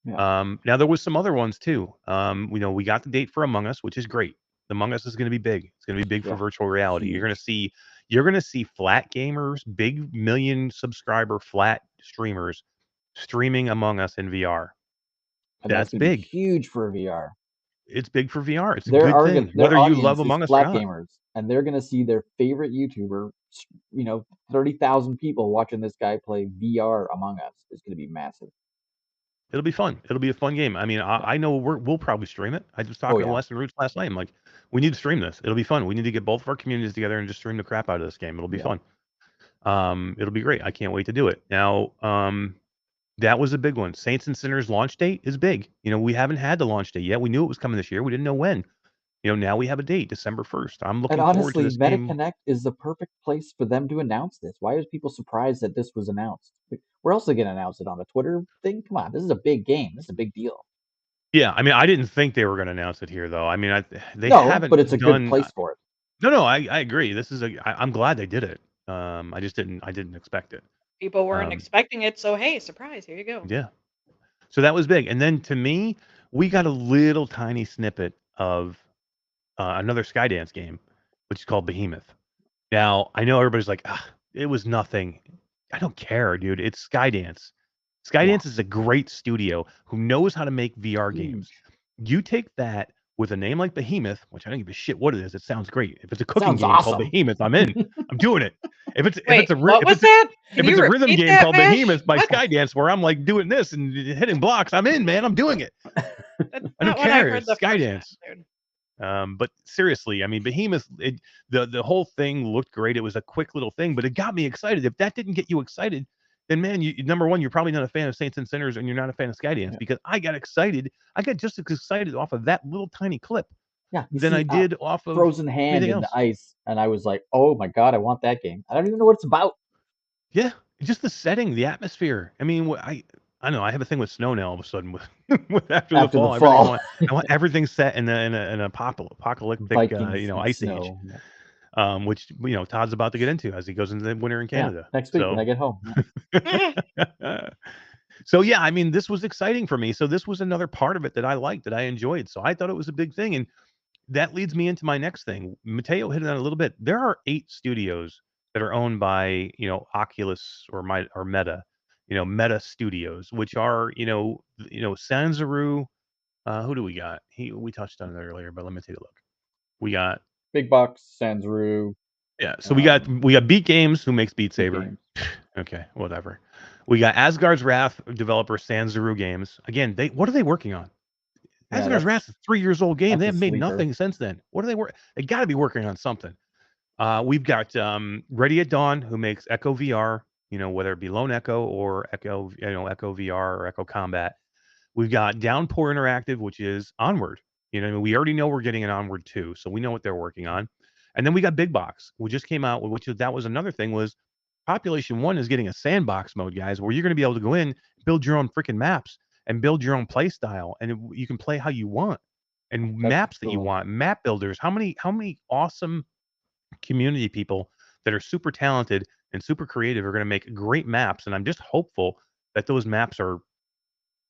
Yeah. Now there was some other ones too. We got the date for Among Us, which is great. Among Us is going to be big. It's going to be big for virtual reality. You're going to see flat gamers, big million subscriber flat streamers streaming Among Us in VR. And that's big. Huge for VR. It's big for VR. It's a good thing. Whether you love Among Us or not. Gamers, and they're going to see their favorite YouTuber, 30,000 people watching this guy play VR Among Us is going to be massive. It'll be fun. It'll be a fun game. I mean, I know we'll probably stream it. I was talking to Les and Roots last night. I'm like, we need to stream this. It'll be fun. We need to get both of our communities together and just stream the crap out of this game. It'll be fun. It'll be great. I can't wait to do it. Now, that was a big one. Saints and Sinners launch date is big. We haven't had the launch date yet. We knew it was coming this year. We didn't know when. Now we have a date, December 1st. I'm looking forward to this Meta game. Connect is the perfect place for them to announce this. Why are people surprised that this was announced? We're also going to announce it on a Twitter thing. Come on, this is a big game. This is a big deal. Yeah, I mean, I didn't think they were going to announce it here, though. I mean, they haven't. But it's a good place for it. No, I agree. I'm glad they did it. I didn't expect it. People weren't expecting it, so hey, surprise! Here you go. Yeah. So that was big, and then to me, we got a little tiny snippet of another Skydance game, which is called Behemoth. Now I know everybody's like, it was nothing. I don't care, dude. It's Skydance. Skydance is a great studio who knows how to make VR games. You take that with a name like Behemoth, which I don't give a shit what it is. It sounds great. If it's a cooking game called Behemoth, I'm in. I'm doing it. If it's a rhythm game called Behemoth by Skydance, where I'm like doing this and hitting blocks, I'm in, man. I'm doing it. I don't care. It's Skydance. But seriously, I mean, Behemoth, the whole thing looked great. It was a quick little thing, but it got me excited. If that didn't get you excited, then man, number one, you're probably not a fan of Saints and Sinners, and you're not a fan of Skydance because I got excited. I got just as excited off of that little tiny clip than I did off of Frozen Hand in the ice, and I was like, oh my god, I want that game. I don't even know what it's about. Yeah, just the setting, the atmosphere. I mean, I know I have a thing with snow now. All of a sudden, with after the fall, I want everything set in an apocalyptic, ice age. Which Todd's about to get into as he goes into the winter in Canada. Next week when I get home. So yeah, I mean, this was exciting for me. So this was another part of it that I liked, that I enjoyed. So I thought it was a big thing, and that leads me into my next thing. Mateo hit it on a little bit. There are 8 studios that are owned by Oculus or Meta, Meta Studios, which are Sanzaru. Who do we got? We touched on it earlier, but let me take a look. We got Big Box, Sanzaru. Yeah, so we got Beat Games, who makes Beat Saber. Okay, whatever. We got Asgard's Wrath developer Sanzaru Games. Again, what are they working on? Asgard's Wrath is a 3 years old game. They have made nothing since then. What are they working? They got to be working on something. We've got Ready at Dawn, who makes Echo VR. Whether it be Lone Echo or Echo, Echo VR or Echo Combat. We've got Downpour Interactive, which is Onward. We already know we're getting an Onward 2, so we know what they're working on. And then we got Big Box, who just came out, that was another thing, was Population 1 is getting a sandbox mode, guys, where you're going to be able to go in, build your own freaking maps, and build your own play style, and you can play how you want, and That's maps that you cool. want, map builders. How many awesome community people that are super talented and super creative are going to make great maps, and I'm just hopeful that those maps are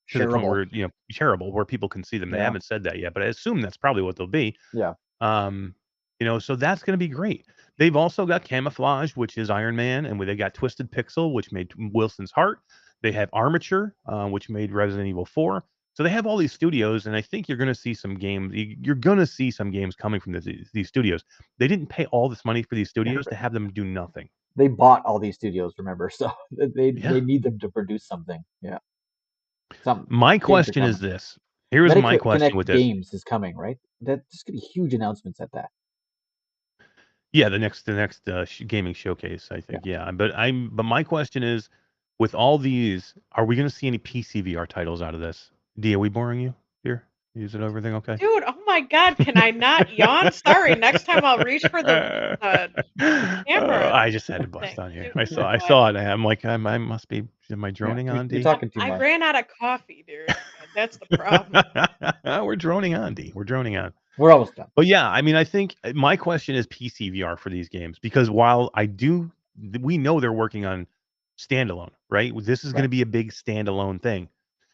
to the point Shareable. where shareable, where people can see them. They Yeah. haven't said that yet, but I assume that's probably what they'll be. Yeah. So that's going to be great. They've also got Camouflage, which is Iron Man, and they got Twisted Pixel, which made Wilson's Heart. They have Armature, which made Resident Evil 4. So they have all these studios, and I think you're going to see some games. You're going to see some games coming from these studios. They didn't pay all this money for these studios to have them do nothing. They bought all these studios, remember? So they need them to produce something. Yeah. My question is this. Here's my question with this. Games is coming, right? There's going to be huge announcements at that. Yeah, the next gaming showcase, I think. Yeah, but my question is, with all these, are we going to see any PC VR titles out of this? D, are we boring you here? Is it everything okay? Dude, oh my God, can I not yawn? Sorry, next time I'll reach for the camera. I just had to bust on here. I saw it. I'm like, I must be. Am I droning on, D? You're talking too much. I ran out of coffee, dude. That's the problem. We're droning on, D. We're droning on. We're almost done. But yeah, I mean, I think my question is PC VR for these games, because while we know they're working on standalone, right? This is going to be a big standalone thing.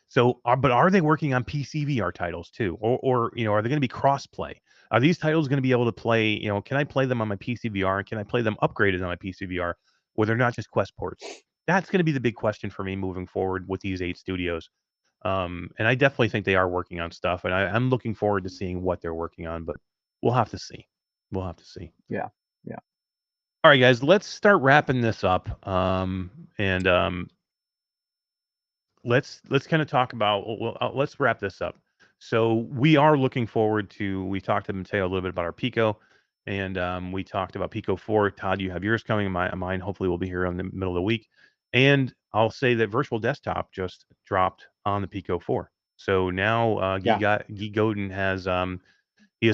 So, but are they working on PC VR titles too, or are they going to be cross-play? Are these titles going to be able to play? Can I play them on my PC VR, and can I play them upgraded on my PC VR, where they're not just Quest ports? That's going to be the big question for me moving forward with these 8 studios. And I definitely think they are working on stuff, and I'm looking forward to seeing what they're working on, but we'll have to see. Yeah. All right, guys, let's start wrapping this up. Let's kind of talk about. Let's wrap this up. So we are looking forward to. We talked to Mateo a little bit about our Pico, and we talked about Pico 4. Todd, you have yours coming. Mine hopefully will be here in the middle of the week. And I'll say that Virtual Desktop just dropped on the Pico 4. So now Guy Godin has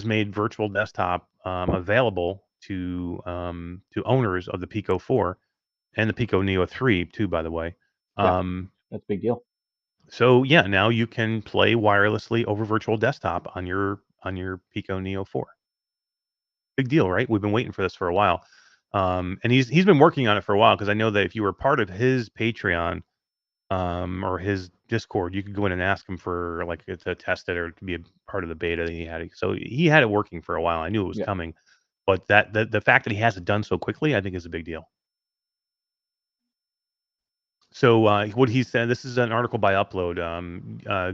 made Virtual Desktop available to owners of the Pico 4 and the Pico Neo 3 too, by the way. That's a big deal. So yeah, now you can play wirelessly over Virtual Desktop on your Pico Neo 4. Big deal, right? We've been waiting for this for a while. And he's been working on it for a while, because I know that if you were part of his Patreon or his Discord, you could go in and ask him for to test it or to be a part of the beta that he had. So he had it working for a while. I knew it was coming, but the fact that he has it done so quickly, I think, is a big deal. So what he said, this is an article by Upload.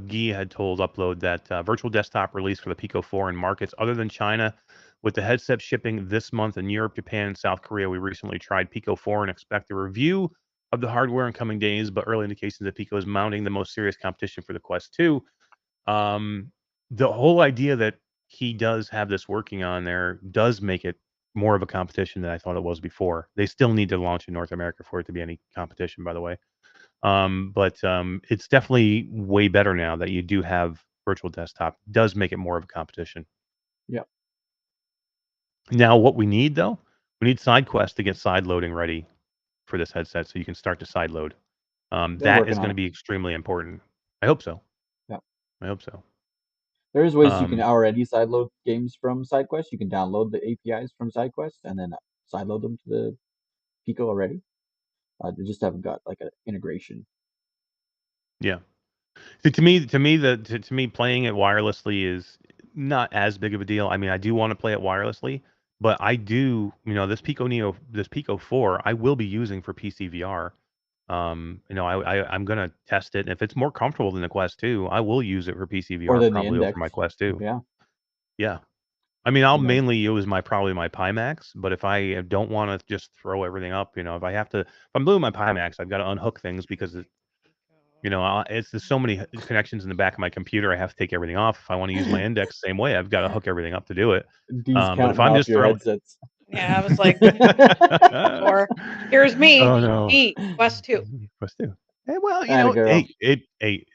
Guy had told Upload that Virtual Desktop released for the Pico 4 in markets other than China, with the headset shipping this month in Europe, Japan, and South Korea. We recently tried Pico 4 and expect a review of the hardware in coming days, but early indications that Pico is mounting the most serious competition for the Quest 2. The whole idea that he does have this working on there does make it more of a competition than I thought it was before. They still need to launch in North America for it to be any competition, by the way. But it's definitely way better now that you do have Virtual Desktop. It does make it more of a competition. Yep. Now, what we need, though, we need SideQuest to get side loading ready for this headset, so you can start to side load. That is going to be extremely important. I hope so. Yeah. I hope so. There's ways you can already sideload games from SideQuest. You can download the APIs from SideQuest and then sideload them to the Pico already. They just haven't got an integration. Yeah. See, to me, playing it wirelessly is not as big of a deal. I mean, I do want to play it wirelessly, but I do, this Pico 4, I will be using for PC VR. I'm gonna test it, and if it's more comfortable than the Quest 2, I will use it for PC VR, probably over my Quest 2. Yeah. I mean, I'll mainly use my Pimax, but if I don't want to just throw everything up, if I'm doing my Pimax, I've got to unhook things because there's so many connections in the back of my computer. I have to take everything off. If I want to use my index the same way, I've got to hook everything up to do it. But if I'm just throwing, Yeah, I was like, or here's me. Oh no. Eat Quest 2. Quest 2. Hey, well, Atta girl. you It's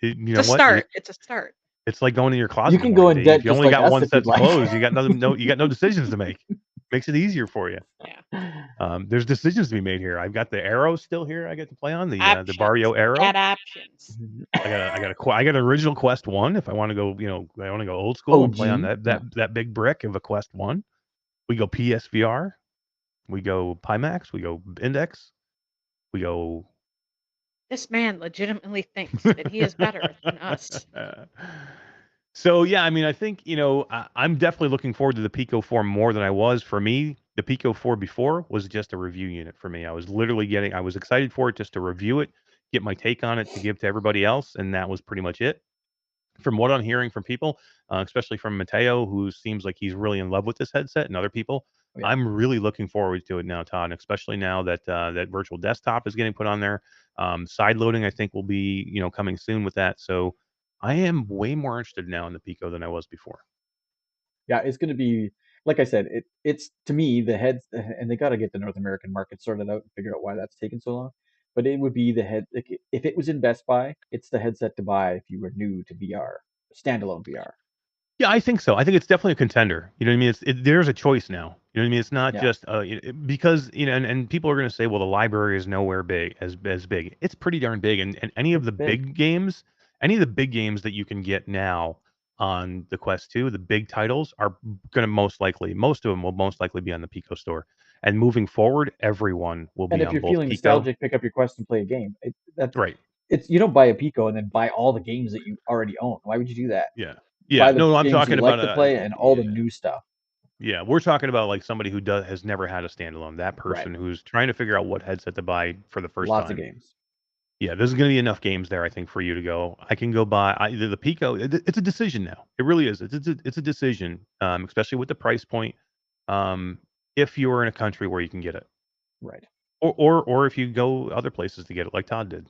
know a what? start. It's a start. It's like going in your closet You in the can go morning, in D. debt If you just only like got us one if set you'd of like. clothes, you got no decisions to make. Makes it easier for you. Yeah. There's decisions to be made here. I've got the arrow still here. I get to play on the Options. Barrio arrow. Add options. I got an original Quest 1 if I want to go, I want to go old school and play on OG. that big brick of a Quest 1. We go PSVR. We go Pimax. We go Index. We go. This man legitimately thinks that he is better than us. So yeah, I mean, I think I'm definitely looking forward to the Pico 4 more than I was. For me, the Pico 4 before was just a review unit for me. I was excited for it just to review it, get my take on it to give to everybody else, and that was pretty much it. From what I'm hearing from people, especially from Mateo, who seems like he's really in love with this headset, and other people, Yeah. I'm really looking forward to it now, Todd. And especially now that that virtual desktop is getting put on there. Side loading, I think, will be coming soon with that. So I am way more interested now in the Pico than I was before. Yeah, it's going to be, like I said, it's to me the heads, and they got to get the North American market sorted out and figure out why that's taken so long. But it would be the head, like, if it was in Best Buy, it's the headset to buy if you were new to VR, standalone VR. Yeah, I think so. I think it's definitely a contender. You know what I mean? There's a choice now. You know what I mean? It's not Yeah. just because and people are going to say, well, the library is nowhere big as big. It's pretty darn big, and any of the big games, that you can get now on the Quest 2, the big titles are going to most of them will most likely be on the Pico store. And moving forward, everyone will And be if on you're both feeling Pico. nostalgic, pick up your Quest and play a game. That's Right. It's you don't buy a Pico and then buy all the games that you already own. Why would you do that? Yeah. Buy the No, I'm games talking you about like to play and all the new stuff. Yeah, we're talking about like somebody who has never had a standalone. That person who's trying to figure out what headset to buy for the first time. Lots of games. Yeah, there's going to be enough games there, I think, for you to go. I can go buy either the Pico. It's a decision now. It really is. It's a decision, especially with the price point. If you're in a country where you can get it, right? Or if you go other places to get it, like Todd did.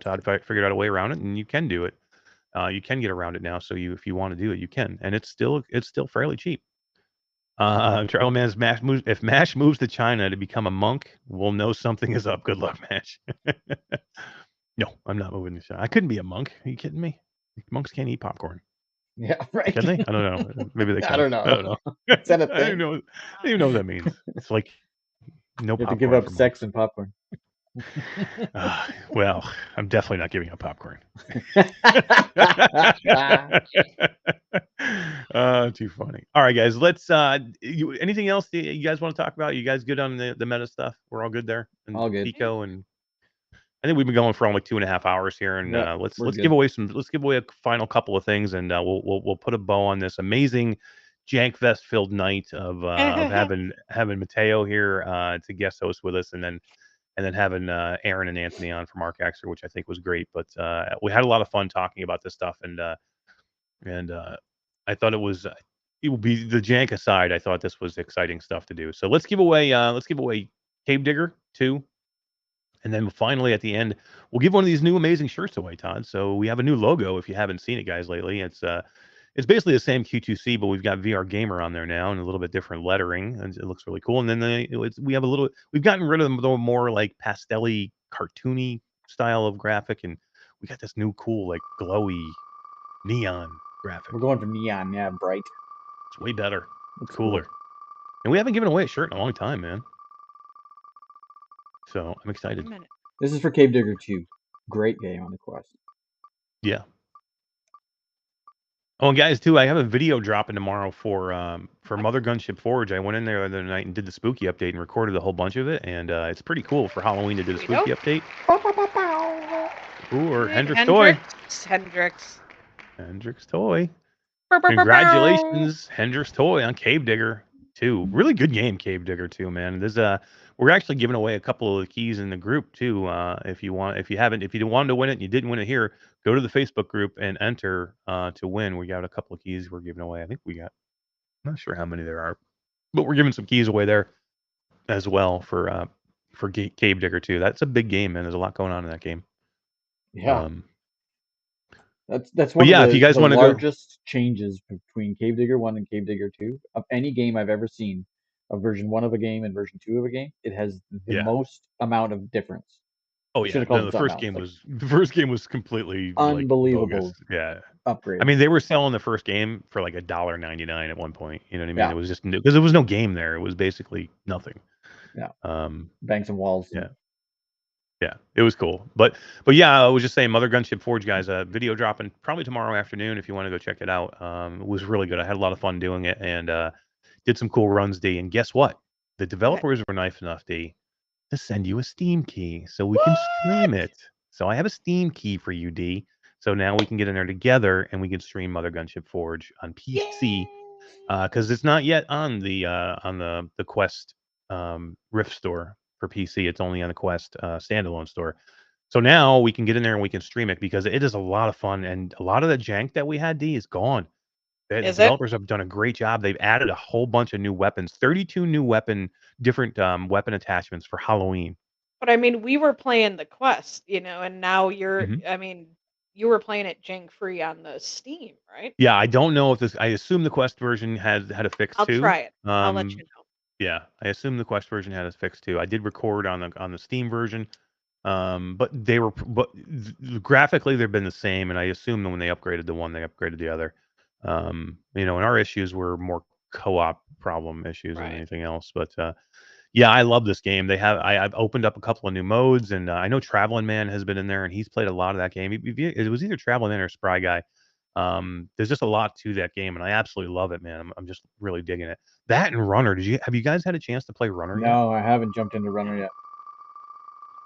Todd figured out a way around it, and you can do it. You can get around it now. So if you want to do it, you can, and it's still fairly cheap. Trail Man's Mash moves. If Mash moves to China to become a monk, we'll know something is up. Good luck, Mash. No, I'm not moving to China. I couldn't be a monk. Are you kidding me? Monks can't eat popcorn. Yeah, right. Can they? I don't know. Maybe they can. I don't know. Is that a thing? I don't even know what that means. It's like no you have popcorn. to give up for sex monks. and popcorn. Well, I'm definitely not giving up popcorn. Too funny. All right, guys. Let's. Anything else you guys want to talk about? You guys good on the Metta stuff? We're all good there. And all good. Pico, and I think we've been going for only 2.5 hours here, and let's give away a final couple of things, and we'll put a bow on this amazing Jank Fest filled night of having Mateo here to guest host with us, and then having Aaron and Anthony on from Arcaxer, which I think was great. But we had a lot of fun talking about this stuff, and I thought it will be the jank aside. I thought this was exciting stuff to do. So let's give away Cave Digger 2. And then finally, at the end, we'll give one of these new amazing shirts away, Todd. So we have a new logo. If you haven't seen it, guys, lately, it's basically the same Q2C, but we've got VR Gamer on there now, and a little bit different lettering, and it looks really cool. And then we've gotten rid of the more like pastel-y, cartoony style of graphic, and we got this new cool like glowy neon graphic. We're going for neon, yeah, bright. It's way better. It's cooler. Cool. And we haven't given away a shirt in a long time, man. So I'm excited. This is for Cave Digger 2. Great game on the Quest. Yeah. Oh, and guys, too, I have a video dropping tomorrow for Mother Gunship Forge. I went in there the other night and did the spooky update and recorded a whole bunch of it, and it's pretty cool for Halloween to do the spooky update. Ooh, or Hendrix Toy. Hendrix Toy. Congratulations, Hendrix Toy on Cave Digger 2. Really good game, Cave Digger 2, man. There's we're actually giving away a couple of the keys in the group too. If you wanted to win it and you didn't win it here, go to the Facebook group and enter to win. We got a couple of keys we're giving away. I think I'm not sure how many there are, but we're giving some keys away there as well for Cave Digger 2. That's a big game, man. There's a lot going on in that game. Yeah. That's one of if you guys want to largest changes between Cave Digger 1 and Cave Digger 2 of any game I've ever seen. of version 1 of a game and version 2 of a game, it has the most amount of difference. Oh They yeah, should have called no, it the something first else, game like was the first game was completely like unbelievable bogus. Yeah, upgrade. I mean they were selling the first game for like $1.99 at one point. You know what I mean? Yeah. It was just because there was no game there. It was basically nothing. Yeah. Banks and walls. Yeah. Yeah, it was cool. But yeah, I was just saying, Mother Gunship Forge, guys, video dropping probably tomorrow afternoon if you want to go check it out. It was really good. I had a lot of fun doing it and did some cool runs, D. And guess what? The developers were nice enough, D, to send you a Steam key so we can stream it. So I have a Steam key for you, D. So now we can get in there together and we can stream Mother Gunship Forge on PC because it's not yet on the Quest Rift store for PC. It's only on the Quest standalone store. So now we can get in there and we can stream it because it is a lot of fun and a lot of the jank that we had, D, is gone. The developers have done a great job. They've added a whole bunch of new weapons, 32 new different weapon attachments for Halloween. But I mean, we were playing the Quest, and now you're, I mean, you were playing it jank free on the Steam, right? Yeah, I don't know if this. I assume the Quest version had a fix too. I'll try it. I'll let you know. Yeah, I assume the Quest version had a fix too. I did record on the Steam version, but graphically they've been the same, and I assume that when they upgraded the one, they upgraded the other. And our issues were more co-op problem issues than anything else. But yeah, I love this game. I've opened up a couple of new modes, and I know Traveling Man has been in there, and he's played a lot of that game. It was either Traveling Man or Spry Guy. There's just a lot to that game, and I absolutely love it, man. I'm just really digging it. That and Runner. Have you guys had a chance to play Runner yet? No, I haven't jumped into Runner yet.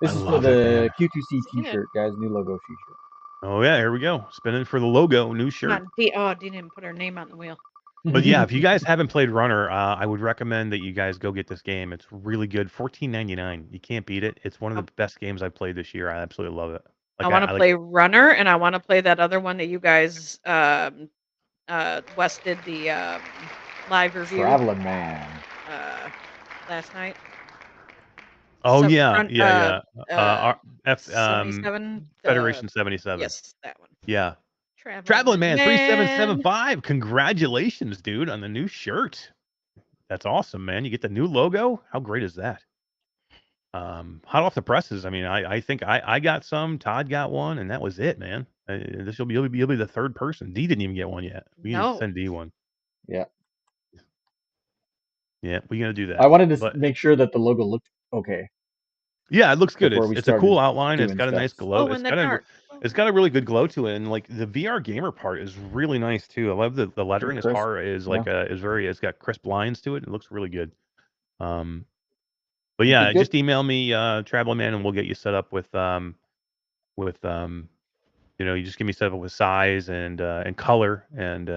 This is for the Q2C T-shirt, guys. New logo T-shirt. Oh yeah, here we go. Spinning for the logo, new shirt. Didn't even put her name on the wheel. But yeah, if you guys haven't played Runner, I would recommend that you guys go get this game. It's really good. $14.99. You can't beat it. It's one of the best games I've played this year. I absolutely love it. I want to play Runner, and I want to play that other one that you guys Wes did the live review. Traveling Man. Last night. Oh yeah. 77. Federation 77. Yes, that one. Yeah. Traveling Man 3775. Congratulations, dude, on the new shirt. That's awesome, man. You get the new logo. How great is that? Hot off the presses. I mean, I think I got some. Todd got one, and that was it, man. You'll be the third person. D didn't even get one yet. We need to send D one. Yeah. Yeah, we're gonna do that. I wanted to make sure that the logo looked okay. Yeah, it looks good. It's a cool outline. It's got a nice glow. It's got a really good glow to it, and like the VR gamer part is really nice too. I love the lettering. As far is like it's got crisp lines to it. It looks really good. But yeah, just email me Traveling Man, and we'll get you set up with you just give me set up with size and color, and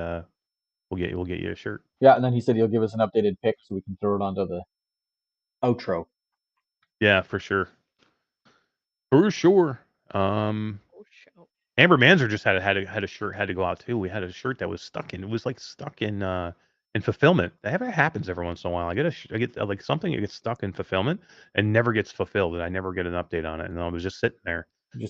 we'll get you a shirt. Yeah, and then he said he'll give us an updated pic so we can throw it onto the outro. Yeah, for sure. For sure. Amber Manzer just had a shirt had to go out too. We had a shirt that was stuck in fulfillment. That happens every once in a while. I get like something that gets stuck in fulfillment and never gets fulfilled, and I never get an update on it. And I was just sitting there. And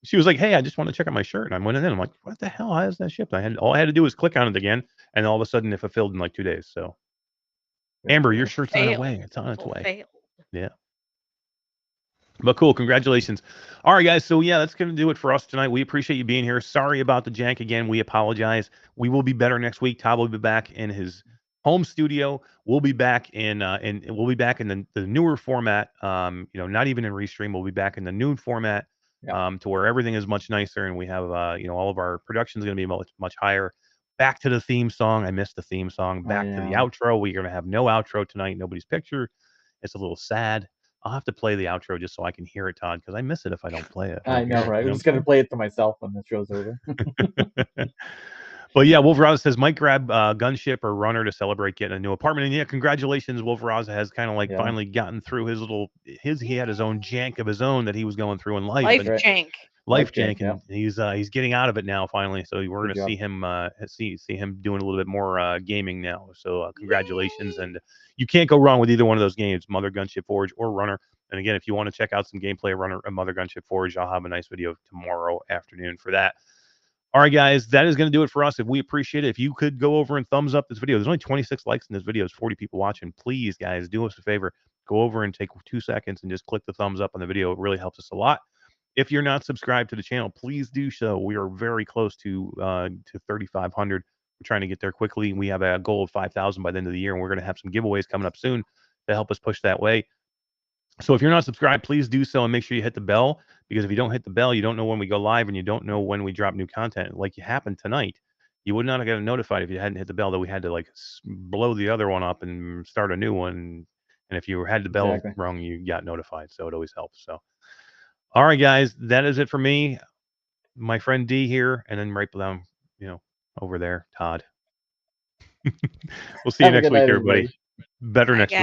she was like, hey, I just want to check out my shirt. And I went in and I'm like, what the hell? How is that shipped? All I had to do was click on it again, and all of a sudden it fulfilled in like 2 days. So Amber, your shirt's on its way. It's on its way. Yeah. But cool, congratulations. All right, guys. So yeah, that's gonna do it for us tonight. We appreciate you being here. Sorry about the jank again. We apologize. We will be better next week. Todd will be back in his home studio. We'll be back in the newer format. Not even in Restream. We'll be back in the new format, to where everything is much nicer, and we have all of our production is gonna be much higher. Back to the theme song. I missed the theme song. Back to the outro. We're gonna have no outro tonight. Nobody's picture. It's a little sad. I'll have to play the outro just so I can hear it, Todd, because I miss it if I don't play it. I know, right? I'm just going to play it to myself when the show's over. But yeah, Wolf Raza says, Mike grab Gunship or Runner to celebrate getting a new apartment. And yeah, congratulations. Wolf Raza has kind of finally gotten through he had his own jank of his own that he was going through in life. Life jank, and he's getting out of it now finally. So we're going to see him see him doing a little bit more gaming now. So congratulations, and you can't go wrong with either one of those games, Mother Gunship Forge or Runner. And again, if you want to check out some gameplay of Runner and Mother Gunship Forge, I'll have a nice video tomorrow afternoon for that. All right, guys, that is going to do it for us. If we appreciate it, if you could go over and thumbs up this video. There's only 26 likes in this video. There's 40 people watching. Please, guys, do us a favor. Go over and take 2 seconds and just click the thumbs up on the video. It really helps us a lot. If you're not subscribed to the channel, please do so. We are very close to 3,500. We're trying to get there quickly. We have a goal of 5,000 by the end of the year, and we're going to have some giveaways coming up soon to help us push that way. So if you're not subscribed, please do so and make sure you hit the bell, because if you don't hit the bell, you don't know when we go live and you don't know when we drop new content. Like it happened tonight. You would not have gotten notified if you hadn't hit the bell, that we had to like blow the other one up and start a new one. And if you had the bell wrong, you got notified. So it always helps. So, all right, guys, that is it for me. My friend D here, and then right down, over there, Todd. We'll see you next week, everybody. Better next week.